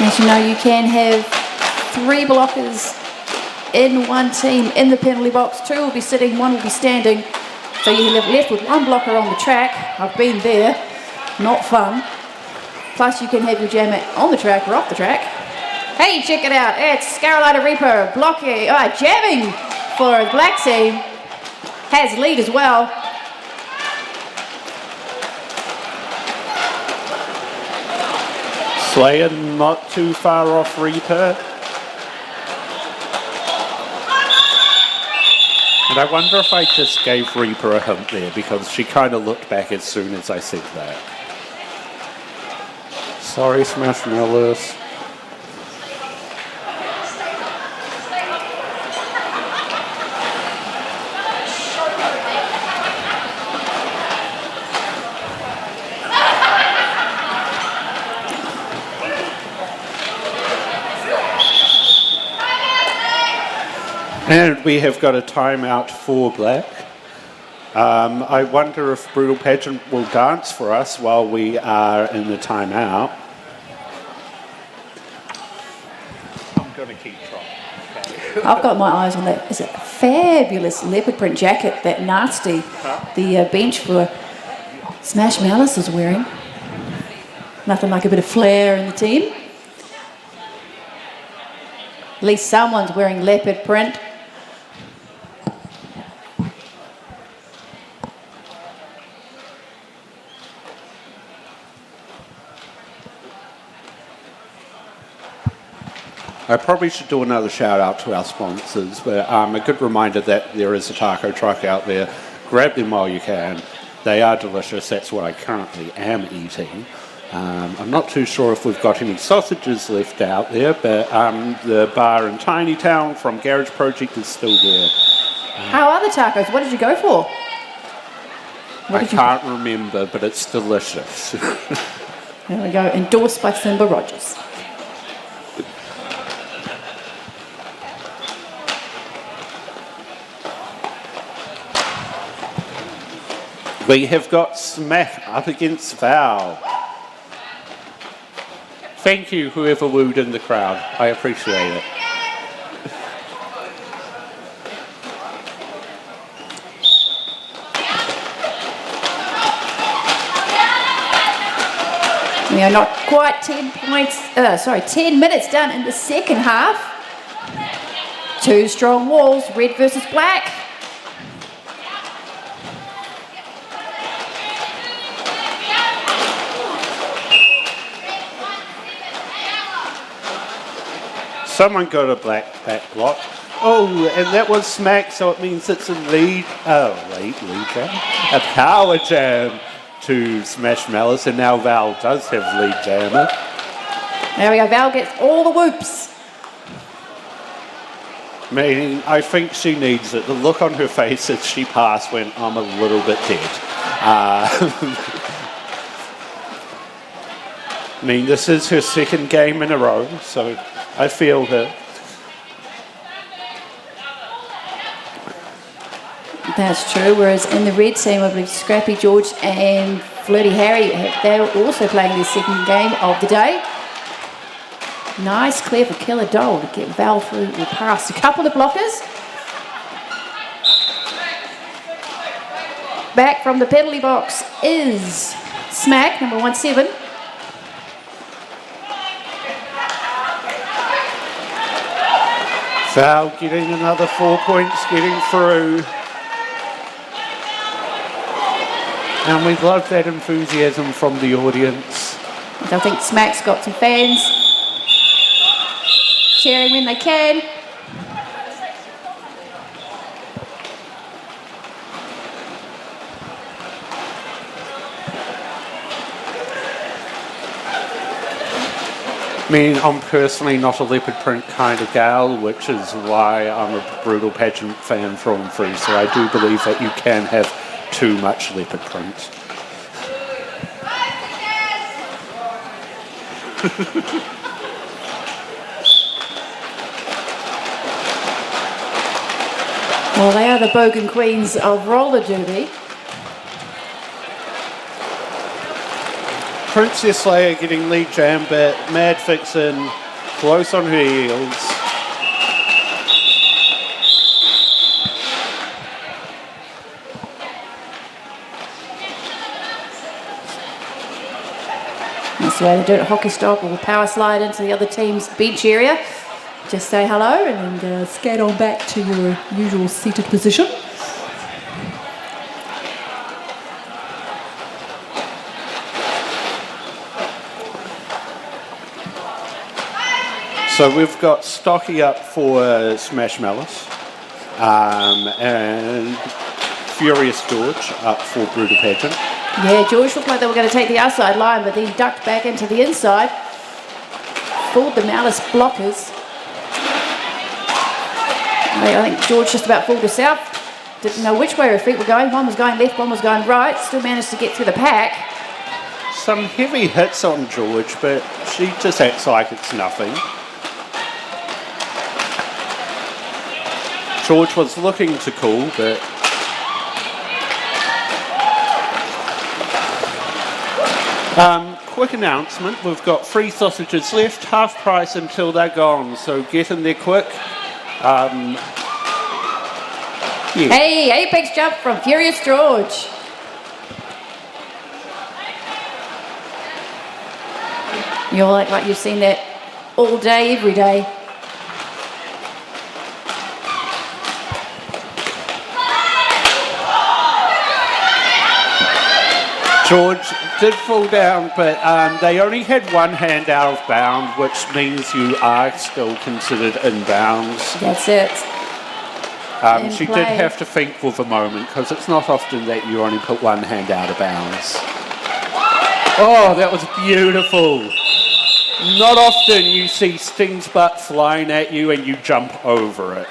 As you know, you can have 3 blockers in one team in the penalty box. 2 will be sitting, 1 will be standing. So you're left with 1 blocker on the track. I've been there. Not fun. Plus you can have your jammer on the track or off the track. Hey, check it out. It's Scarolina Reaper blocking, jamming for the black team. Has lead as well. Slayer not too far off Reaper. And I wonder if I just gave Reaper a hint there because she kind of looked back as soon as I said that. Sorry, Smash Malice. And we have got a timeout for black. I wonder if Brutal Pageant will dance for us while we are in the timeout. I'm going to keep trying. I've got my eyes on that. It's a fabulous leopard print jacket that Nasty, the bench for Smash Malice is wearing. Nothing like a bit of flair in the team. At least someone's wearing leopard print. I probably should do another shout out to our sponsors, but a good reminder that there is a taco truck out there. Grab them while you can. They are delicious. That's what I currently am eating. I'm not too sure if we've got any sausages left out there, but the bar in Tiny Town from Garage Project is still there. How are the tacos? What did you go for? I can't remember, but it's delicious. There we go. Endorsed by Simba Rogers. We have got Smack up against Val. Thank you, whoever wooed in the crowd. I appreciate it. We are not quite 10 minutes done in the second half. Two strong walls, red versus black. Someone got a black back block. Oh, and that was Smack, so it means it's a lead jam. A power jam to Smash Malice, and now Val does have lead jammer. There we go, Val gets all the whoops. Meaning, I think she needs it. The look on her face as she passed when I'm a little bit dead. I mean, this is her second game in a row, so I feel her. That's true, whereas in the red team, I believe Scrappy George and Flirty Harry, they're also playing their second game of the day. Nice clear for Killer Doll to get Val through or past a couple of blockers. Back from the penalty box is Smack, number 17. Val getting another 4 points, getting through. And we love that enthusiasm from the audience. I think Smack's got some fans cheering when they can. I mean, I'm personally not a leopard print kind of gal, which is why I'm a brutal pageant fan through and through. So I do believe that you can have too much leopard print. Well, they are the Bogan Queens of roller derby. Princess Leia getting lead jam, but Mad Vixen close on her heels. That's the way they do it, hockey stop or power slide into the other team's bench area. Just say hello and then skate on back to your usual seated position. So we've got Stocky up for Smash Malice, and Furious George up for Brutal Pageant. Yeah, George looked like they were going to take the outside line, but then ducked back into the inside. Fooled the Malice blockers. I think George just about fooled herself. Didn't know which way her feet were going. One was going left, one was going right. Still managed to get through the pack. Some heavy hits on George, but she just acts like it's nothing. George was looking to cool, but quick announcement, we've got 3 sausages left, half price until they're gone, so get in there quick. Yeah. Hey, apex jump from Furious George. You're like you've seen that all day, every day. George did fall down, but they only had one hand out of bound, which means you are still considered in bounds. That's it. She did have to think for the moment, because it's not often that you only put one hand out of bounds. Oh, that was beautiful. Not often you see Sting's butt flying at you and you jump over it.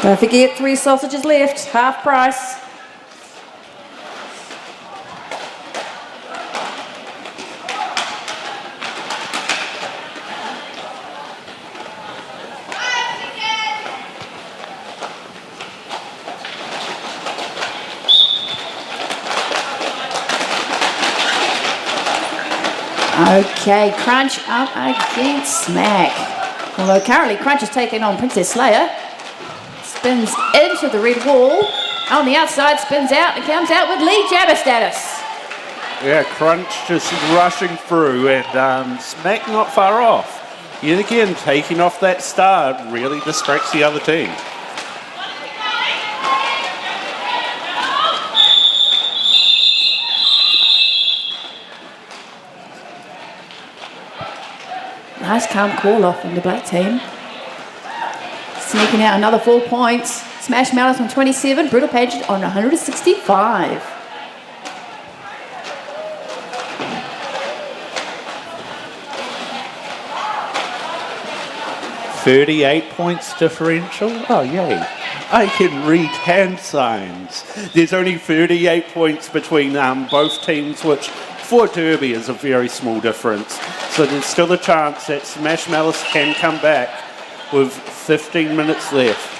Don't forget 3 sausages left, half price. Okay, Crunch up against Smack. Although currently Crunch is taking on Princess Slayer. Spins into the red wall. On the outside, spins out and comes out with lead jabber status. Yeah, Crunch just rushing through and Smack not far off. Yet again, taking off that star really distracts the other team. Nice calm call off from the black team. Sneaking out another 4 points. Smash Malice on 27, Brutal Pageant on 165. $38 points differential? Oh, yay. I can read hand signs. There's only 38 points between both teams, which for Derby is a very small difference. So there's still a chance that Smash Malice can come back with 15 minutes left.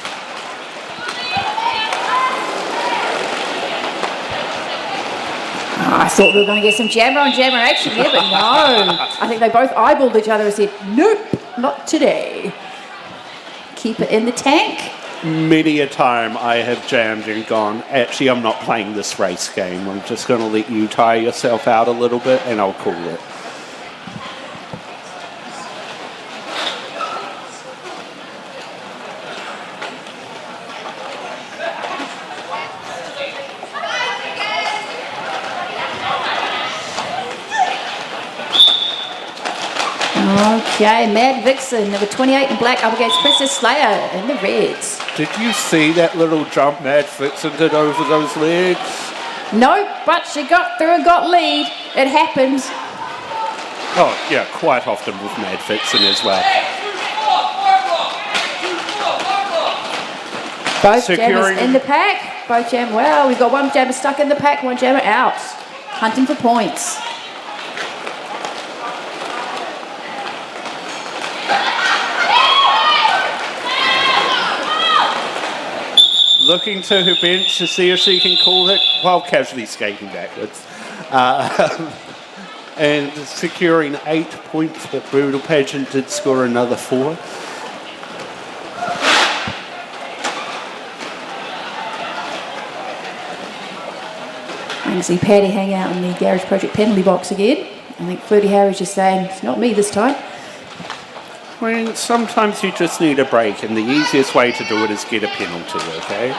I thought we were going to get some jammer on jammer action here, but no. I think they both eyeballed each other and said, nope, not today. Keep it in the tank. Many a time I have jammed and gone, actually, I'm not playing this race game. I'm just going to let you tire yourself out a little bit and I'll call it. Okay, Mad Vixen, number 28 in black, up against Princess Slayer in the reds. Did you see that little jump Mad Vixen did over those legs? No, but she got through and got lead. It happens. Oh, yeah, quite often with Mad Vixen as well. Both jammers in the pack. Both jam well. We've got one jammer stuck in the pack, one jammer out. Hunting for points. Looking to her bench to see if she can call it while casually skating backwards. And securing 8 points, but Brutal Pageant did score another 4. I can see Paddy hang out in the Garage Project penalty box again. I think Flirty Harry's just saying, it's not me this time. I mean, sometimes you just need a break, and the easiest way to do it is get a penalty, okay?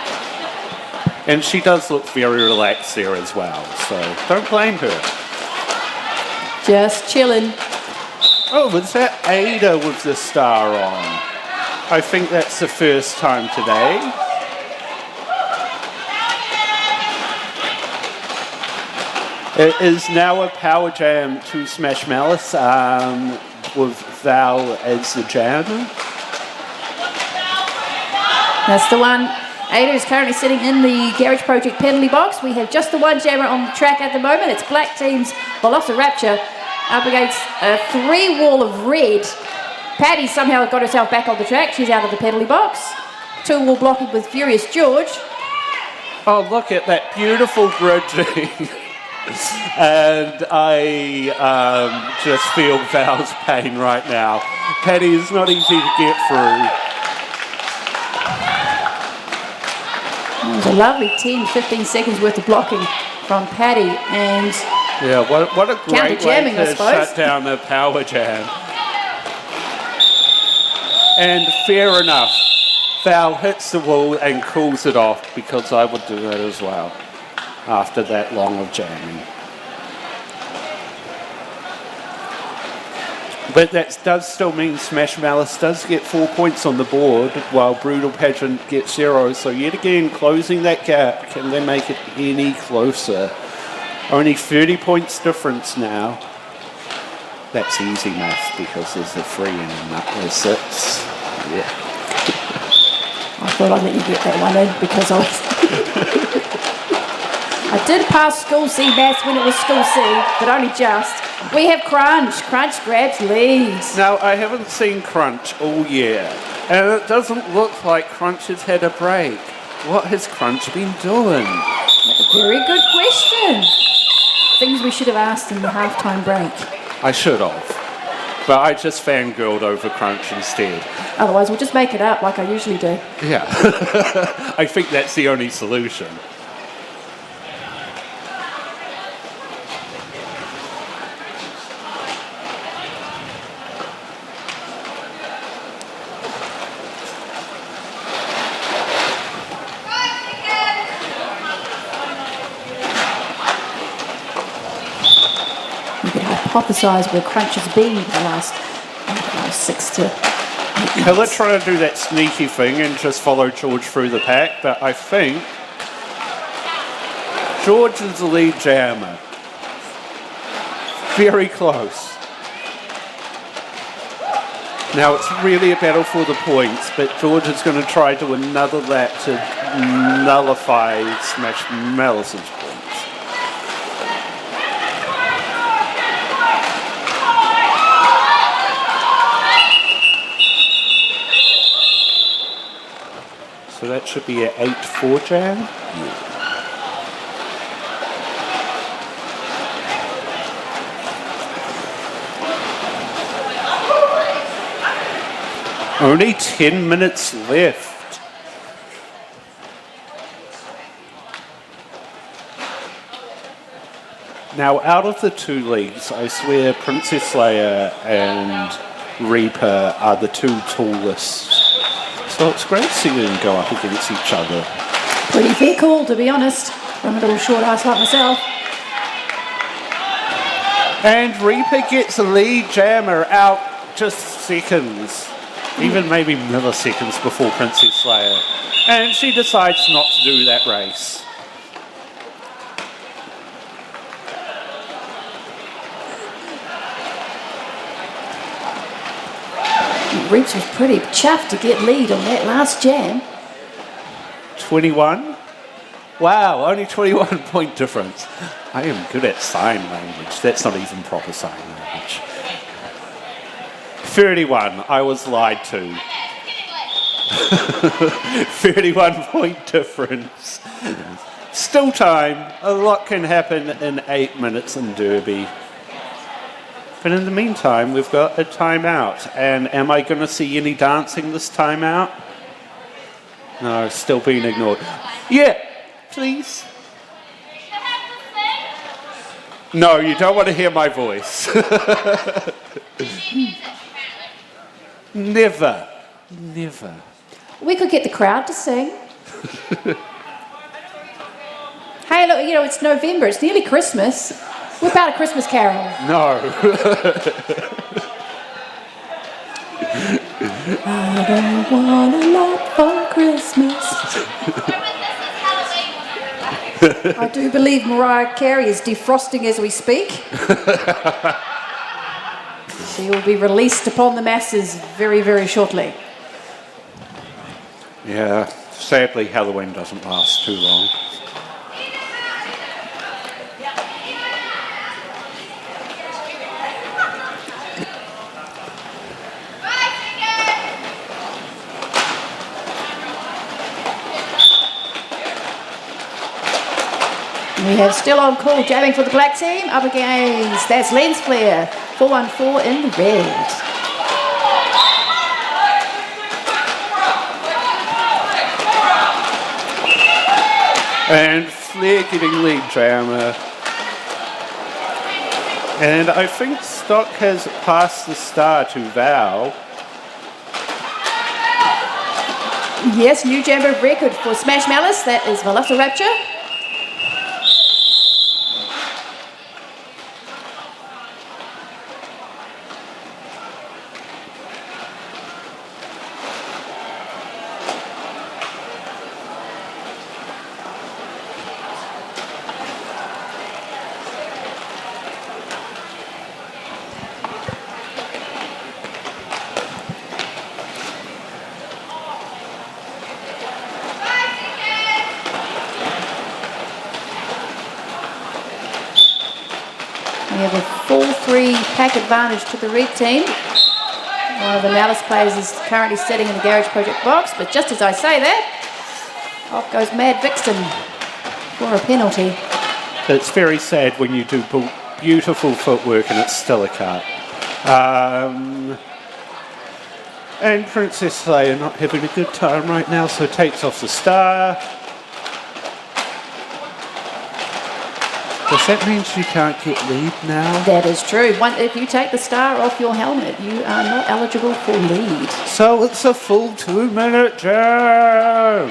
And she does look very relaxed there as well, so don't blame her. Just chilling. Oh, was that Ada with the star on? I think that's the first time today. It is now a power jam to Smash Malice with Val as the jammer. That's the one. Ada is currently sitting in the Garage Project penalty box. We have just the one jammer on the track at the moment. It's black team's Velociraptor up against a 3 wall of red. Paddy somehow got herself back on the track. She's out of the penalty box. 2 wall blocking with Furious George. Oh, look at that beautiful bridging. And I just feel Val's pain right now. Paddy is not easy to get through. It was a lovely 10, 15 seconds worth of blocking from Paddy, and yeah, what a great way to shut down a power jam. And fair enough, Val hits the wall and cools it off, because I would do that as well after that long of jamming. But that does still mean Smash Malice does get 4 points on the board, while Brutal Pageant gets 0. So yet again, closing that gap. Can they make it any closer? Only 30 points difference now. That's easy math, because there's a 3 and a 6. Yeah. I thought I'd let you get that one in because I was... I did pass School C maths when it was School C, but only just. We have Crunch. Crunch grabs leads. Now, I haven't seen Crunch all year, and it doesn't look like Crunch has had a break. What has Crunch been doing? Very good question. Things we should have asked in the halftime break. I should have. But I just fangirled over Crunch instead. Otherwise, we'll just make it up like I usually do. Yeah. I think that's the only solution. You could hypothesise where Crunch has been for the last 6 to 8 Killer months. trying to do that sneaky thing and just follow George through the pack, but I think George is the lead jammer. Very close. Now it's really a battle for the points, but George is going to try to do another lap to nullify Smash Malice's points. So that should be an 8-4 jam. Yeah. Only 10 minutes left. Now, out of the two leagues, I swear Princess Leia and Reaper are the two tallest. So it's great seeing them go up against each other. Pretty fair call, to be honest. I'm a little short ass like myself. And Reaper gets a lead jammer out just seconds, even maybe milliseconds before Princess Leia. And she decides not to do that race. Reach was pretty chuffed to get lead on that last jam. 21? Wow, only 21 point difference. I am good at sign language. That's not even proper sign language. 31, I was lied to. 31 point difference. Still time. A lot can happen in 8 minutes in Derby. But in the meantime, we've got a timeout. And am I going to see any dancing this timeout? No, still being ignored. Yeah, please. No, you don't want to hear my voice. Never. Never. We could get the crowd to sing. Hey, look, it's November. It's nearly Christmas. Whip out a Christmas carol. No. I don't want a lot for Christmas. I do believe Mariah Carey is defrosting as we speak. She will be released upon the masses very, very shortly. Yeah, sadly Halloween doesn't last too long. We have still on call jamming for the black team up against, that's Lens Flare, 414 in the red. And Flair getting lead jammer. And I think Stock has passed the star to Val. Yes, new jammer record for Smash Malice, that is Velociraptor. We have a 4-3 pack advantage to the red team. One of the Malice players is currently sitting in the Garage Project box, but just as I say that, off goes Mad Vixen for a penalty. It's very sad when you do beautiful footwork and it's still a cut. And Princess Leia not having a good time right now, so takes off the star. Does that mean she can't get lead now? That is true. If you take the star off your helmet, you are not eligible for lead. So it's a full 2-minute jam,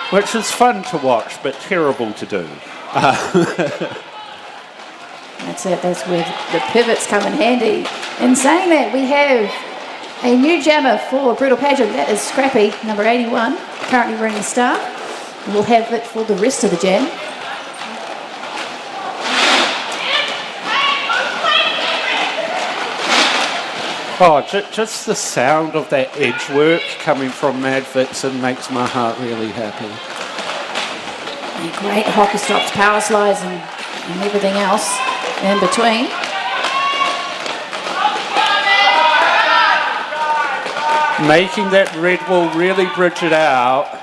which is fun to watch, but terrible to do. That's it. That's where the pivots come in handy. In saying that, we have a new jammer for Brutal Pageant. That is Scrappy, number 81, currently wearing the star. We'll have it for the rest of the jam. Oh, just the sound of that edge work coming from Mad Vixen makes my heart really happy. And great hockey stops, power slides, and everything else in between. Making that red wall really bridge it out.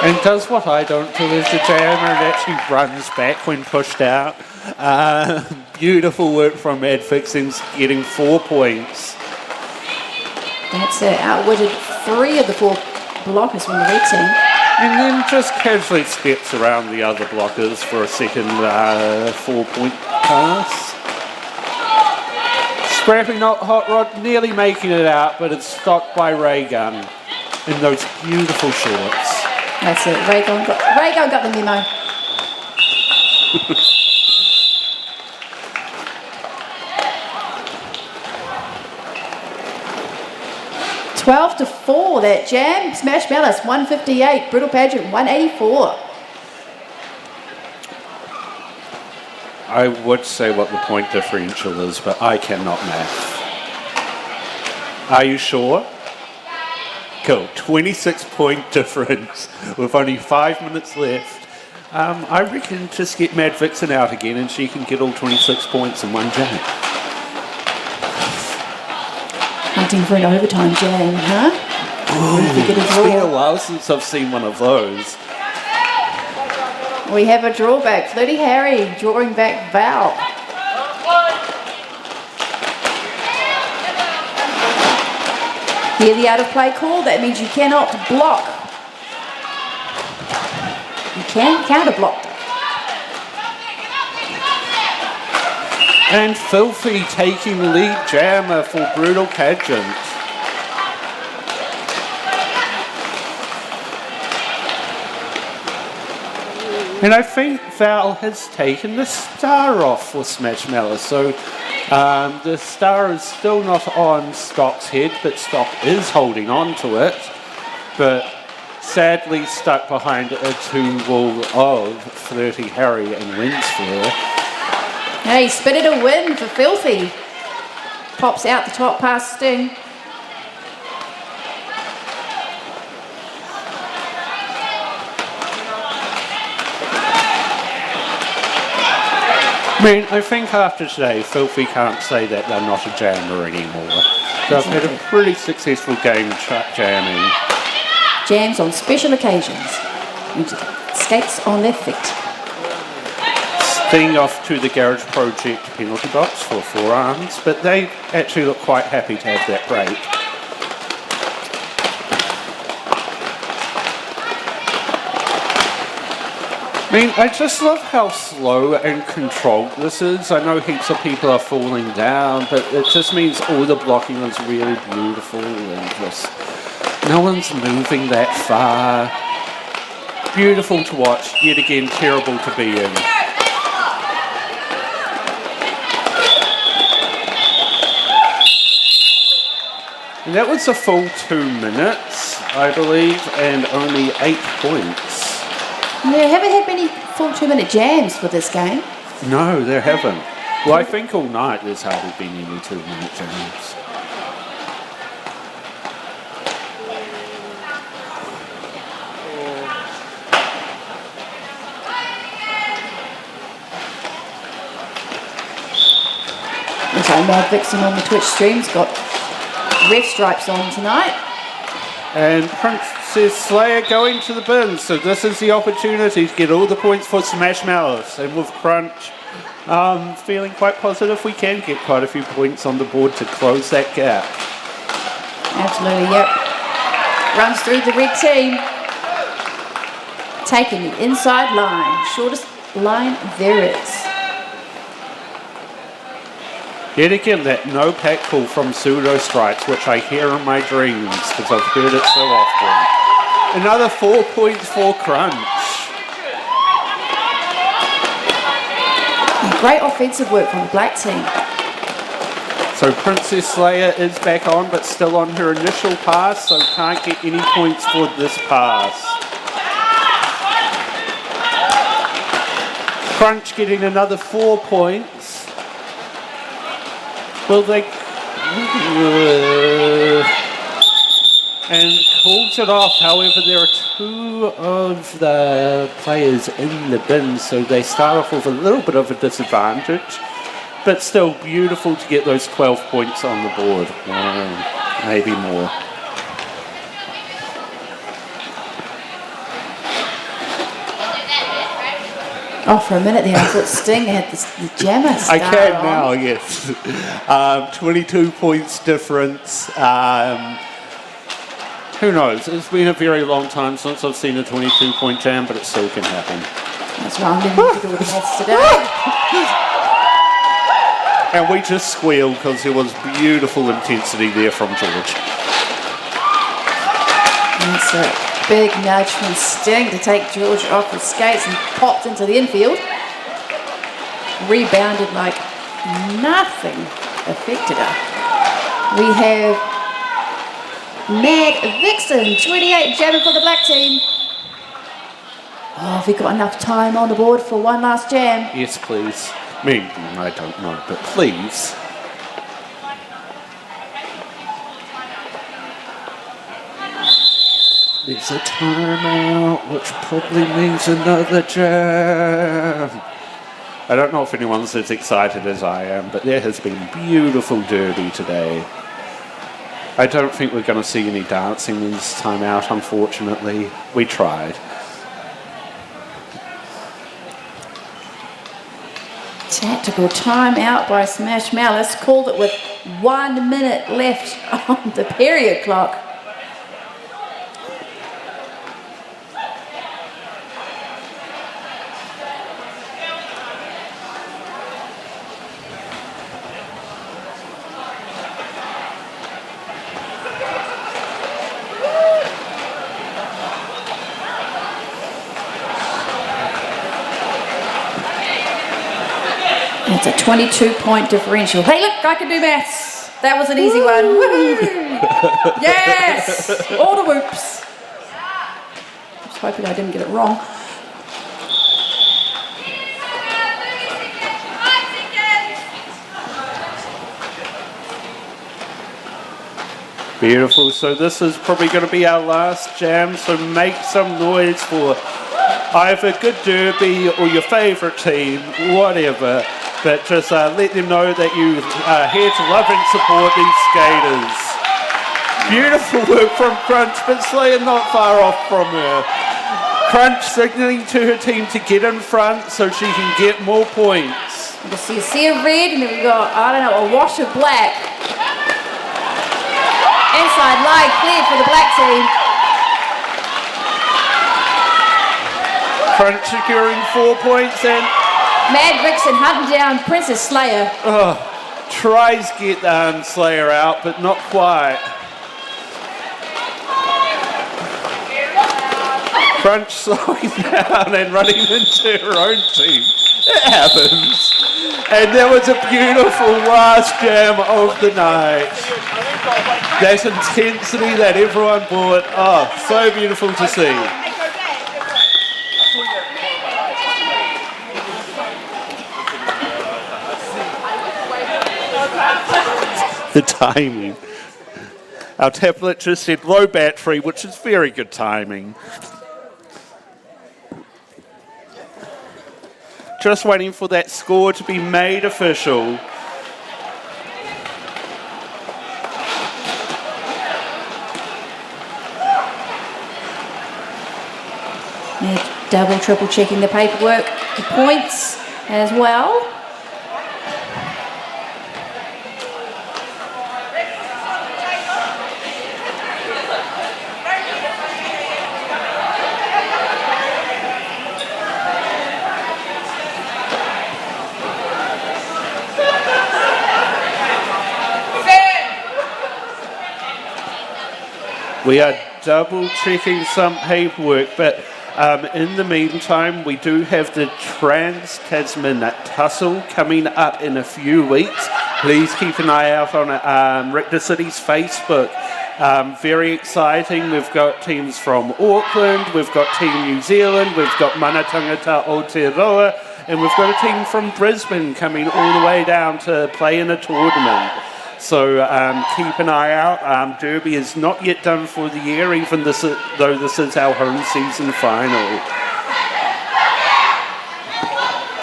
And does what I don't do as the jammer and actually runs back when pushed out. Beautiful work from Mad Vixen's getting 4 points. That's it. Outwitted 3 of the 4 blockers from the red team. And then just casually steps around the other blockers for a second 4-point pass. Scrappy not hot rod, nearly making it out, but it's stopped by Ray Gun in those beautiful shorts. That's it. Ray Gun got the memo. $12-4, that jam. Smash Malice, 158. Brutal Pageant, 184. I would say what the point differential is, but I cannot math. Are you sure? Cool, 26-point difference with only 5 minutes left. I reckon just get Mad Vixen out again and she can get all 26 points in one jam. Hunting for an overtime jam, huh? It's been a while since I've seen one of those. We have a drawback. Flirty Harry drawing back Val. Hear the out of play call. That means you cannot block. You can counter block. And Filthy taking the lead jammer for Brutal Pageant. And I think Val has taken the star off for Smash Malice. So the star is still not on Stock's head, but Stock is holding on to it. But sadly stuck behind a 2-wall of Flirty Harry and Wins Flare. Hey, spitted a win for Filthy. Pops out the top past Sting. I mean, I think after today, Filthy can't say that they're not a jammer anymore. They've had a pretty successful game jamming. Jams on special occasions. Skates on their feet. Sting off to the Garage Project penalty box for forearms, but they actually look quite happy to have that break. I mean, I just love how slow and controlled this is. I know heaps of people are falling down, but it just means all the blocking is really beautiful and just no one's moving that far. Beautiful to watch, yet again terrible to be in. And that was a full 2 minutes, I believe, and only 8 points. Yeah, haven't had many full 2-minute jams for this game. No, there haven't. Well, I think all night there's hardly been any 2-minute jams. So Mad Vixen on the Twitch stream's got ref stripes on tonight. And Princess Slayer going to the bin. So this is the opportunity to get all the points for Smash Malice. And with Crunch feeling quite positive, we can get quite a few points on the board to close that gap. Absolutely, yep. Runs through the red team. Taking the inside line. Shortest line there is. Yet again, that no pack call from Pseudo Strikes, which I hear in my dreams because I've heard it so often. Another 4 points for Crunch. Great offensive work from the black team. So Princess Slayer is back on, but still on her initial pass, so can't get any points for this pass. Crunch getting another 4 points. Will they... and calls it off. However, there are 2 of the players in the bin, so they start off with a little bit of a disadvantage. But still beautiful to get those 12 points on the board. Maybe more. Oh, for a minute there, I thought Sting had the jammer star I can on. now, yes. 22 points difference. Who knows? It's been a very long time since I've seen a 22-point jam, but it still can happen. That's why I'm living with all the maths today. And we just squealed because there was beautiful intensity there from George. That's a big nudge from Sting to take George off his skates and popped into the infield. Rebounded like nothing affected her. We have Mad Vixen, 28 jamming for the black team. Oh, have we got enough time on the board for one last jam? Yes, please. Me, I don't know, but please. There's a timeout, which probably means another jam. I don't know if anyone's as excited as I am, but there has been beautiful derby today. I don't think we're going to see any dancing this time out, unfortunately. We tried. Tactical timeout by Smash Malice. Called it with 1 minute left on the period clock. It's a 22-point differential. Hey, look, I can do maths. That was an easy one. Woohoo! Yes! All the whoops. I was hoping I didn't get it wrong. Beautiful. So this is probably going to be our last jam, so make some noise for either Good Derby or your favourite team, whatever. But just let them know that you are here to love and support these skaters. Beautiful work from Crunch, but Slayer not far off from her. Crunch signalling to her team to get in front so she can get more points. You can see a sea of red, and then we've got, I don't know, a wash of black. Inside line cleared for the black team. Crunch securing 4 points and Mad Vixen hunting down Princess Slayer. tries to get Slayer out, but not quite. Crunch slowing down and running into her own team. It happens. And there was a beautiful last jam of the night. That intensity that everyone brought. Oh, so beautiful to see. The timing. Our tablet just said low battery, which is very good timing. Just waiting for that score to be made official. They're double, triple checking the paperwork, the points as well. We are double checking some paperwork, but in the meantime, we do have the Trans-Tasman Tussle coming up in a few weeks. Please keep an eye out on Richter City's Facebook. Very exciting. We've got teams from Auckland, we've got Team New Zealand, we've got Mana Tangata Aotearoa, and we've got a team from Brisbane coming all the way down to play in a tournament. So keep an eye out. Derby is not yet done for the year, even though this is our home season final.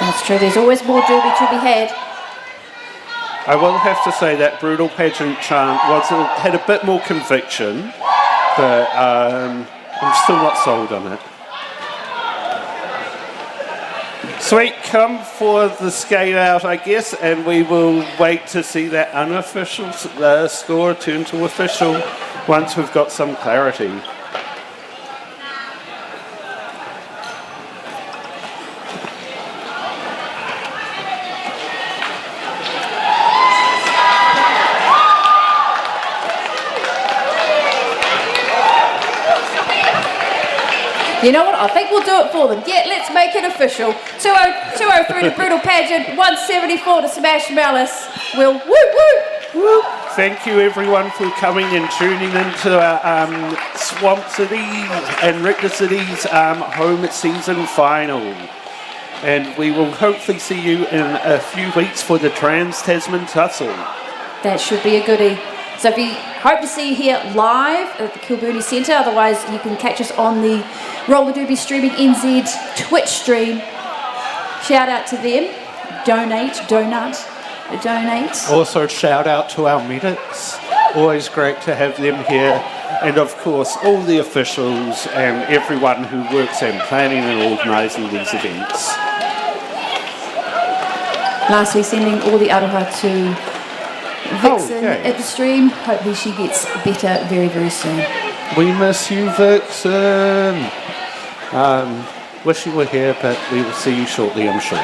That's true. There's always more Derby to be had. I will have to say that Brutal Pageant chant had a bit more conviction, but I'm still not sold on it. Sweet, come for the skate out, I guess, and we will wait to see that unofficial score turn to official once we've got some clarity. You know what? I think we'll do it for them. Yeah, let's make it official. 203 to Brutal Pageant, 174 to Smash Malice. We'll woo woo woo. Thank you everyone for coming and tuning into our Swamp City and Richter City's home season final. And we will hopefully see you in a few weeks for the Trans-Tasman Tussle. That should be a goodie. So we hope to see you here live at the Kilburnie Centre. Otherwise, you can catch us on the Roller Derby Streaming NZ Twitch stream. Shout out to them. Donate. Also, shout out to our medics. Always great to have them here. And of course, all the officials and everyone who works in planning and organising these events. Lastly, sending all the aroha to Vixen at the stream. Hopefully she gets better very, very soon. We miss you, Vixen. Wish you were here, but we will see you shortly, I'm sure.